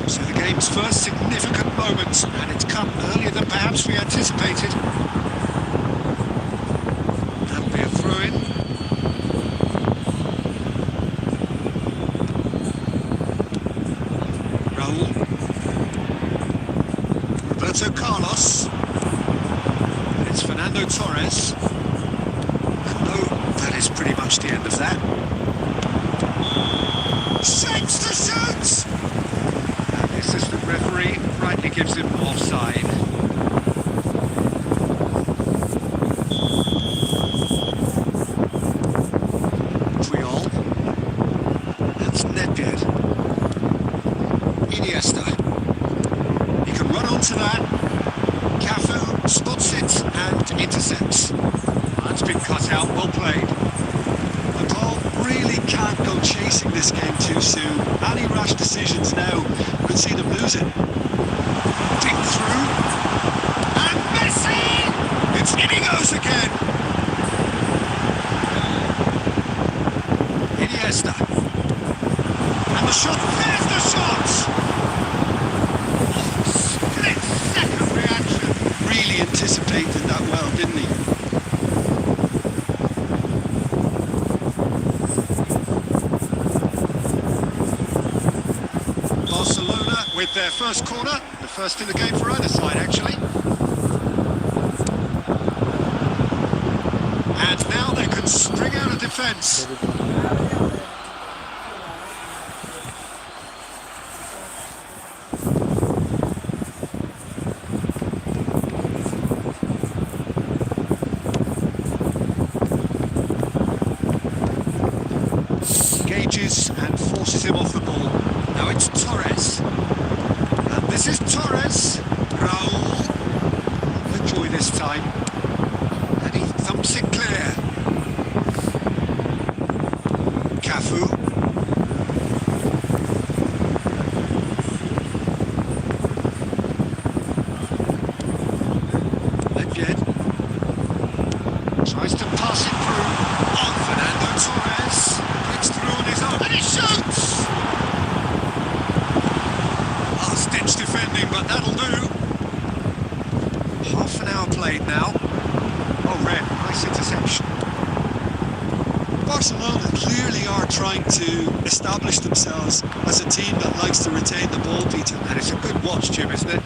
So the game's first significant moment, and it's come earlier than perhaps we anticipated. That'll be a throw-in. Raul. Roberto Carlos. And it's Fernando Torres. No, that is pretty much the end of that. Shakes to shoot! The assistant referee rightly gives him offside. intercepts. That's been cut out, well played. And Paul really can't go chasing this game too soon. Any rash decisions now could see them lose it. Deep through. And Messi! It's in he goes again. Iniesta. And the shot, there's the shot! Split-second reaction. Really anticipated that well, didn't he? Barcelona with their first corner, the first in the game for either side actually. And now they can string out a defence. Engages and forces him off the ball. Now it's Torres. And this is Torres. Raul. The joy this time. And he thumps it clear. Cafu. Legend. Tries to pass it through. Oh, Fernando Torres. Gets through on his own. And he shoots! Last-ditch defending, but that'll do. Half an hour played now. Oh, red. Nice interception. Barcelona clearly are trying to establish themselves as a team that likes to retain the ball, Peter. And it's a good watch, Jim, isn't it?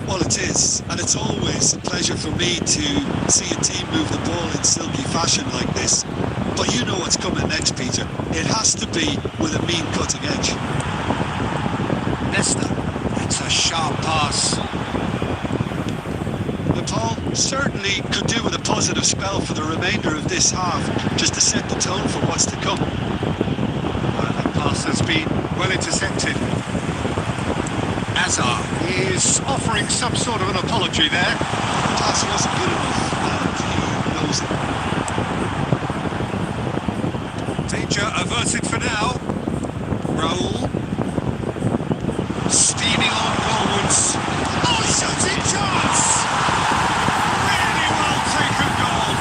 Well, it is, and it's always a pleasure for me to see a team move the ball in silky fashion like this. But you know what's coming next, Peter. It has to be with a mean cutting edge. Nesta. It's a sharp pass. And Paul certainly could do with a positive spell for the remainder of this half, just to set the tone for what's to come. Well, that pass has been well intercepted. Azar is offering some sort of an apology there. The pass wasn't good enough, and he knows it. Danger averted for now. Raul. Steaming on goalwards. Oh, shooting chance! Really well taken goal.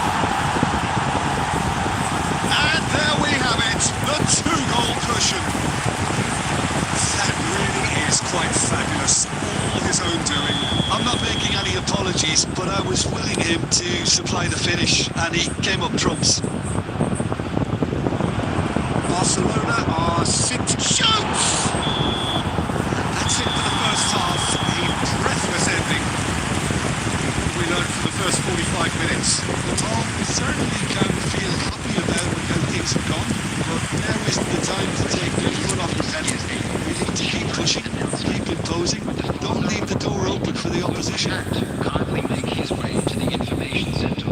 And there we have it, the 2-goal cushion. That really is quite fabulous. All his own doing. I'm not making any apologies, but I was willing him to supply the finish, and he came up trumps. Barcelona are shoots! That's it for the first half. A breathless ending. We learned from the first 45 minutes. The Paul certainly can feel happy about how things have gone, but now isn't the time to take your foot off the pedal. We need to keep pushing, keep imposing. Don't leave the door open for the opposition. Kindly make his way to the information centre.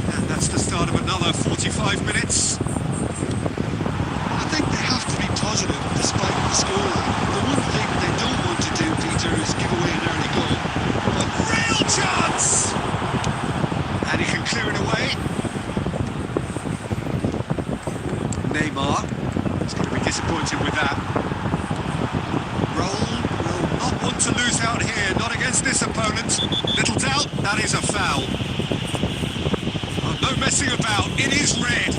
And that's the start of another 45 minutes. I think they have to be positive despite the scoreline. The one thing they don't want to do, Peter, is give away an early goal. But Real chance! And he can clear it away. Neymar is going to be disappointed with that. Raul will not want to lose out here, not against this opponent. Little doubt, that is a foul. Oh, no messing about, it is red.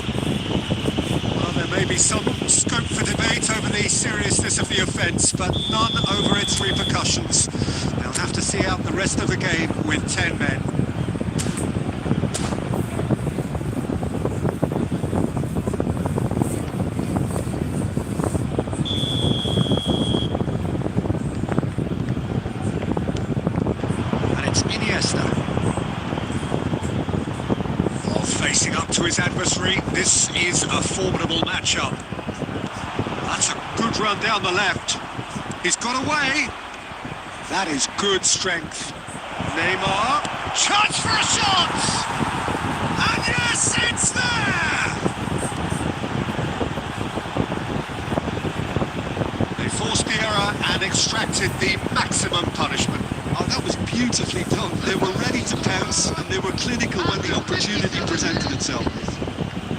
Well, there may be some scope for debate over the seriousness of the offence, but none over its repercussions. They'll have to see out the rest of the game with 10 men. And it's Iniesta. Oh, facing up to his adversary, this is a formidable matchup. That's a good run down the left. He's got away. That is good strength. Neymar, chance for a shot! wanted the maximum punishment. Oh, that was beautifully done. They were ready to pounce and they were clinical when the opportunity presented itself.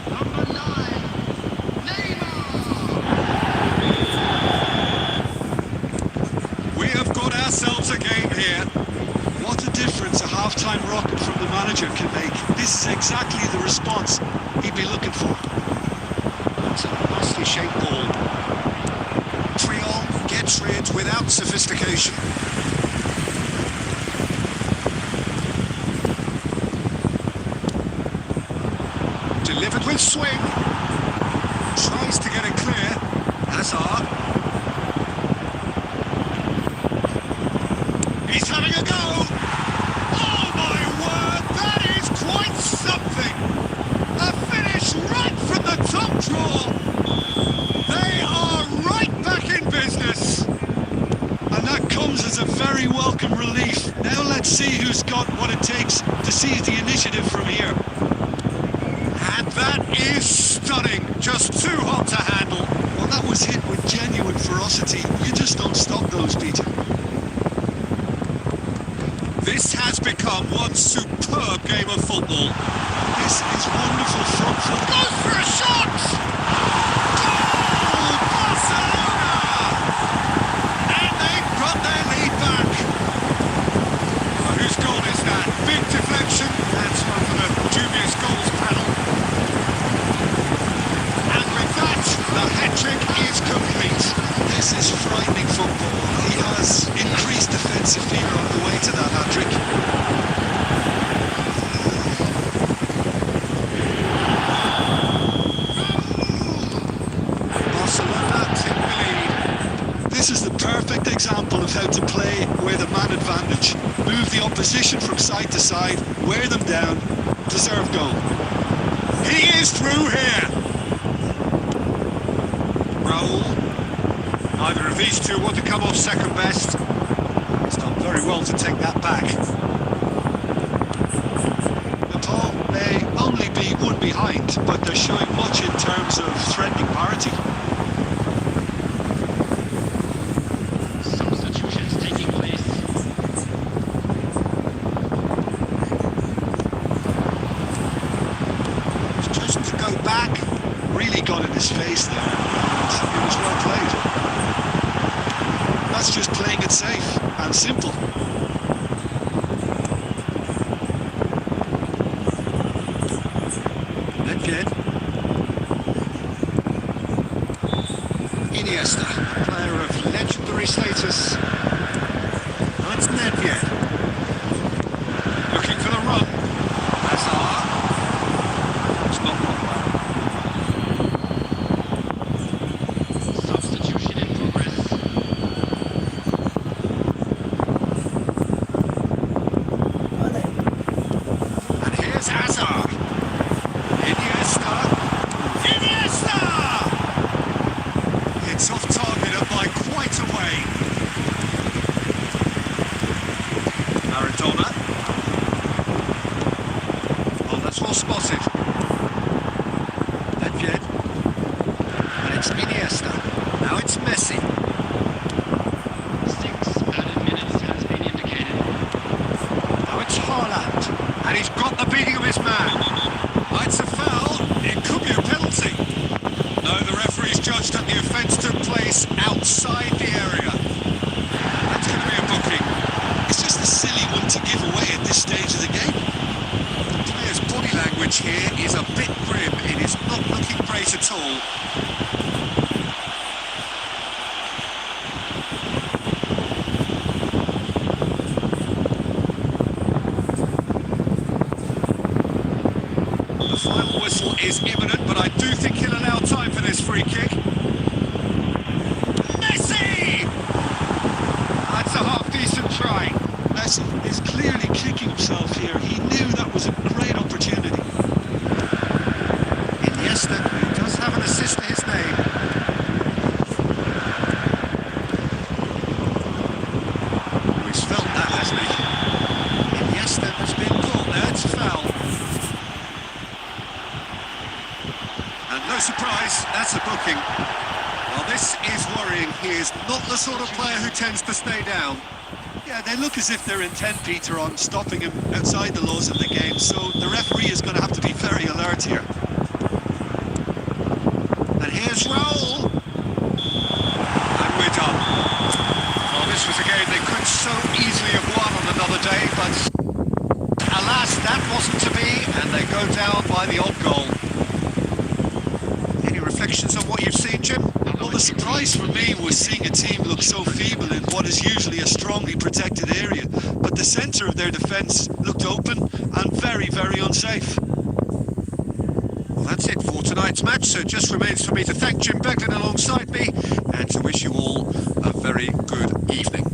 Number 9, Neymar. We have got ourselves a game here. What a difference a half-time rocket from the manager can make. This is exactly the response he'd be looking for. It's a nicely shaped ball. Triol gets rid without sophistication. Delivered with swing. Tries to get it clear. Hazard. He's having a go. Oh my word, that is quite something. A finish right from the top drawer. They are right back in business. And that comes as a very welcome relief. Now let's see who's got what it takes to seize the initiative from here. And that is stunning. Just too hot to handle. Well, that was hit with genuine ferocity. You just don't stop those, Peter. This has become one superb game of football. This is wonderful football. Goes for a shot! Goal! Barcelona! And they've got their lead back. Well, whose goal is that? Big deflection. That's one for the dubious goals panel. And with that, the hat-trick is complete. This is frightening football. He has increased defensive fear on the way to that hat-trick. Barcelona take the lead. This is the perfect example of how to play with a man advantage. Move the opposition from side to side, wear them down, deserve goal. He is through here. Raul. Neither of these two want to come off second best. It's done very well to take that back. The ball may only be one behind, but they're showing much in terms of threatening parity. Substitutions taking place. Just to go back, really got in his face there. It was well played. That's just playing it safe and simple. Nedved. Iniesta, a player of legendary status. That's Nedved. Looking for the run. Hazard. It's not one well. Substitution in progress. And here's Hazard. Iniesta. Iniesta! It's off target and by quite a way. Maradona. Oh, that's well spotted. Nedved. And it's Iniesta. Now it's Messi. 6 added minutes has been indicated. Now it's Haaland. And he's got the beating of his man. Oh, it's a foul. It could be a penalty. No, the referee's judged that the offence took place outside the area. That's going to be a booking. It's just a silly one to give away at this stage of the game. The player's body language here is a bit grim. It is not looking great at all. The final whistle is imminent, but I do think he'll allow time for this free kick. Messi! That's a half-decent try. Messi is clearly kicking himself here. He knew that was a great opportunity. Iniesta, who does have an assist to his name. He's felt that, hasn't he? Iniesta has been caught there, it's a foul. And no surprise, that's a booking. Well, this is worrying. He is not the sort of player who tends to stay down. Yeah, they look as if they're intent, Peter, on stopping him outside the laws of the game, so the referee is going to have to be very alert here. And here's Raul. And we're done. Well, this was a game they could so easily have won on another day, but alas, that wasn't to be, and they go down by the odd goal. Any reflections on what you've seen, Jim? Well, the surprise for me was seeing a team look so feeble in what is usually a strongly protected area. But the centre of their defence looked open and very, very unsafe. Well, that's it for tonight's match, so it just remains for me to thank Jim Beglin alongside me and to wish you all a very good evening.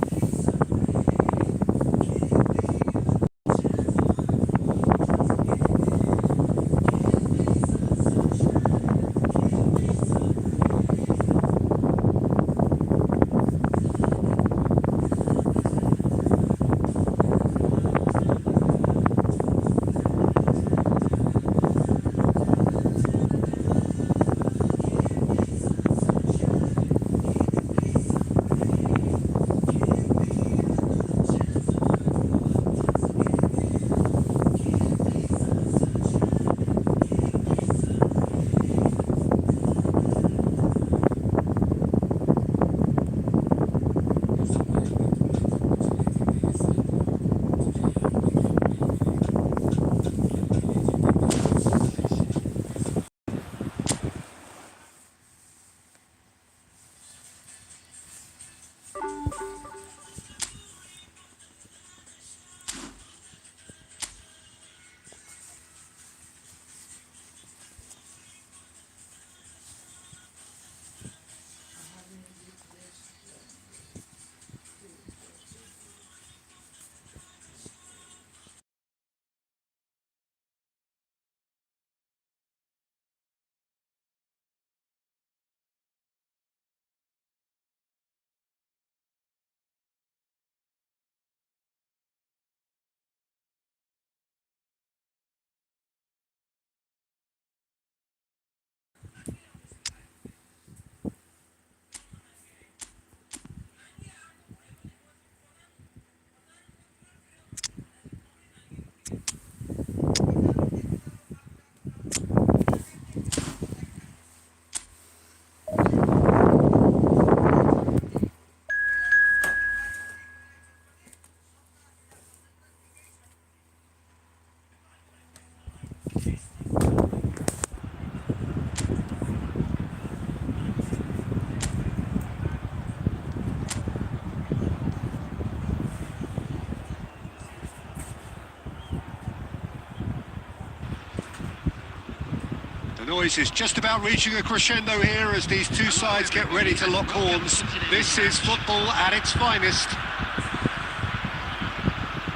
The noise is just about reaching a crescendo here as these two sides get ready to lock horns. This is football at its finest.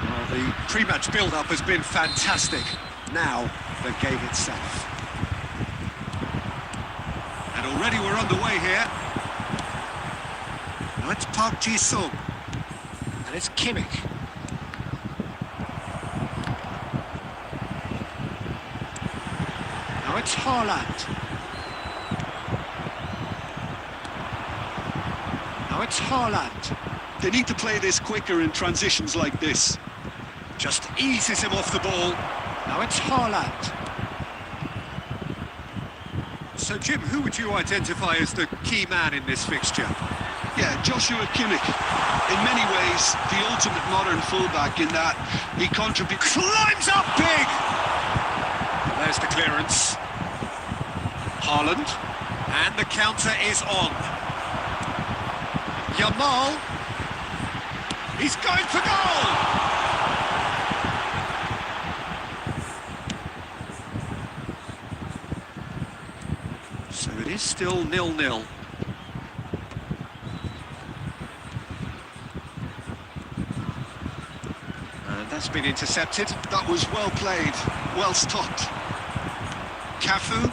Well, the pre-match build-up has been fantastic. Now, the game itself. And already we're underway here. Now it's Park Ji-sung. And it's Kimmich. Now it's Haaland. Now it's Haaland. They need to play this quicker in transitions like this. Just eases him off the ball. Now it's Haaland. So, Jim, who would you identify as the key man in this fixture? Yeah, Joshua Kimmich. In many ways, the ultimate modern fullback in that he contributes. Climbs up big! There's the clearance. Haaland. And the counter is on. Yamal. He's going for goal! So it is still 0-0. And that's been intercepted. That was well played, well stopped. Cafu.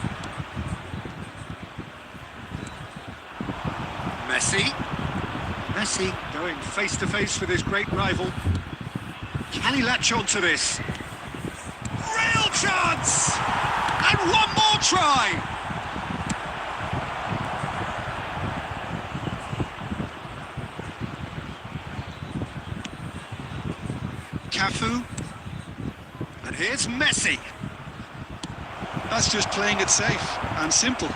Messi. Messi going face-to-face with his great rival. Can he latch on to this? Real chance! And one more try! Cafu. And here's Messi. That's just playing it safe and simple.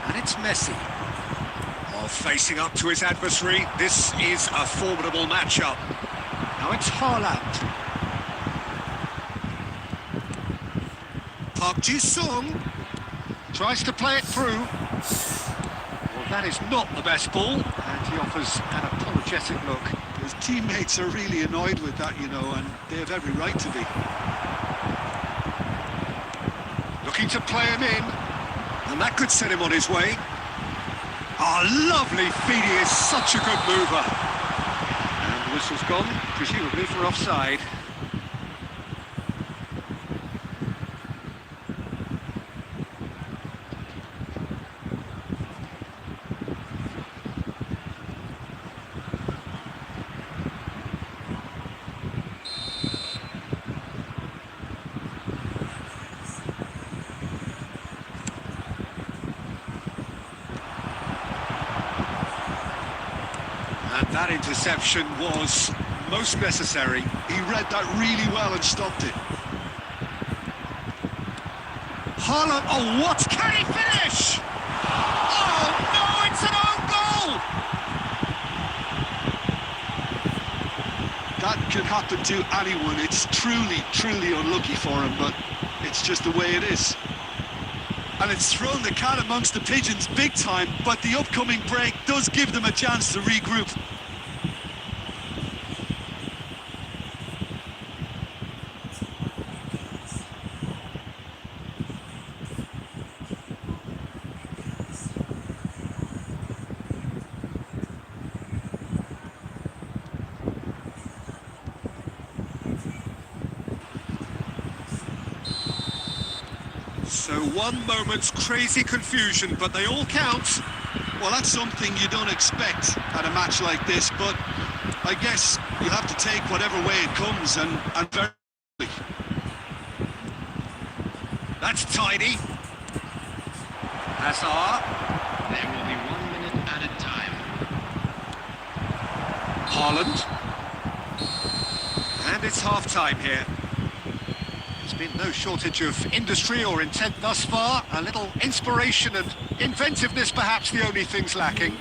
And it's Messi. Oh, facing up to his adversary. This is a formidable matchup. Now it's Haaland. Park Ji-sung tries to play it through. Well, that is not the best ball, and he offers an apologetic look. His teammates are really annoyed with that, you know, and they have every right to be. Looking to play him in, and that could set him on his way. Oh, lovely feed, he is such a good mover. And the whistle's gone, presumably for offside. And that interception was most necessary. He read that really well and stopped it. Haaland, oh, what? Can he finish? Oh, no, it's an own goal! That could happen to anyone. It's truly, truly unlucky for him, but it's just the way it is. And it's thrown the cat amongst the pigeons big time, but the upcoming break does give them a chance to regroup. So one moment's crazy confusion, but they all count. Well, that's something you don't expect at a match like this, but I guess you have to take whatever way it comes, and very... That's tidy. Hazard. There will be 1 minute at a time. Haaland. And it's half-time here. There's been no shortage of industry or intent thus far. A little inspiration and inventiveness, perhaps the only things lacking.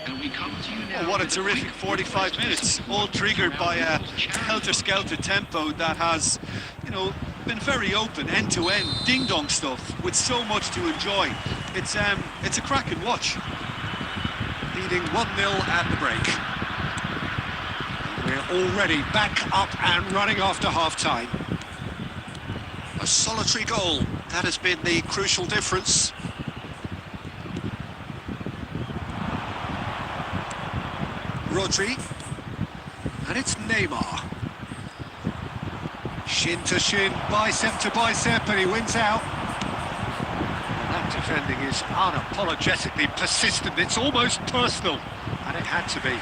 And we come to you now. Well, what a with terrific quick 45 minutes, all triggered by a helter-skelter tempo that has, you know, been very open, end-to-end, ding-dong stuff, with so much to enjoy. It's a cracking watch. Leading 1-0 at the break. We're already back up and running after half-time. A solitary goal, that has been the crucial difference. Rodri, and it's Neymar. Shin to shin, bicep to bicep, and he wins out. And that defending is unapologetically persistent, it's almost personal, and it had to be.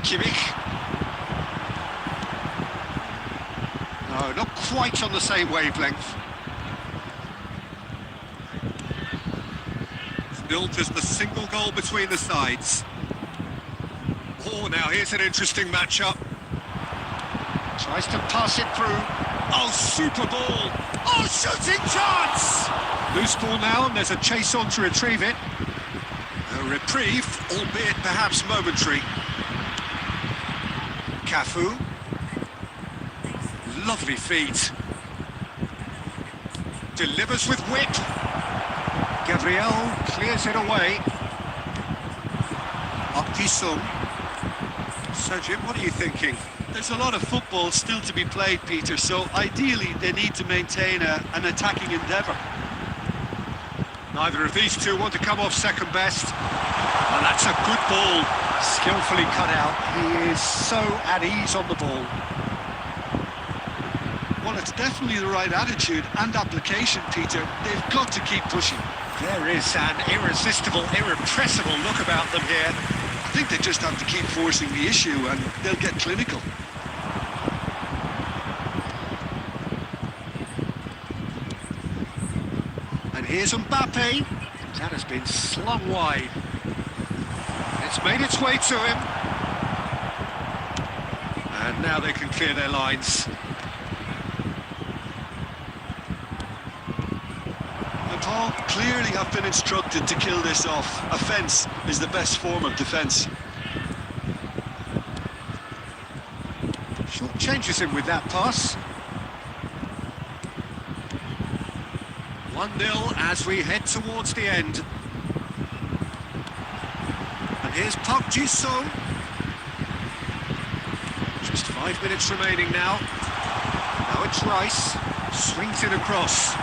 Kimmich. No, not quite on the same wavelength. Still just a single goal between the sides. Oh, now here's an interesting matchup. Tries to pass it through. Oh, super ball. Oh, shooting chance! Loose ball now, and there's a chase on to retrieve it. A reprieve, albeit perhaps momentary. Cafu. Lovely feet. Delivers with wit. Gabriel clears it away. Ji-sung. So, Jim, what are you thinking? There's a lot of football still to be played, Peter, so ideally they need to maintain an attacking endeavour. Neither of these two want to come off second best. And that's a good ball. Skillfully cut out. He is so at ease on the ball. Well, it's definitely the right attitude and application, Peter. They've got to keep pushing. There is an irresistible, irrepressible look about them here. I think they just have to keep forcing the issue and they'll get clinical. And here's Mbappe. That has been slung wide. It's made its way to him. And now they can clear their lines. Paul clearly have been instructed to kill this off. Offence is the best form of defence. Short changes him with that pass. 1-0 as we head towards the end. And here's Park Ji-sung. Just 5 minutes remaining now. Now it's Rice. Swings it across.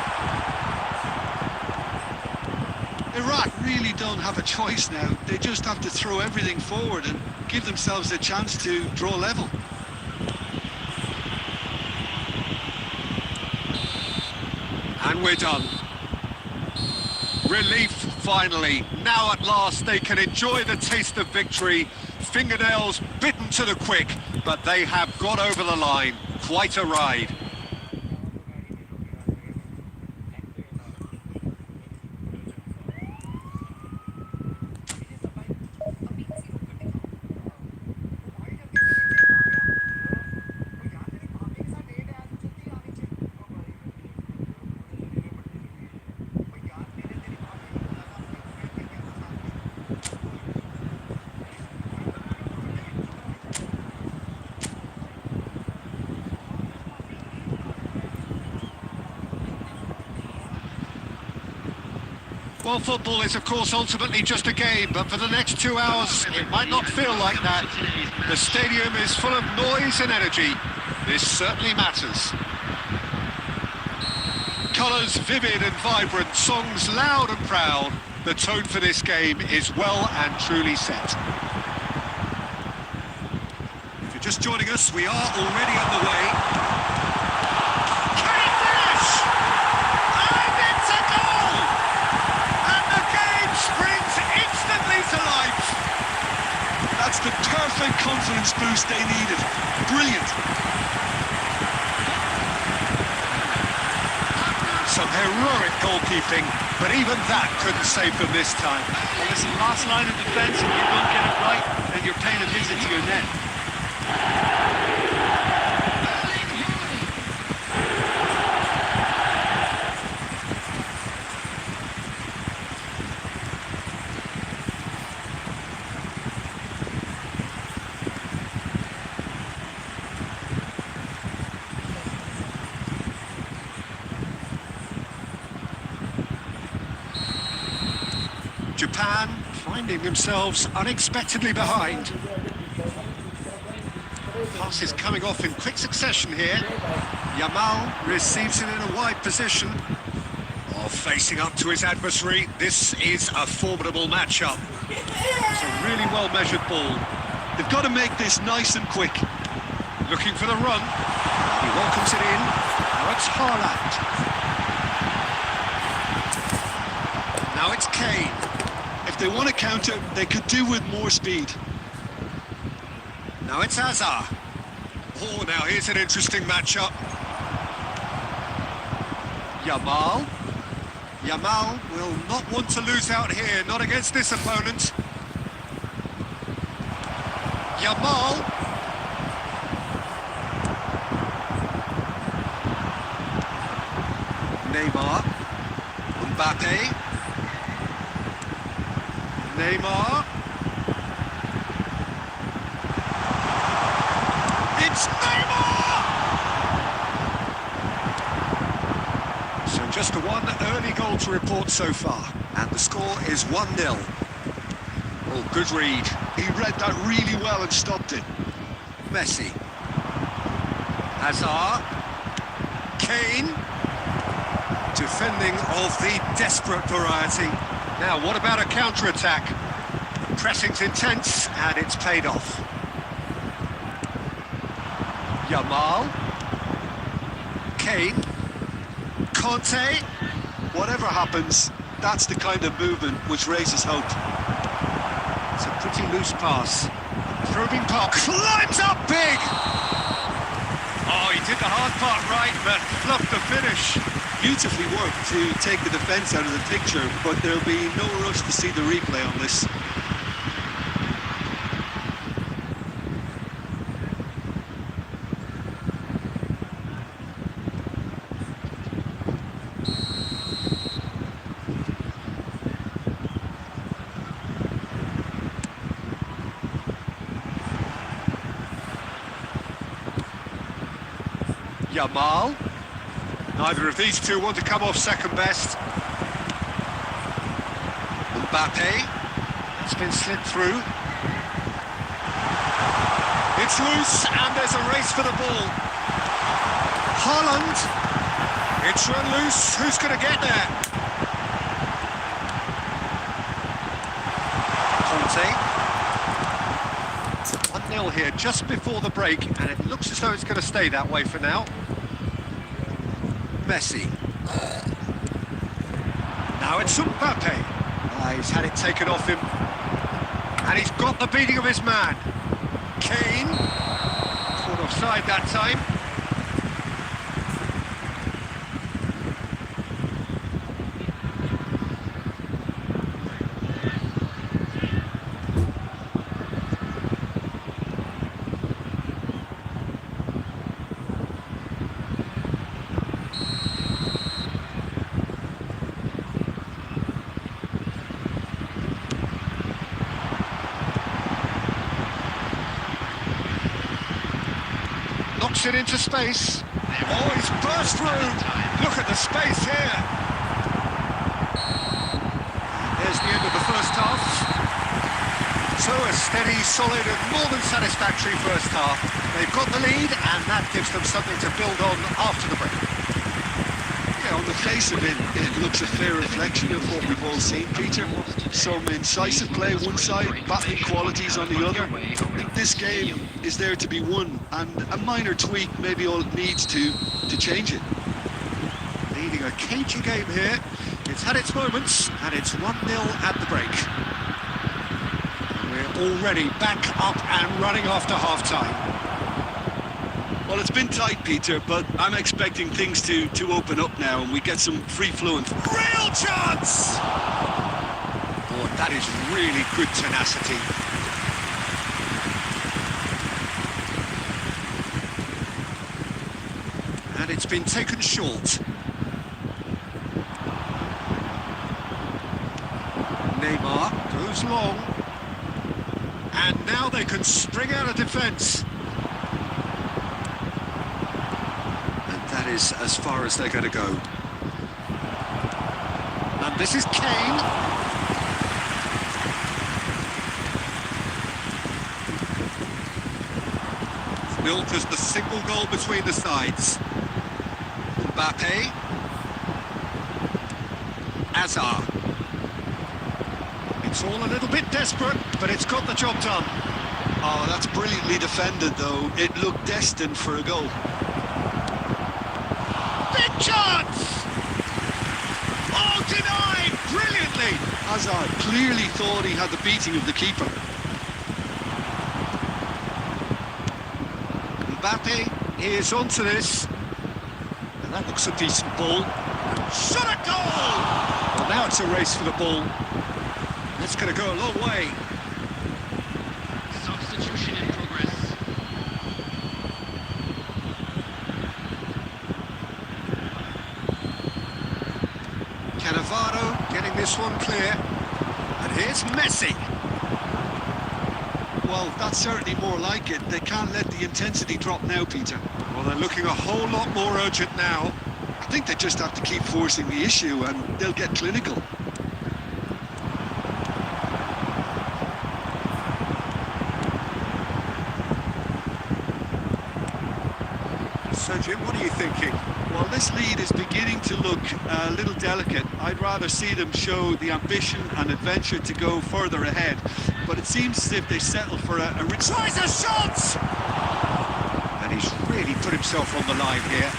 Iraq really don't have a choice now. They just have to throw everything forward and give themselves a chance to draw level. And we're done. Relief, finally. Now at last they can enjoy the taste of victory. Fingernails bitten to the quick, but they have got over the line. Quite a ride. Well, football is, of course, ultimately just a game, but for the next 2 hours, it might not feel like that. The stadium is full of noise and energy. This certainly matters. Colours vivid and vibrant, songs loud and proud. The tone for this game is well and truly set. If you're just joining us, we are already underway. That's the perfect confidence boost they needed. Brilliant. Some heroic goalkeeping, but even that couldn't save them this time. Well, listen, last line of defence, if you don't get it right, then you're paying a visit to your net. Japan finding themselves unexpectedly behind. Passes coming off in quick succession here. Yamal receives it in a wide position. Oh, facing up to his adversary. This is a formidable matchup. It's a really well-measured ball. They've got to make this nice and quick. Looking for the run. He welcomes it in. Now it's Haaland. Now it's Kane. If they want to counter, they could do with more speed. Now it's Hazard. Oh, now here's an interesting matchup. Yamal. Yamal will not want to lose out here, not against this opponent. Yamal. Neymar. Mbappe. Neymar. It's Neymar! So just one early goal to report so far. And the score is 1-0. Oh, good read. He read that really well and stopped it. Messi. Hazard. Kane. Defending of the desperate variety. Now, what about a counter-attack? Pressing's intense, and it's paid off. Yamal. Kane. Conte. Whatever happens, that's the kind of movement which raises hope. It's a pretty loose pass. Probing Park climbs up big! Oh, he did the hard part right, but fluffed the finish. beautifully worked to take the defence out of the picture, but there'll be no rush to see the replay on this. Yamal. Neither of these two want to come off second best. Mbappe. It's been slid through. It's loose and there's a race for the ball. Haaland. It's run loose. Who's going to get there? Conte. 1-0 here just before the break, and it looks as though it's going to stay that way for now. Messi. Now it's Mbappe. He's had it taken off him. And he's got the beating of his man. Kane. Caught offside that time. Knocks it into space. Oh, he's burst through. Look at the space here. There's the end of the first half. So a steady, solid and more than satisfactory first half. They've got the lead and that gives them something to build on after the break. Yeah, on the face of it, it looks a fair reflection of what we've all seen, Peter. Some incisive play one side, battling qualities on the other. I think this game is there to be won, and a minor tweak maybe all it needs to change it. Leading a cagey game here. It's had its moments, and it's 1-0 at the break. We're already back up and running after half-time. Well, it's been tight, Peter, but I'm expecting things to open up now, and we get some free-flowing. Real chance! Oh, that is really good tenacity. And it's been taken short. Neymar goes long. And now they can spring out of defence. And that is as far as they're going to go. And this is Kane. Still just a single goal between the sides. Mbappe. Hazard. It's all a little bit desperate, but it's got the job done. Oh, that's brilliantly defended, though. It looked destined for a goal. Big chance! Oh, denied brilliantly! Hazard clearly thought he had the beating of the keeper. Mbappe is onto this. And that looks a decent ball. Shot a goal! Well, now it's a race for the ball. That's going to go a long way. Substitution in progress. Cannavaro getting this one clear. And here's Messi. Well, that's certainly more like it. They can't let the intensity drop now, Peter. Well, they're looking a whole lot more urgent now. I think they just have to keep forcing the issue and they'll get clinical. So, Jim, what are you thinking? Well, this lead is beginning to look a little delicate. I'd rather see them show the ambition and adventure to go further ahead. But it seems as if they settle for a Tries a shot! And he's really put himself on the line here.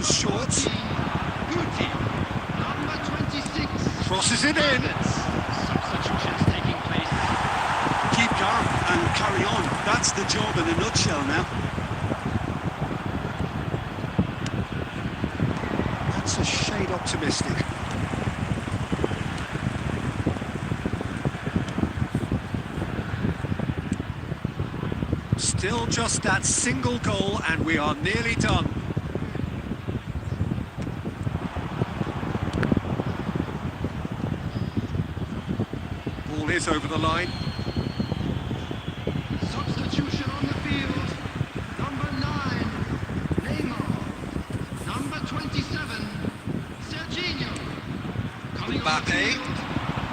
was short. Guti. Number 26. Crosses it in. Substitutions taking place. Keep calm and carry on. That's the job in a nutshell now. That's a shade optimistic. Still just that single goal and we are nearly done. Ball is over the line. Substitution on the field. Number 9, Neymar. Number 27, Serginho. Coming on the Mbappe. field.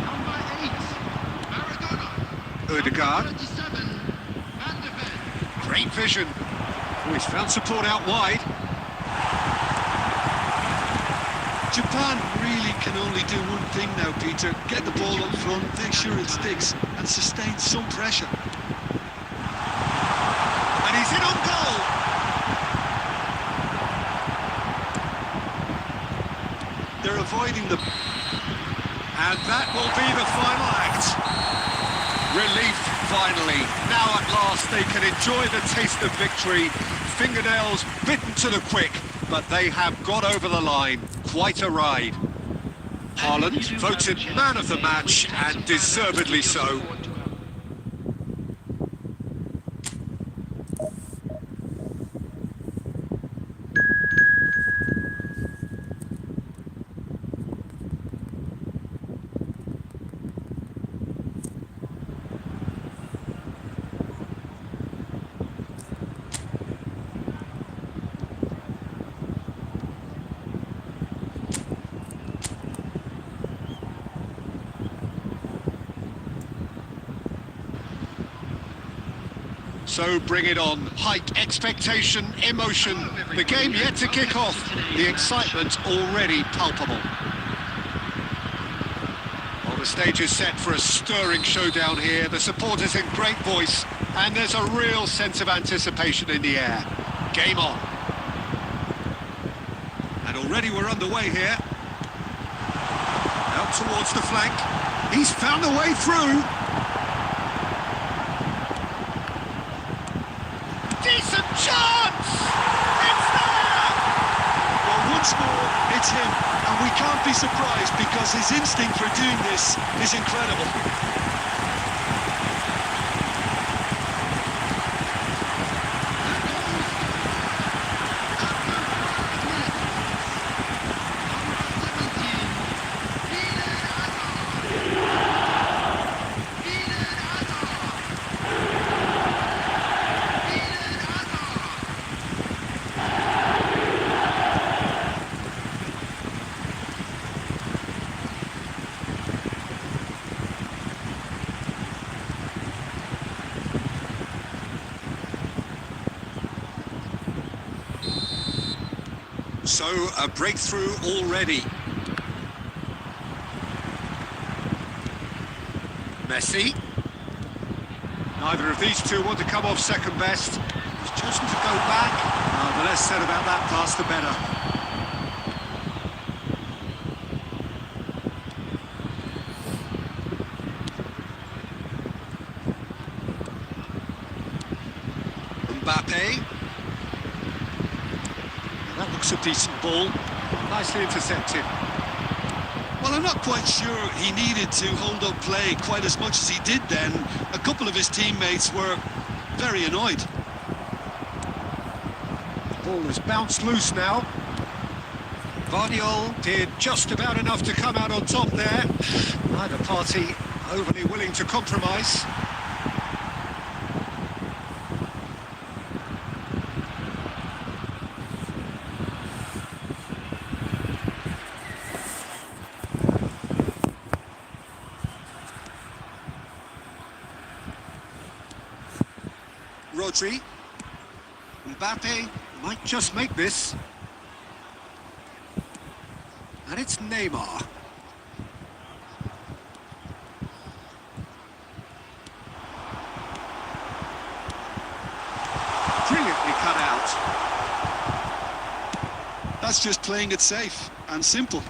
Number 8, Maradona. Odegaard. Number 27, Van de Ven. Great vision. Oh, he's found support out wide. Japan really can only do one thing now, Peter. Get the ball up front, make sure it sticks, and sustain some pressure. And he's in on goal. They're avoiding the... And that will be the final act. Relief, finally. Now at last they can enjoy the taste of victory. Fingernails bitten to the quick, but they have got over the line. Quite a ride. Haaland voted man of the match, and deservedly so. So bring it on. Hike, expectation, emotion. The game yet to kick off. The excitement already palpable. Well, the stage is set for a stirring showdown here. The supporters in great voice, and there's a real sense of anticipation in the air. Game on. And already we're underway here. Out towards the flank. He's found a way through. Decent chance! It's there! Well, once more, it's him. And we can't be surprised because his instinct for doing this is incredible. So, a breakthrough already. Messi. Neither of these two want to come off second best. He's chosen to go back. The less said about that pass, the better. Mbappe. That looks a decent ball. Nicely intercepted. Well, I'm not quite sure he needed to hold up play quite as much as he did then. A couple of his teammates were very annoyed. The ball has bounced loose now. Vardiol did just about enough to come out on top there. Neither party overly willing to compromise. Rodri. Mbappe might just make this. And it's Neymar. Brilliantly cut out. That's just playing it safe and simple.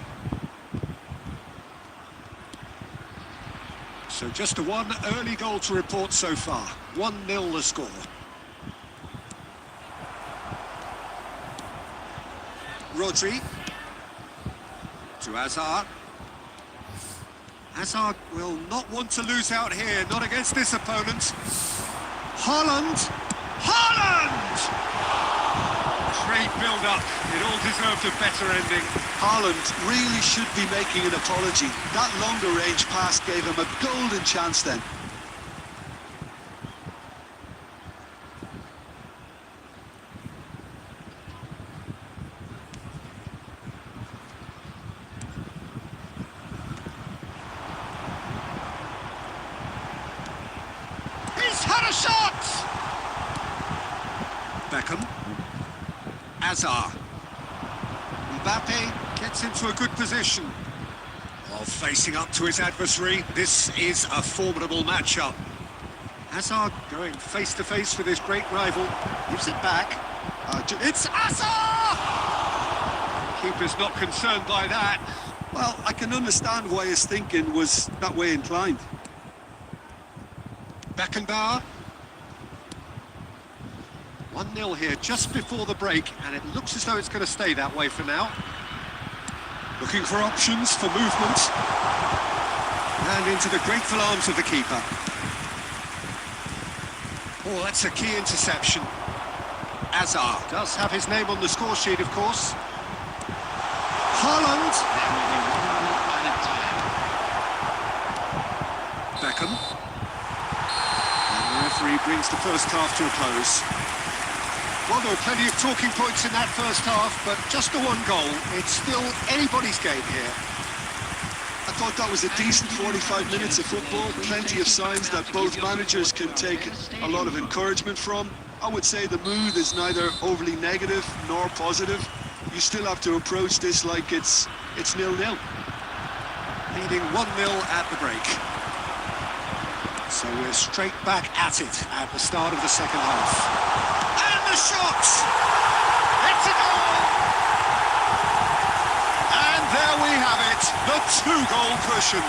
So just a one early goal to report so far. 1-0 the score. Rodri to Hazard. Hazard will not want to lose out here, not against this opponent. Haaland! Haaland! Great build-up. It all deserved a better ending. Haaland really should be making an apology. That longer range pass gave him a golden chance then. He's had a shot! Beckham. Hazard. Mbappe gets into a good position. While facing up to his adversary, this is a formidable matchup. Hazard going face-to-face with his great rival. Gives it back. It's Hazard! Keeper's not concerned by that. Well, I can understand why his thinking was that way inclined. Beckenbauer. 1-0 here just before the break, and it looks as though it's going to stay that way for now. Looking for options for movement. And into the grateful arms of the keeper. Oh, that's a key interception. Hazard does have his name on the score sheet, of course. Haaland. Beckham. And the referee brings the first half to a close. Well, there were plenty of talking points in that first half, but just the one goal. It's still anybody's game here. I thought that was a decent 45 minutes of football. Plenty of signs that both managers can take a lot of encouragement from. I would say the mood is neither overly negative nor positive. You still have to approach this like it's 0-0. Leading 1-0 at the break. So we're straight back at it at the start of the second half. And the shot! It's a goal! And there we have it, the 2-goal cushion.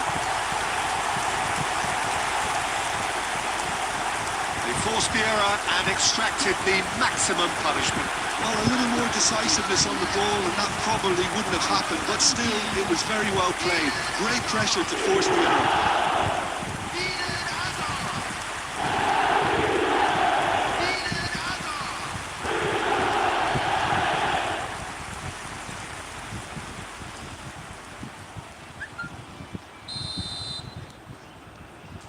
They forced the error and extracted the maximum punishment. Well, a little more decisiveness on the ball and that probably wouldn't have happened, but still, it was very well played. Great pressure to force the error.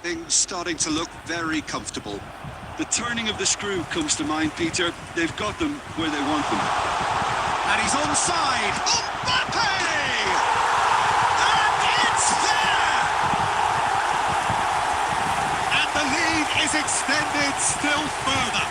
'Things starting to look very comfortable. The turning of the screw comes to mind, Peter. They've got them where they want them. And he's onside. Mbappe! And it's there! And the lead is extended still further.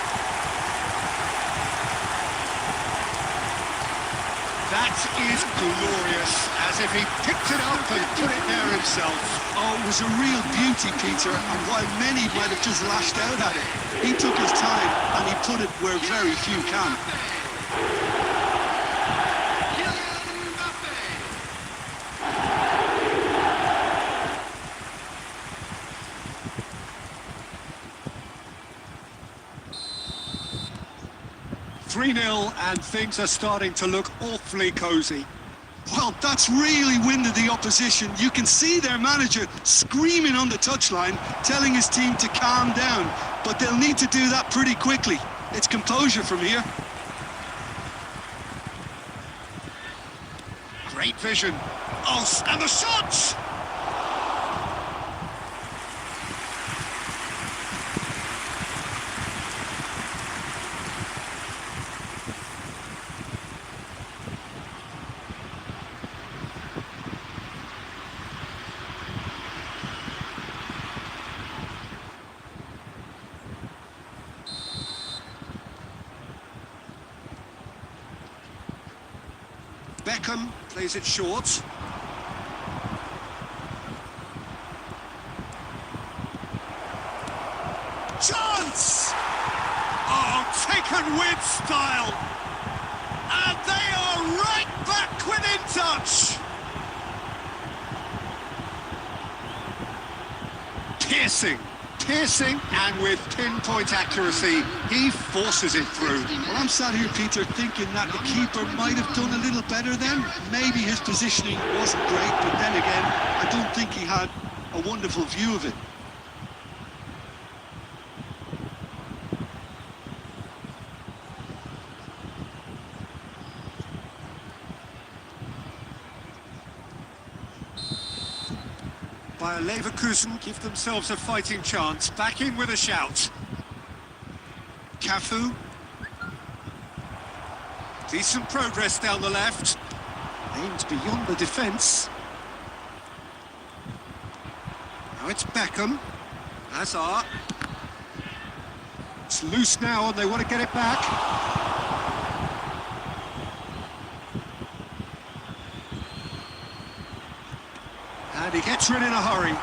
That is glorious, as if he picked it up and put it there himself. Oh, it was a real beauty, Peter, and while many might have just lashed out at it, he took his time and he put it where very few can. .3-0 and things are starting to look awfully cosy. Well, that's really winded the opposition. You can see their manager screaming on the touchline, telling his team to calm down, but they'll need to do that pretty quickly. It's composure from here. Great vision. Oh, and the shot! Beckham plays it short. Chance! Oh, taken with style. And they are right back. touch! Piercing, and with pinpoint accuracy, he forces it through. Well, I'm sat here, Peter, thinking that the keeper might have done a little better then. Maybe his positioning wasn't great, but then again, I don't think he had a wonderful view of it. Bayer Leverkusen give themselves a fighting chance. Back in with a shout. Cafu. Decent progress down the left. Aimed beyond the defence. Now it's Beckham. Hazard. It's loose now and they want to get it back. And he gets rid in a hurry.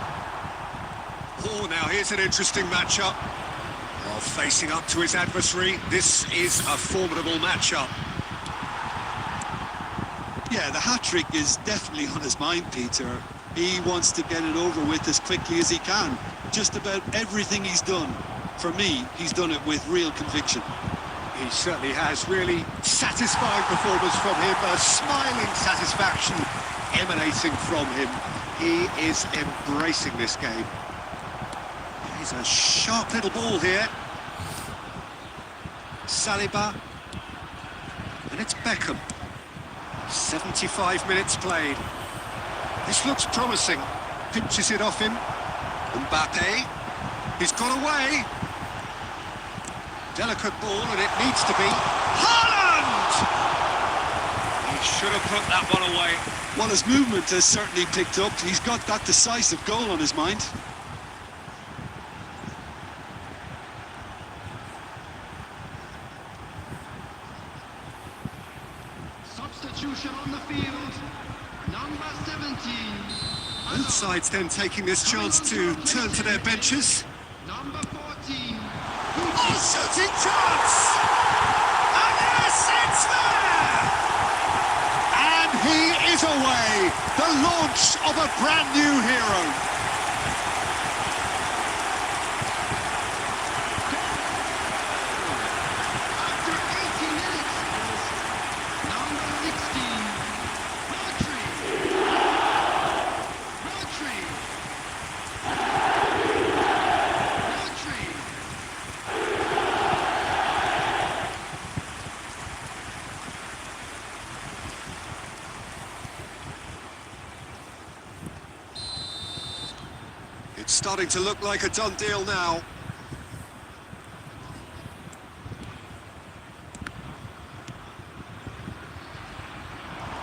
Oh, now here's an interesting matchup. While facing up to his adversary, this is a formidable matchup. Yeah, the hat-trick is definitely on his mind, Peter. He wants to get it over with as quickly as he can. Just about everything he's done, for me, he's done it with real conviction. He certainly has. Really satisfying performance from him. A smiling satisfaction emanating from him. He is embracing this game. He's a sharp little ball here. Saliba. And it's Beckham. 75 minutes played. This looks promising. Pinches it off him. Mbappe. He's got away. Delicate ball, and it needs to be Haaland! He should have put that one away. Well, his movement has certainly picked up. He's got that decisive goal on his mind. Substitution on the field. Number 17. Both sides then taking this chance to turn to their benches. Number 14. Oh, shooting chance! And yes, it's there! And he is away! The launch of a brand new hero. After 80 minutes. Number 16. Rodri. It's starting to look like a done deal now.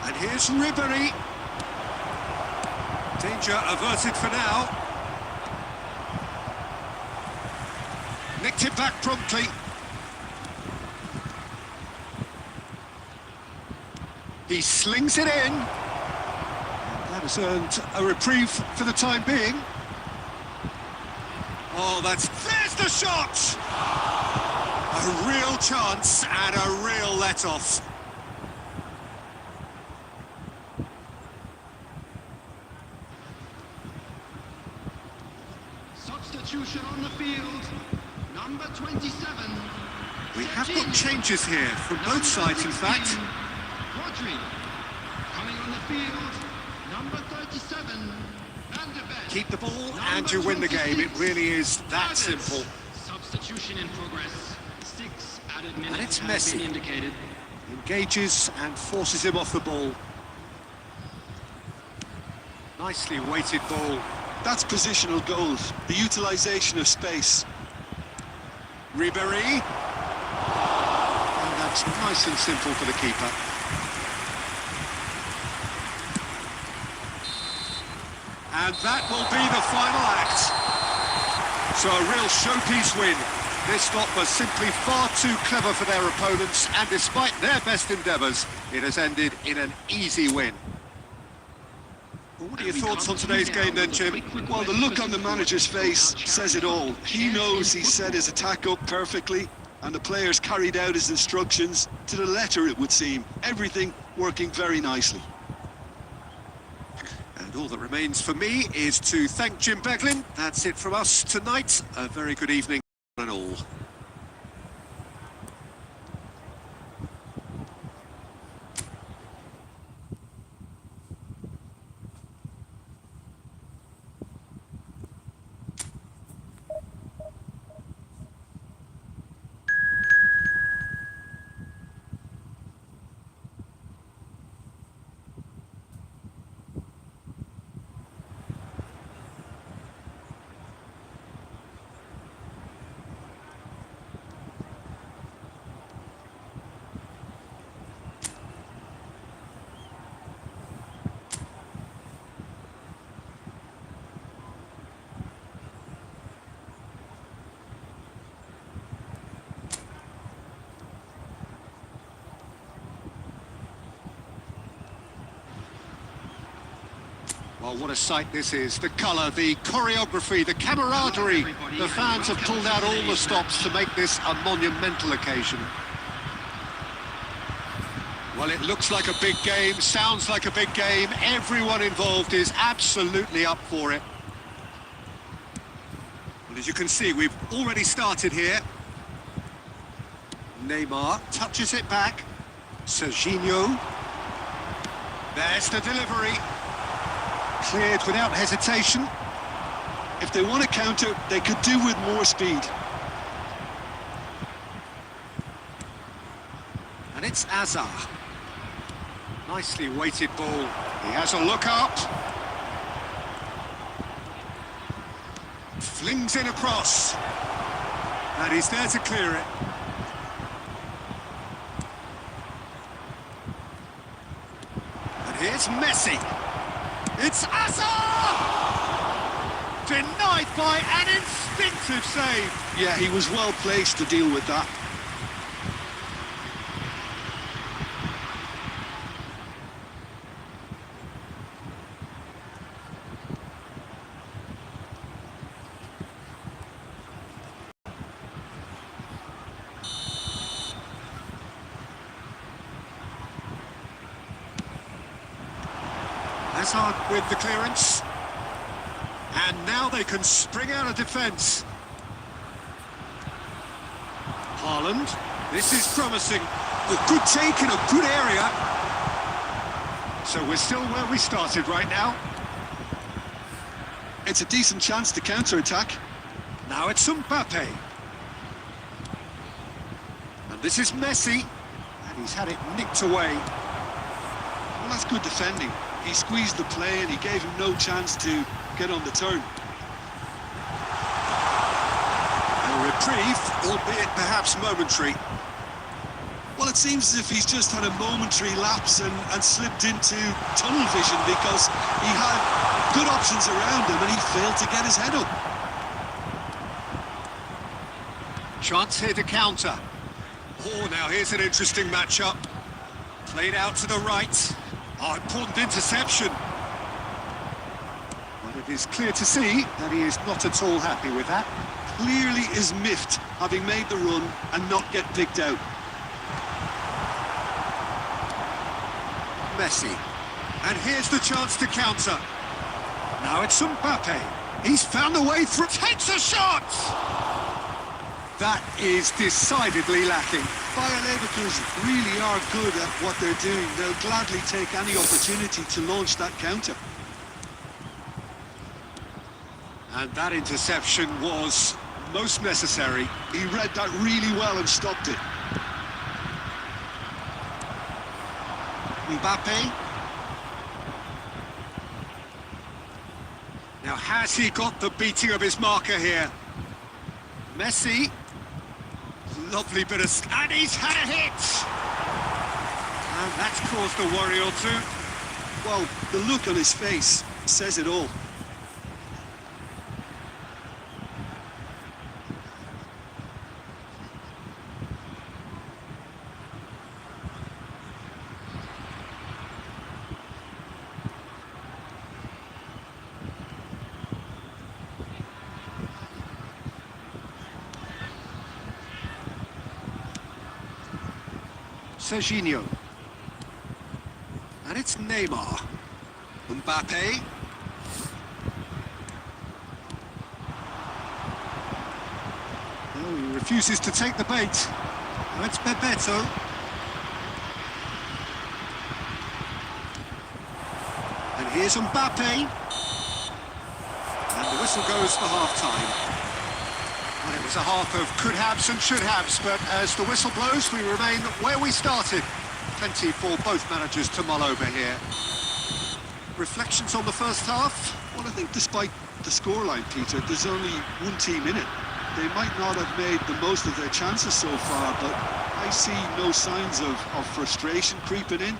And here's Ribéry. Danger averted for now. Nicked it back promptly. He slings it in. That has earned a reprieve for the time being. Oh, there's the shot! A real chance and a real let-off. Substitution on the field. Number 27. We have got changes here from both sides, in fact. Rodri. Coming on the field. Number 37. Keep the ball and you win the game. It really is that simple. Substitution in progress. 6 added minutes And it's have Messi. been indicated. Engages and forces him off the ball. Nicely weighted ball. That's positional goals, the utilisation of space. Ribéry. And that's nice and simple for the keeper. And that will be the final act. So a real showpiece win. This lot was simply far too clever for their opponents, and despite their best endeavours, it has ended in an easy win. Well, what are your thoughts on today's game then, Jim? Well, the look on the manager's face says it all. He knows he set his attack up perfectly, and the players carried out his instructions to the letter, it would seem. Everything working very nicely. all that remains for me is to thank Jim Beglin. That's it from us tonight. A very good evening and all. Well, what a sight this is. The colour, the choreography, the camaraderie. The fans have pulled out all the stops to make this a monumental occasion. Well, it looks like a big game, sounds like a big game. Everyone involved is absolutely up for it. Well, as you can see, we've already started here. Neymar touches it back. Serginho. There's the delivery. Cleared without hesitation. If they want to counter, they could do with more speed. And it's Azar. Nicely weighted ball. He has a look up. Flings in across. And he's there to clear it. And here's Messi. It's Azar! Denied by an instinctive save. Yeah, he was well placed to deal with that. Hazard with the clearance. And now they can spring out of defence. Haaland. This is promising. A good take in a good area. So we're still where we started right now. It's a decent chance to counter-attack. Now it's Mbappe. And this is Messi. And he's had it nicked away. Well, that's good defending. He squeezed the play and he gave him no chance to get on the turn. A reprieve, albeit perhaps momentary. Well, it seems as if he's just had a momentary lapse and slipped into tunnel vision because he had good options around him and he failed to get his head up. Chance here to counter. Oh, now here's an interesting matchup. Played out to the right. Oh, important interception. Well, it is clear to see that he is not at all happy with that. Clearly is miffed, having made the run and not get picked out. Messi. And here's the chance to counter. Now it's Mbappe. He's found a way through. Takes a shot! That is decidedly lacking. Bayer Leverkusen really are good at what they're doing. They'll gladly take any opportunity to launch that counter. And that interception was most necessary. He read that really well and stopped it. Mbappe. Now has he got the beating of his marker here? Messi. Lovely bit of... And he's had a hit! And that's caused a worry or two. Well, the look on his face says it all. Serginho. And it's Neymar. Mbappe. refuses to take the bait. Now it's Bebeto. And here's Mbappe. And the whistle goes for half-time. Well, it was a half of could-haves and should-haves, but as the whistle blows, we remain where we started. Plenty for both managers to mull over here. Reflections on the first half? Well, I think despite the scoreline, Peter, there's only one team in it. They might not have made the most of their chances so far, but I see no signs of frustration creeping in.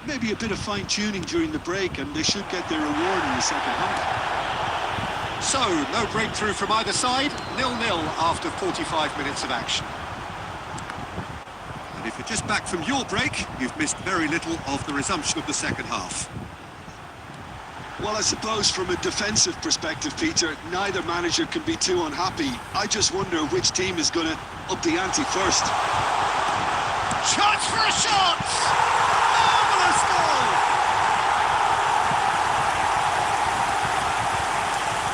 Maybe a bit of fine-tuning during the break, and they should get their reward in the second half. So, no breakthrough from either side, 0-0 after 45 minutes of action. And if you're just back from your break, you've missed very little of the resumption of the second half. Well, I suppose from a defensive perspective, Peter, neither manager can be too unhappy. I just wonder which team is going to up the ante first. Chance for a shot! Marvellous goal!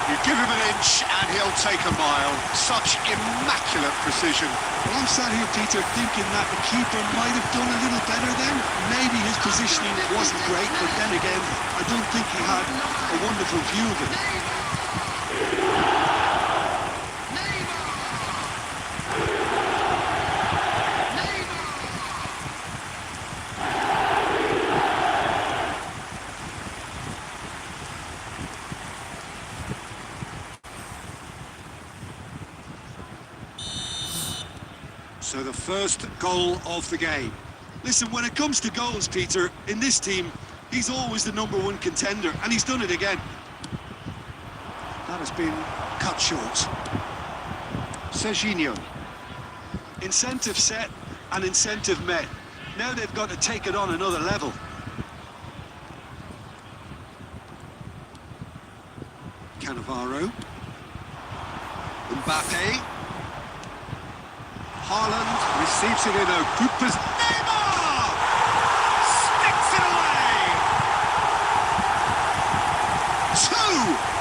You give him an inch and he'll take a mile. Such immaculate precision. Well, I'm sat here, Peter, thinking that the keeper might have done a little better then. Maybe his positioning wasn't great, but then again, I don't think he had a wonderful view of it. So the first goal of the game. Listen, when it comes to goals, Peter, in this team, he's always the #1 contender, and he's done it again. That has been cut short. Serginho. Incentive set and incentive met. Now they've got to take it on another level. Cannavaro. Mbappe. Haaland receives it in a good position. Neymar! Sticks it away!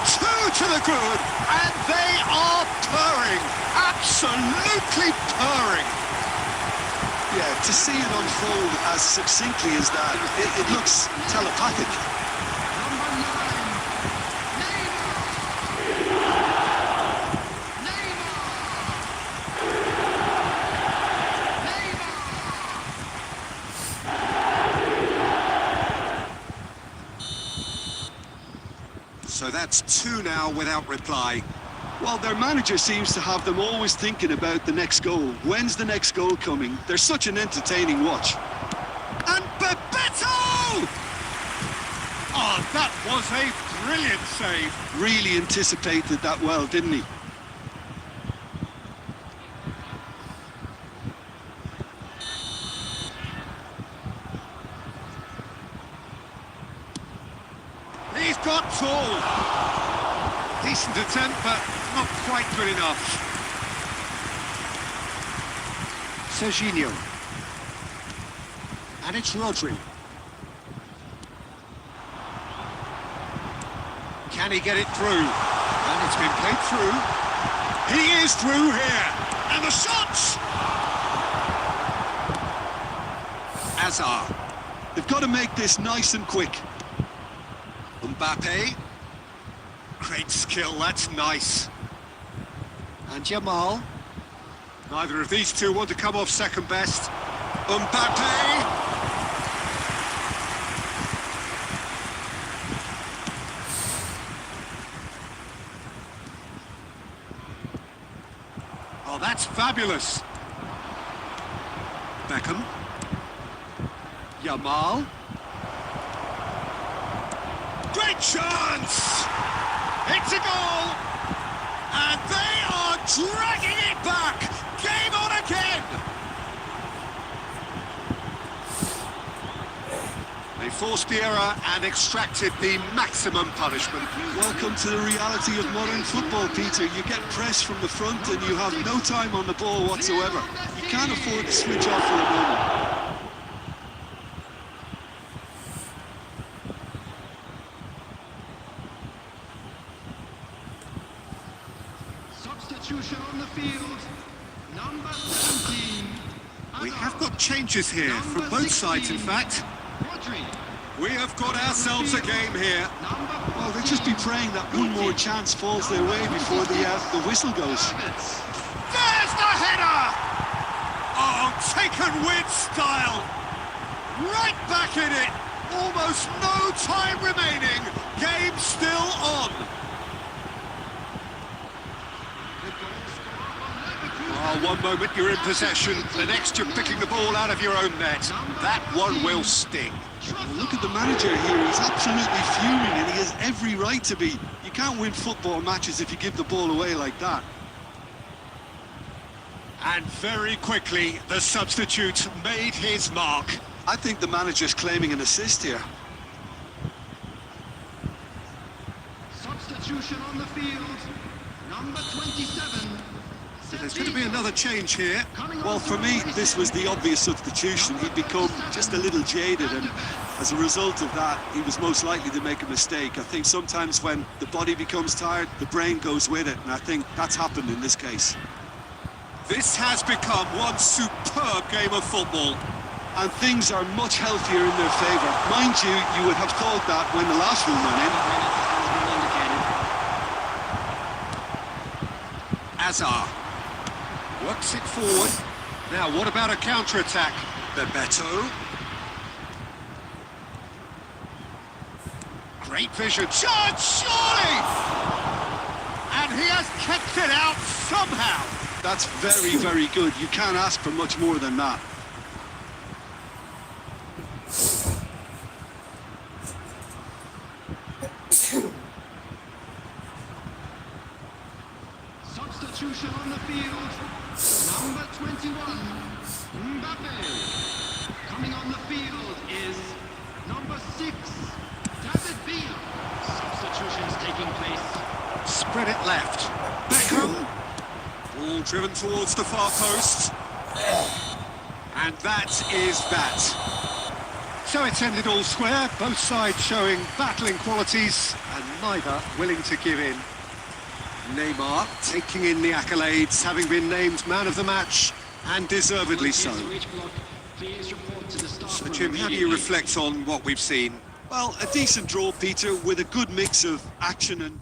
Two to the good, and they are purring. Absolutely purring. Yeah, to see it unfold as succinctly as that, it looks telepathic. So that's 2 now without reply. Well, their manager seems to have them always thinking about the next goal. When's the next goal coming? They're such an entertaining watch. And Bebeto! Oh, that was a brilliant save. Really anticipated that well, didn't he? He's got tall. Decent attempt, but not quite good enough. Serginho. And it's Rodri. Can he get it through? And it's been played through. He is through here. And the shots! Azar. They've got to make this nice and quick. Mbappe. Great skill, that's nice. And Jamal. Neither of these two want to come off second best. Mbappe. Oh, that's fabulous. Beckham. Jamal. Great chance! It's a goal! And they are dragging it back! Game on again! They forced the error and extracted the maximum punishment. Welcome to the reality of modern football, Peter. You get pressed from the front and you have no time on the ball whatsoever. You can't afford to switch off for a moment. Substitution on the field. 17. We have got changes here from both sides, in fact. We have got ourselves a game here. Well, they'll just be praying that one more chance falls their way before the whistle goes. There's the header! Oh, taken with style. Right back in it. Almost no time remaining. Game still on. Oh, one moment you're in possession, the next you're picking the ball out of your own net. That one will sting. Well, look at the manager here. He's absolutely fuming, and he has every right to be. You can't win football matches if you give the ball away like that. And very quickly, the substitute made his mark. I think the manager's claiming an assist here. Substitution on the field. Number 27. So there's going to be another change here. Well, for me, this was the obvious substitution. He'd become just a little jaded, and as a result of that, he was most likely to make a mistake. I think sometimes when the body becomes tired, the brain goes with it, and I think that's happened in this case. This has become one superb game of football. And things are much healthier in their favour. Mind you, you would have thought that when the last one went in. Azar works it forward. Now, what about a counter-attack? Bebeto. Great vision. Chance, surely! And he has kept it out somehow. That's very, very good. You can't ask for much more than that. Substitution on the field. Number 21, Mbappe. Coming on the field is number 6, David Villa. Substitutions taking place. Spread it left. Bikram. Ball driven towards the far post. And that is that. So it's ended all square, both sides showing battling qualities and neither willing to give in. Neymar taking in the accolades, having been named man of the match, and deservedly so. So Jim, how do you reflect on what we've seen? Well, a decent draw, Peter, with a good mix of action and...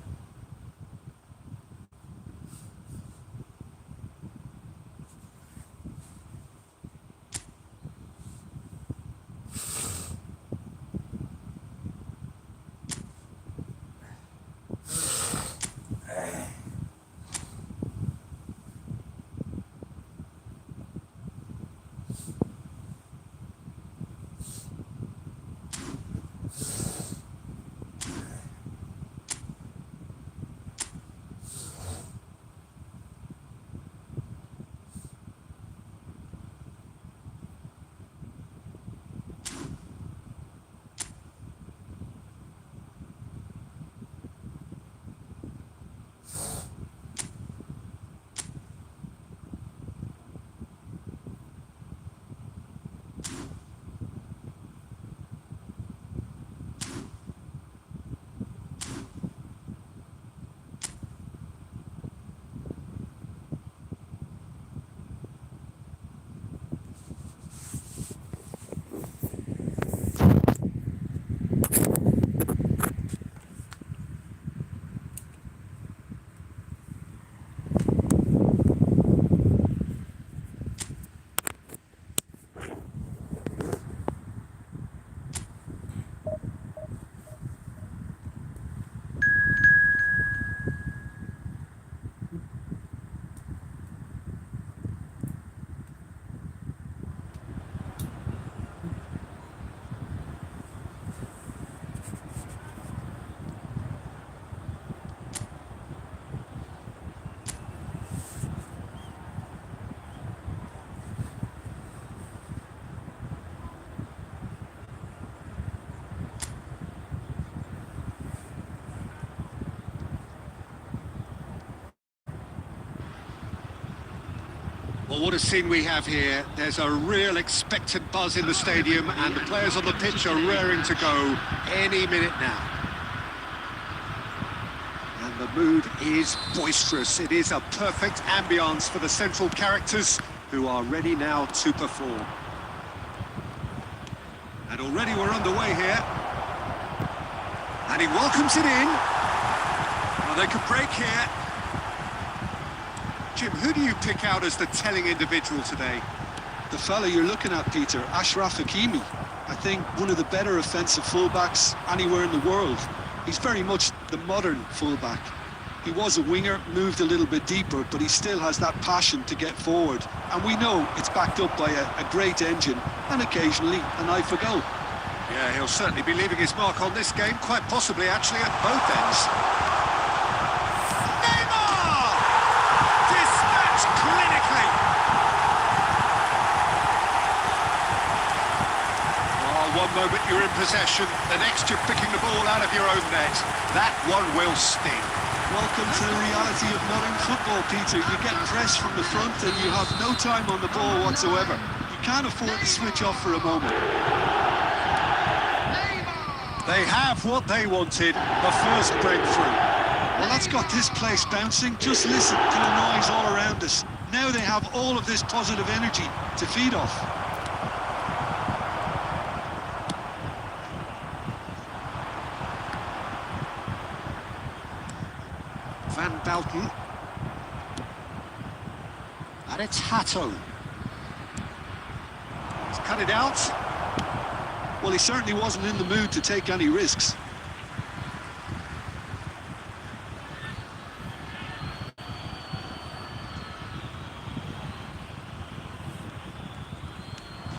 Well, what a scene we have here. There's a real expectant buzz in the stadium and the players on the pitch are raring to go any minute now. And the mood is boisterous. It is a perfect ambience for the central characters who are ready now to perform. And already we're underway here. And he welcomes it in. Well, they could break here. Jim, who do you pick out as the telling individual today? The fella you're looking at, Peter, Ashraf Hakimi. I think one of the better offensive fullbacks anywhere in the world. He's very much the modern fullback. He was a winger, moved a little bit deeper, but he still has that passion to get forward. And we know it's backed up by a great engine and occasionally an eye for goal. Yeah, he'll certainly be leaving his mark on this game, quite possibly actually at both ends. Neymar! Dispatched clinically. Oh, one moment you're in possession, the next you're picking the ball out of your own net. That one will sting. Welcome to the reality of modern football, Peter. You get pressed from the front and you have no time on the ball whatsoever. You can't afford to switch off for a moment. They have what they wanted, the first breakthrough. Well, that's got this place bouncing. Just listen to the noise all around us. Now they have all of this positive energy to feed off. Van Belten. And it's Hato. He's cut it out. Well, he certainly wasn't in the mood to take any risks.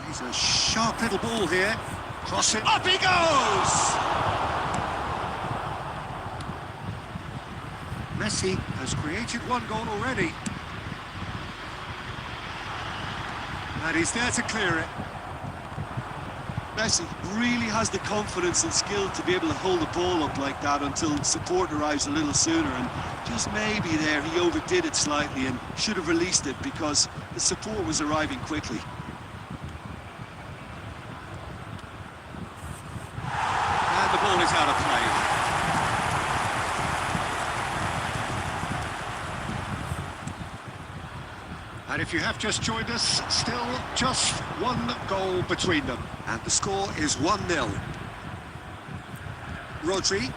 He's a sharp little ball here. Cross it. Up he goes! Messi has created one goal already. And he's there to clear it. Messi really has the confidence and skill to be able to hold the ball up like that until support arrives a little sooner, and just maybe there he overdid it slightly and should have released it because the support was arriving quickly. And the ball is out of play. And if you have just joined us, still just one goal between them. And the score is 1-0. Rodri.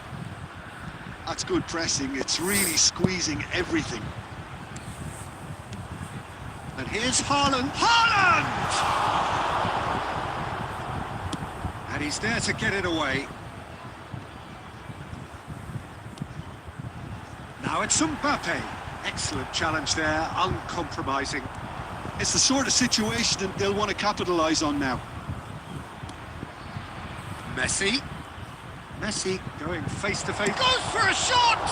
That's good pressing. It's really squeezing everything. And here's Haaland. Haaland! And he's there to get it away. Now it's Mbappe. Excellent challenge there, uncompromising. It's the sort of situation that they'll want to capitalise on now. Messi. Messi going face to face. Goes for a shot!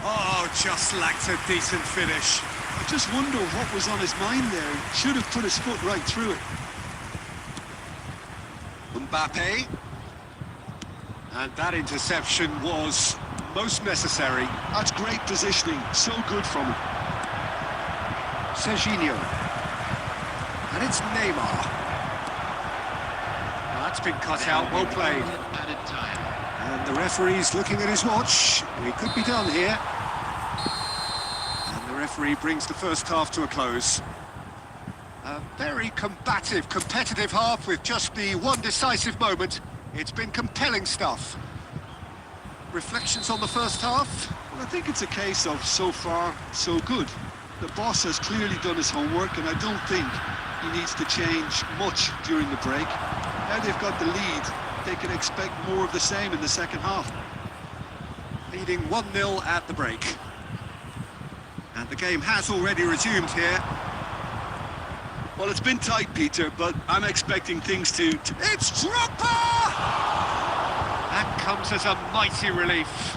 Oh, just lacked a decent finish. I just wonder what was on his mind there. He should have put his foot right through it. Mbappe. And that interception was most necessary. That's great positioning. So good from him. Serginho. And it's Neymar. Well, that's been cut out. Well played. Added time. And the referee's looking at his watch. We could be done here. And the referee brings the first half to a close. A very combative, competitive half with just the one decisive moment. It's been compelling stuff. Reflections on the first half? Well, I think it's a case of so far, so good. The boss has clearly done his homework, and I don't think he needs to change much during the break. Now they've got the lead, they can expect more of the same in the second half. Leading 1-0 at the break. And the game has already resumed here. Well, it's been tight, Peter, but I'm expecting things to... It's Drogba! That comes as a mighty relief.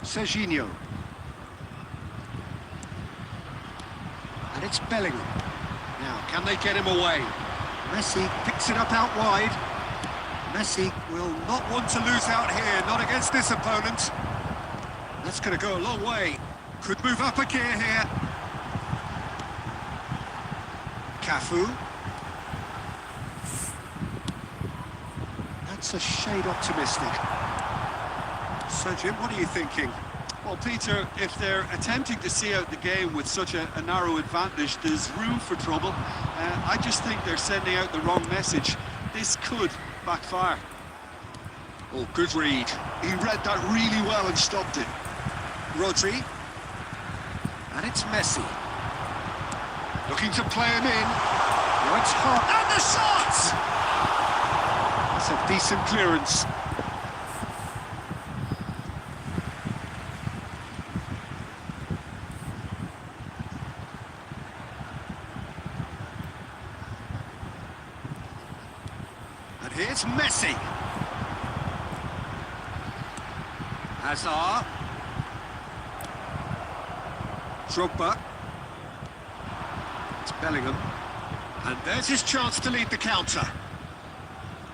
Serginho. And It's Bellingham. Now, can they get him away? Messi picks it up out wide. Messi will not want to lose out here, not against this opponent. That's going to go a long way. Could move up a gear here. Cafu. That's a shade optimistic. So, Jim, what are you thinking? Well, Peter, if they're attempting to see out the game with such a narrow advantage, there's room for trouble. I just think they're sending out the wrong message. This could backfire. Oh, good read. He read that really well and stopped it. Rodri. And it's Messi. Looking to play him in. Oh, it's hot. And the shot! That's a decent clearance. And here's Messi. Hazard. Drogba. It's Bellingham. And there's his chance to lead the counter.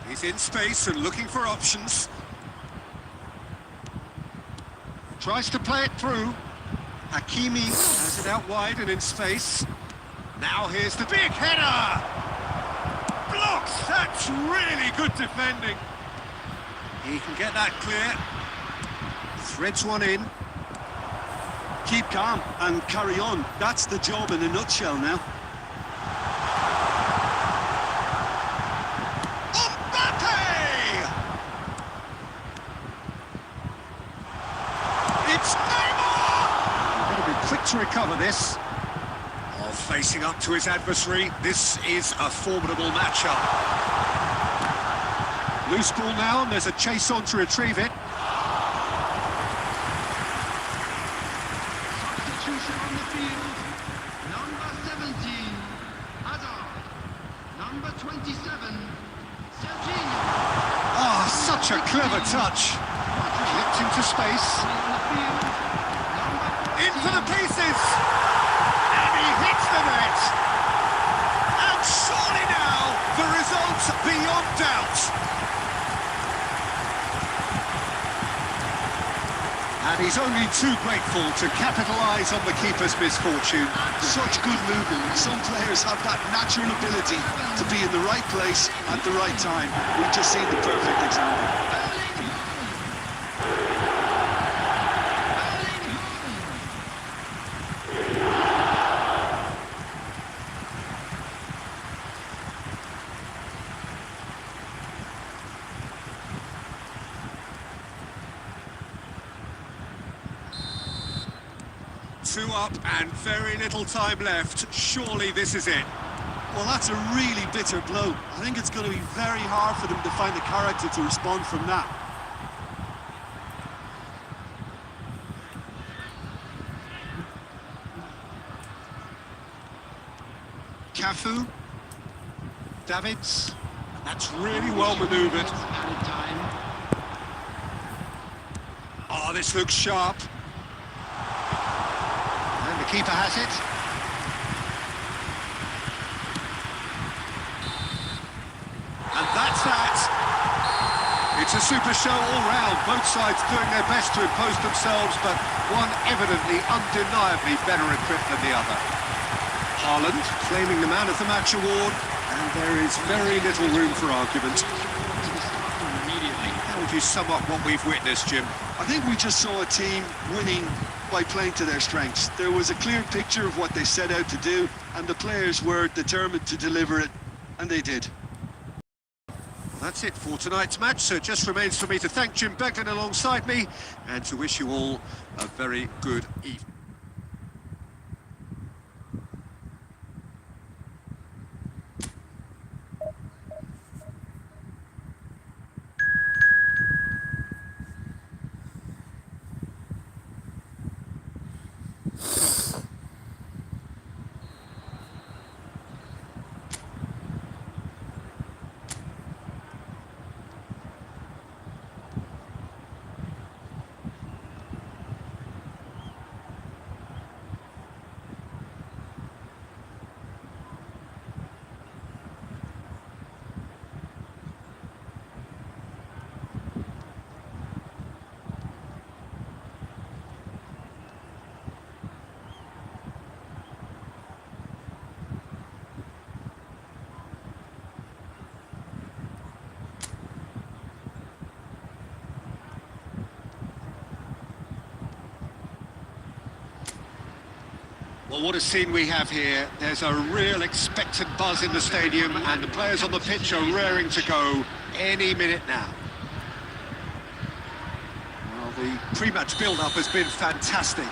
He's in space and looking for options. Tries to play it through. Hakimi has it out wide and in space. Now here's the big header! Blocks! That's really good defending. He can get that clear. Threads one in. Keep calm and carry on. That's the job in a nutshell now. It's Neymar! He's going to be quick to recover this. Oh, facing up to his adversary. This is a formidable matchup. Loose ball now, and there's a chase on to retrieve it. Substitution on the field. Number 17, Hazard. Number 27, Serginho. Oh, such a clever touch. Flipped into space. Into the pieces! And he hits the net! And surely now, the result beyond doubt! And he's only too grateful to capitalise on the keeper's misfortune. Such good movement. Some players have that natural ability to be in the right place at the right time. We've just seen the perfect example. Two up and very little time left. Surely this is it. Well, that's a really bitter blow. I think it's going to be very hard for them to find the character to respond from that. Cafu. Davids. That's really well manoeuvred. Oh, this looks sharp. And the keeper has it. And that's that. It's a super show all round. Both sides doing their best to impose themselves, but one evidently, undeniably better equipped than the other. Haaland claiming the Man of the Match award, and there is very little room for argument. How would you sum up what we've witnessed, Jim? I think we just saw a team winning by playing to their strengths. There was a clear picture of what they set out to do, and the players were determined to deliver it, and they did. That's it for tonight's match, so it just remains for me to thank Jim Beglin alongside me, and to wish you all a very good evening. Well, what a scene we have here. There's a real expectant buzz in the stadium, and the players on the pitch are raring to go any minute now. Well, the pre-match build-up has been fantastic.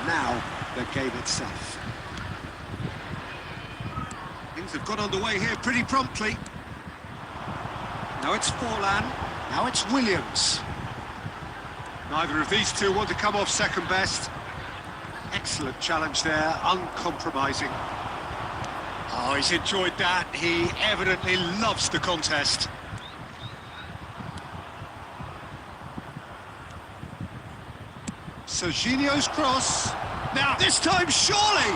Now, the game itself. Things have got underway here pretty promptly. Now it's Forlan, now it's Williams. Neither of these two want to come off second best. Excellent challenge there, uncompromising. Oh, he's enjoyed that. He evidently loves the contest. Serginho's cross. Now, this time, surely!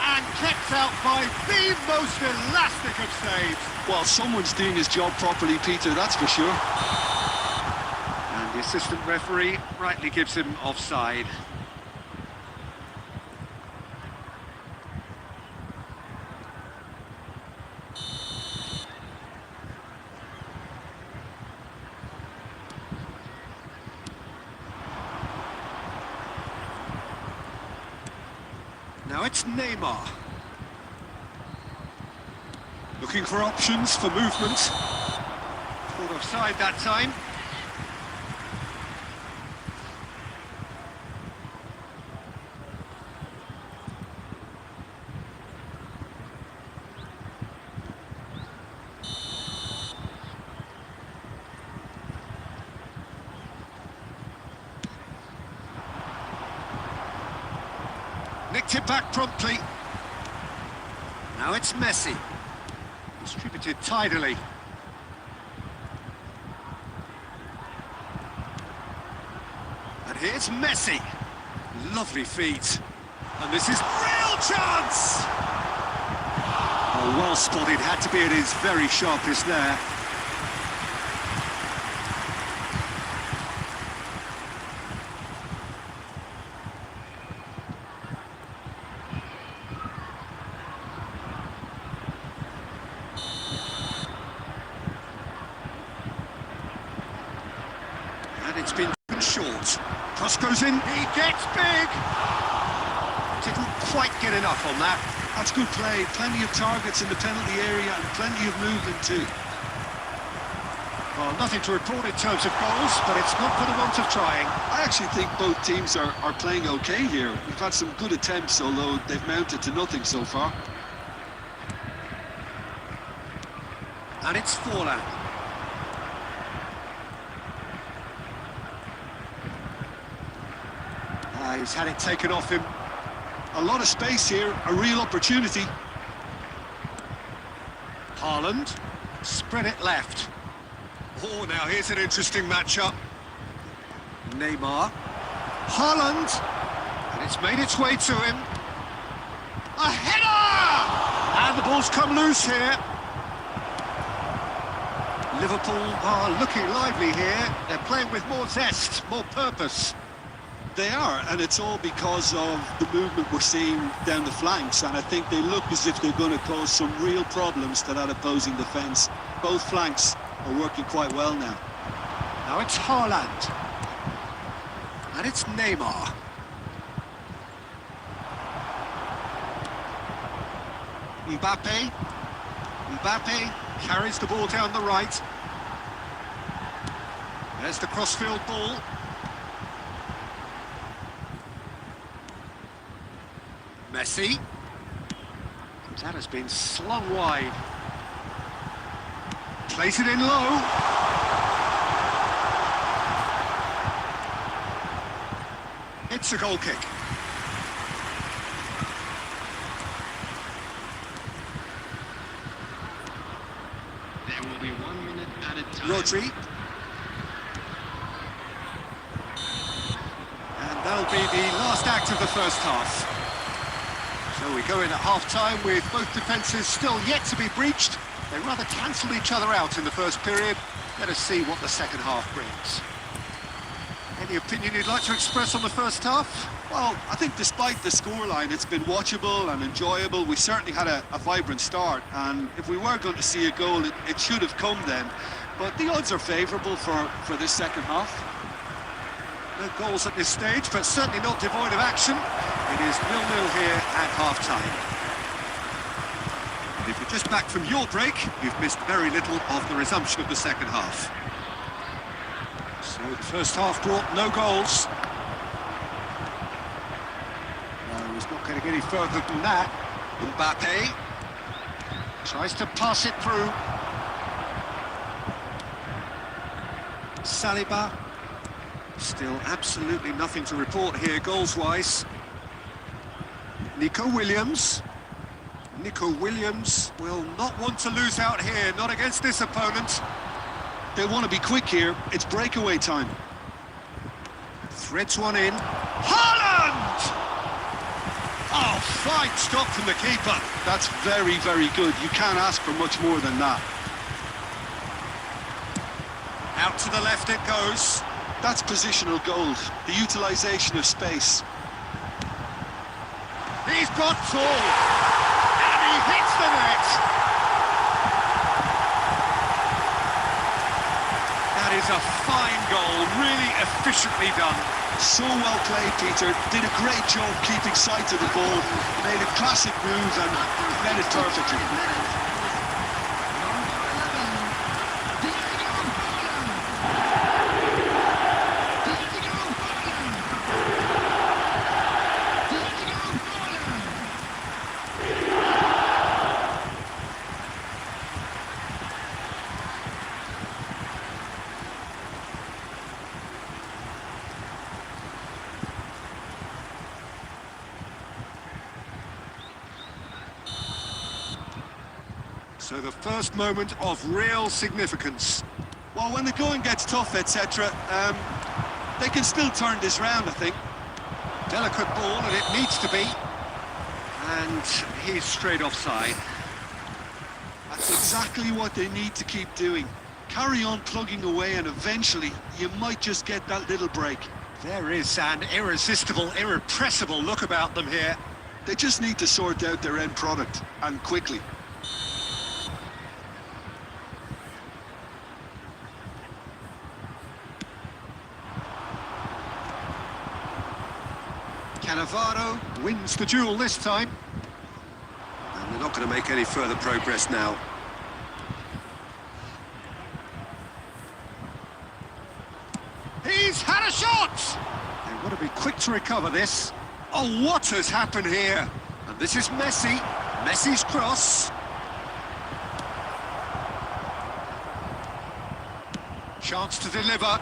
And kept out by the most elastic of saves. Well, someone's doing his job properly, Peter, that's for sure. And the assistant referee rightly gives him offside. Now it's Neymar. Looking for options for movement. Caught offside that time. Nicked it back promptly. Now it's Messi. Distributed tidily. And here's Messi. Lovely feet. And this is real chance! Oh, well spotted. Had to be at his very sharpest there. And it's been short. Cross goes in, he gets big! Didn't quite get enough on that. That's good play, plenty of targets in the penalty area and plenty of movement too. Well, nothing to report in terms of goals, but it's not for the want of trying. I actually think both teams are playing okay here. We've had some good attempts, although they've mounted to nothing so far. And it's Forlan. He's had it taken off him. A lot of space here, a real opportunity. Haaland, spread it left. Oh, now here's an interesting matchup. Neymar, Haaland, and it's made its way to him. A header! And the ball's come loose here. Liverpool are looking lively here. They're playing with more zest, more purpose. They are, and it's all because of the movement we're seeing down the flanks, and I think they look as if they're going to cause some real problems to that opposing defence. Both flanks are working quite well now. Now it's Haaland. And it's Neymar. Mbappe carries the ball down the right. There's the crossfield ball. Messi. That has been slung wide. Plays it in low. It's a goal kick. There will be 1 minute added time. Rodri. And that'll be the last act of the first half. So we go in at half-time with both defences still yet to be breached. They rather cancelled each other out in the first period. Let us see what the second half brings. Any opinion you'd like to express on the first half? Well, I think despite the scoreline, it's been watchable and enjoyable. We certainly had a vibrant start, and if we were going to see a goal, it should have come then. But the odds are favourable for this second half. No goals at this stage, but certainly not devoid of action. It is 0-0 here at half-time. And if you're just back from your break, you've missed very little of the resumption of the second half. So the first half brought no goals. No, he's not getting any further than that. Mbappe tries to pass it through. Saliba. Still absolutely nothing to report here goals-wise. Nico Williams. Nico Williams will not want to lose out here, not against this opponent. They'll want to be quick here. It's breakaway time. Threads one in. Haaland! Oh, fine stop from the keeper. That's very, very good. You can't ask for much more than that. Out to the left it goes. That's positional gold, the utilisation of space. He's got full. And he hits the net. That is a fine goal, really efficiently done. So well played, Peter. Did a great job keeping sight of the ball. Made a classic move and led it perfectly. So the first moment of real significance. Well, when the going gets tough, etc., they can still turn this round, I think. Delicate ball, and it needs to be. And he's straight offside. That's exactly what they need to keep doing. Carry on plugging away, and eventually you might just get that little break. There is an irresistible, irrepressible look about them here. They just need to sort out their end product, and quickly. Cannavaro wins the duel this time. And they're not going to make any further progress now. He's had a shot! They want to be quick to recover this. Oh, what has happened here? And this is Messi. Messi's cross. Chance to deliver.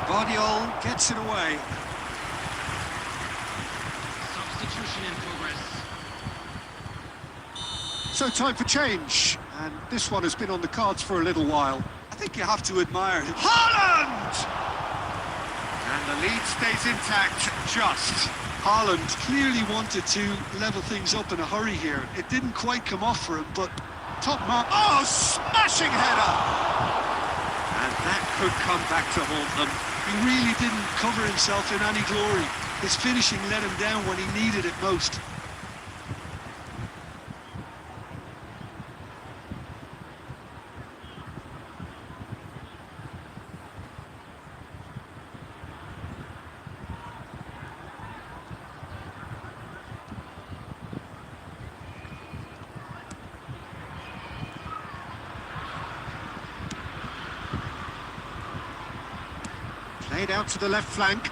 Guardiola gets it away. Substitution in progress. So time for change. And this one has been on the cards for a little while. I think you have to admire him. Haaland! And the lead stays intact, just. Haaland clearly wanted to level things up in a hurry here. It didn't quite come off for him, but top mark. Oh, smashing header! And that could come back to haunt them. He really didn't cover himself in any glory. His finishing let him down when he needed it most. Played out to the left flank.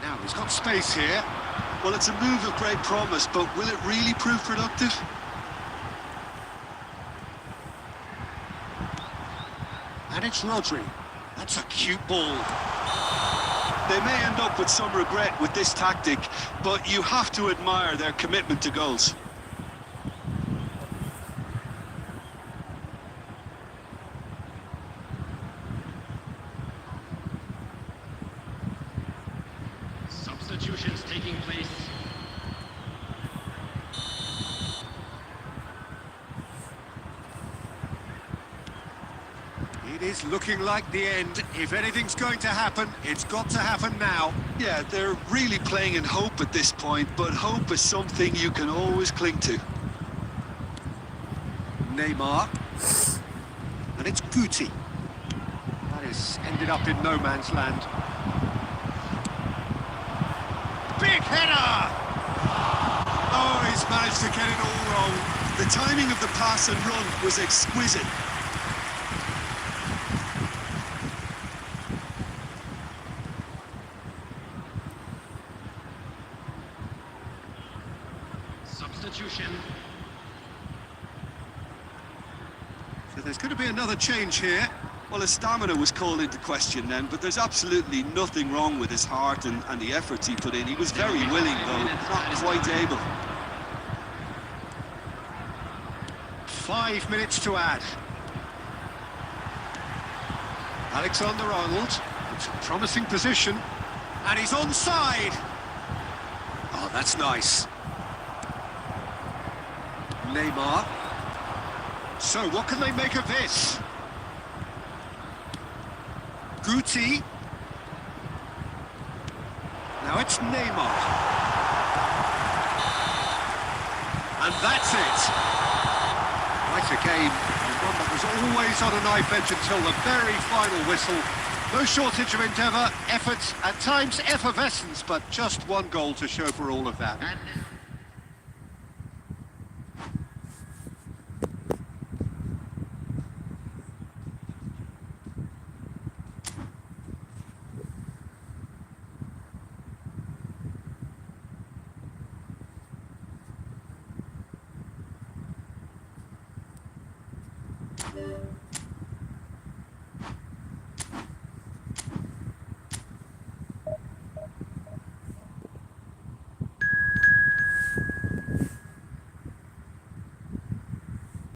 Now he's got space here. Well, it's a move of great promise, but will it really prove productive? And it's Rodri. That's a cute ball. They may end up with some regret with this tactic, but you have to admire their commitment to goals. Substitutions taking place. It is looking like the end. If anything's going to happen, it's got to happen now. Yeah, they're really playing in hope at this point, but hope is something you can always cling to. Neymar. And it's Guti. That This ended up in no man's land. Big header! Oh, he's managed to get it all wrong. The timing of the pass and run was exquisite. Substitution. So there's going to be another change here. Well, his stamina was called into question then, but there's absolutely nothing wrong with his heart and the efforts he put in. He was very willing, though, not quite able. 5 minutes to add. Alexander-Arnold, it's a promising position, and he's onside. Oh, that's nice. Neymar. So, what can they make of this? Guti. Now it's Neymar. And that's it. Quite a game, and one that was always on a knife edge until the very final whistle. No shortage of endeavour, effort, at times effervescence, but just one goal to show for all of that.